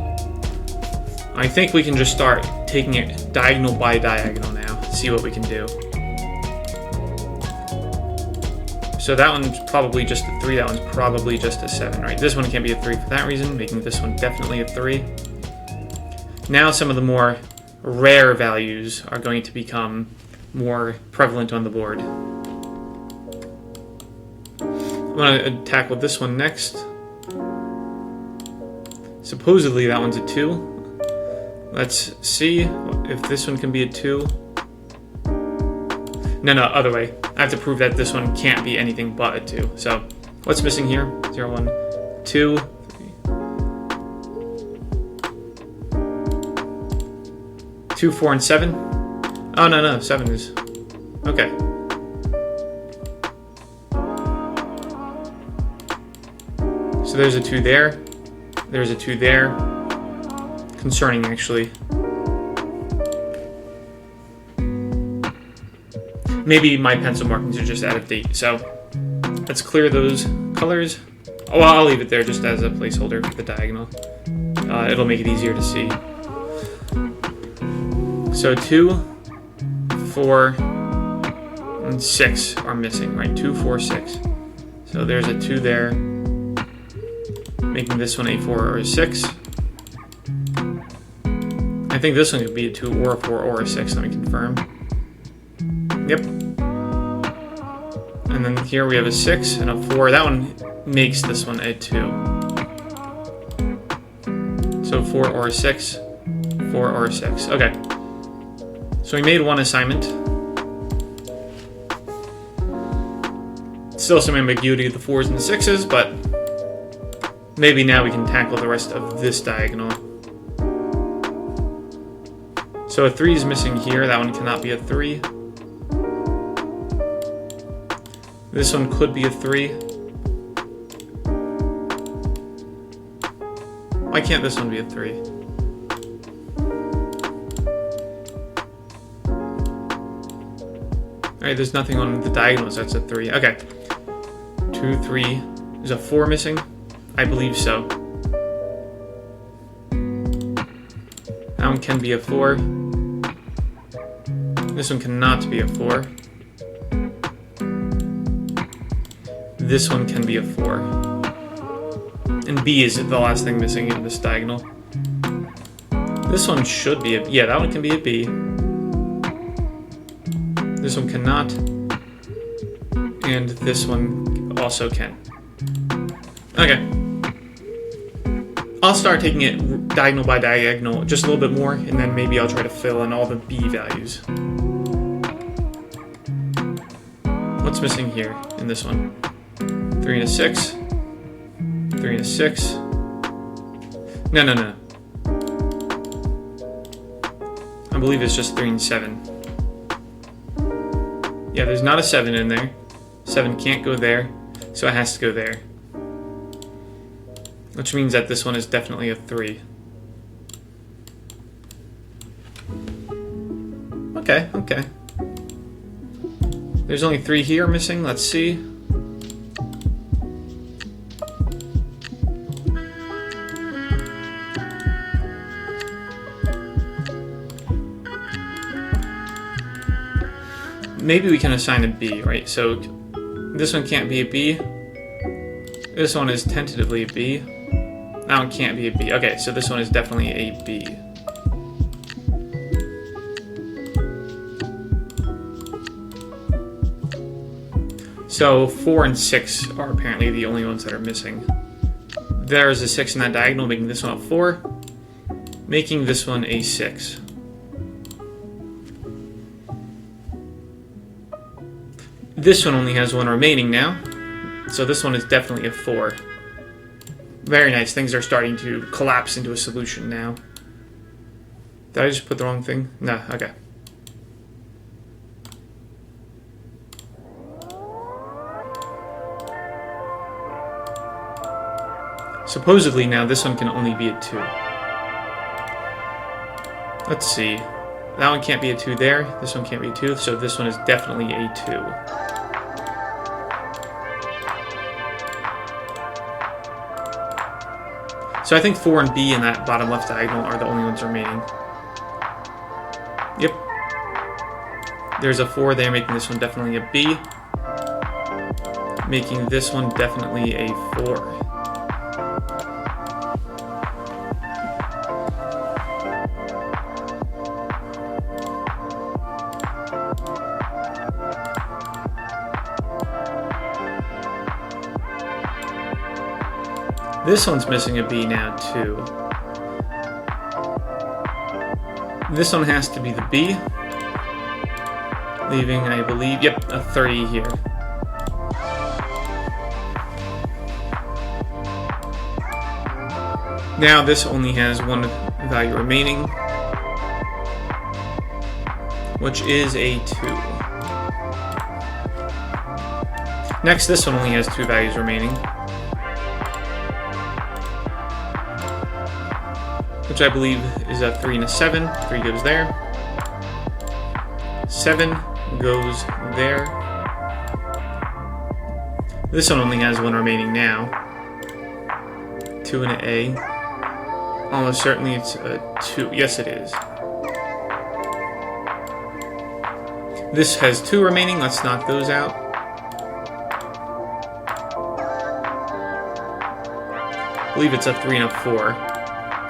I think we can just start taking it diagonal by diagonal now. See what we can do. So that one's probably just a 3, that one's probably just a 7, right? This one can't be a 3 for that reason, making this one definitely a 3. Now some of the more rare values are going to become more prevalent on the board. I'm going to tackle this one next. Supposedly that one's a 2. Let's see if this one can be a 2. No, other way. I have to prove that this one can't be anything but a 2. So, what's missing here? 0, 1, 2, 3. 2, 4, and 7? Oh, no, 7 is... Okay. So there's a 2 there. There's a 2 there. Concerning, actually. Maybe my pencil markings are just out of date, so let's clear those colors. Oh, well, I'll leave it there just as a placeholder for the diagonal. It'll make it easier to see. So 2, 4, and 6 are missing, right? 2, 4, 6. So there's a 2 there, making this one a 4 or a 6. I think this one could be a 2 or a 4 or a 6, let me confirm. Yep. And then here we have a 6 and a 4. That one makes this one a 2. So 4 or a 6, 4 or a 6. Okay. So we made one assignment. Still some ambiguity of the 4s and the 6s, but maybe now we can tackle the rest of this diagonal. So a 3 is missing here. That one cannot be a 3. This one could be a 3. Why can't this one be a 3? Alright, there's nothing on the diagonals, that's a 3. Okay. 2, 3. Is a 4 missing? I believe so. That one can be a 4. This one cannot be a 4. This one can be a 4. And B is the last thing missing in this diagonal. This one should be a... Yeah, that one can be a B. This one cannot. And this one also can. Okay. I'll start taking it diagonal by diagonal just a little bit more, and then maybe I'll try to fill in all the B values. What's missing here in this one? 3 and a 6. 3 and a 6. No. I believe it's just 3 and 7. Yeah, there's not a 7 in there. 7 can't go there, so it has to go there. Which means that this one is definitely a 3. Okay. There's only 3 here missing. Let's see. maybe we can assign a B, right? So this one can't be a B. This one is tentatively a B. That one can't be a B. Okay, so this one is definitely a B. So 4 and 6 are apparently the only ones that are missing. There's a 6 in that diagonal, making this one a 4, making this one a 6. This one only has one remaining now, so this one is definitely a 4. Very nice, things are starting to collapse into a solution now. Did I just put the wrong thing? No, okay. Supposedly now this one can only be a 2. Let's see. That one can't be a 2 there. This one can't be a 2, so this one is definitely a 2. So I think 4 and B in that bottom left diagonal are the only ones remaining. Yep. There's a 4 there, making this one definitely a B. Making this one definitely a 4. This one's missing a B now, too. This one has to be the B. Leaving, I believe, yep, a 3 here. Now this only has one value remaining, which is a 2. Next, this one only has 2 values remaining, which I believe is a 3 and a 7. 3 goes there. 7 goes there. This one only has one remaining now. 2 and an A. Almost certainly it's a 2. Yes, it is. This has 2 remaining. Let's knock those out. I believe it's a 3 and a 4.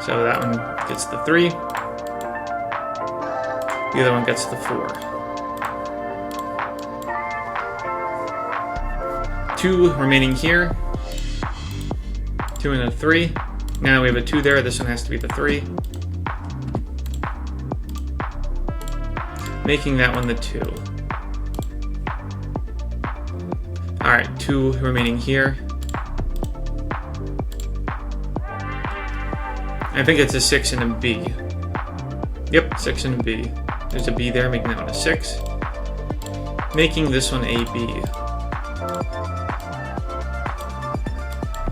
So that one gets the 3. The other one gets the 4. 2 remaining here. 2 and a 3. Now we have a 2 there. This one has to be the 3. Making that one the 2. Alright, 2 remaining here. I think it's a 6 and a B. Yep, 6 and a B. There's a B there, making that one a 6. Making this one a B.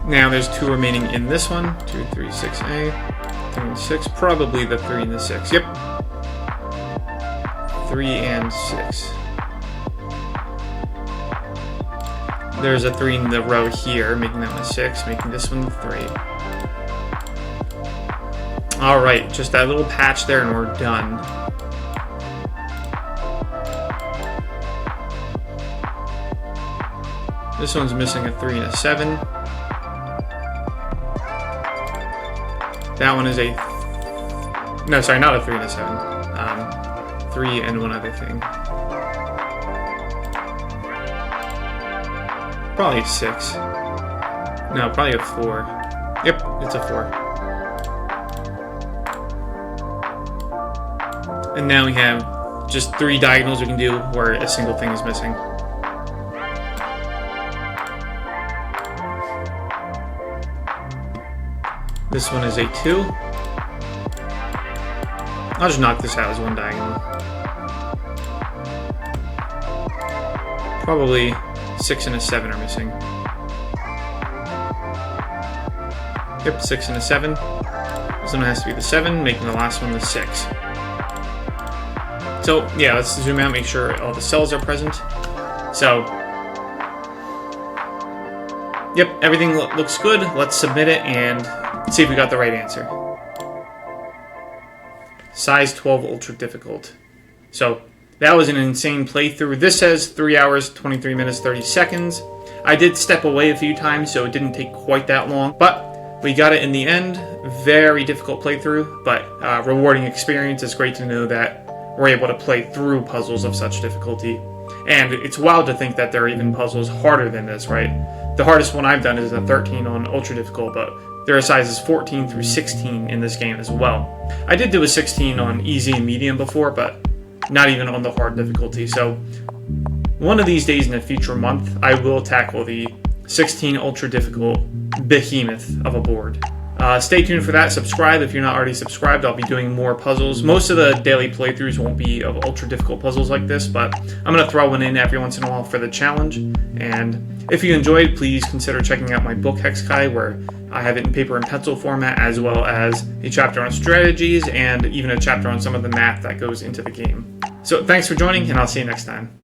Now there's 2 remaining in this one. 2, 3, 6A. 3 and 6. Probably the 3 and the 6. Yep. 3 and 6. There's a 3 in the row here, making that one a 6. Making this one the 3. Alright, just that little patch there and we're done. This one's missing a 3 and a 7. That one is a... No, sorry, not a 3 and a 7. 3 and one other thing. Probably a 6. No, probably a 4. Yep, it's a 4. And now we have just 3 diagonals we can do where a single thing is missing. This one is a 2. I'll just knock this out as one diagonal. Probably 6 and a 7 are missing. Yep, 6 and a 7. This one has to be the 7, making the last one the 6. So, yeah, let's zoom out, make sure all the cells are present. So, yep, everything looks good. Let's submit it and see if we got the right answer. Size 12 ultra difficult. So, That was an insane playthrough. This says 3 hours, 23 minutes, 30 seconds. I did step away a few times, so it didn't take quite that long, but we got it in the end. Very difficult playthrough, but rewarding experience. It's great to know that we're able to play through puzzles of such difficulty. And it's wild to think that there are even puzzles harder than this, right? The hardest one I've done is a 13 on ultra difficult, but there are sizes 14 through 16 in this game as well. I did do a 16 on easy and medium before, but not even on the hard difficulty. So one of these days in a future month, I will tackle the 16 ultra difficult behemoth of a board. Stay tuned for that. Subscribe if you're not already subscribed. I'll be doing more puzzles. Most of the daily playthroughs won't be of ultra difficult puzzles like this, but I'm going to throw one in every once in a while for the challenge. And if you enjoyed, please consider checking out my book Hexakai, where I have it in paper and pencil format, as well as a chapter on strategies and even a chapter on some of the math that goes into the game. So thanks for joining, and I'll see you next time.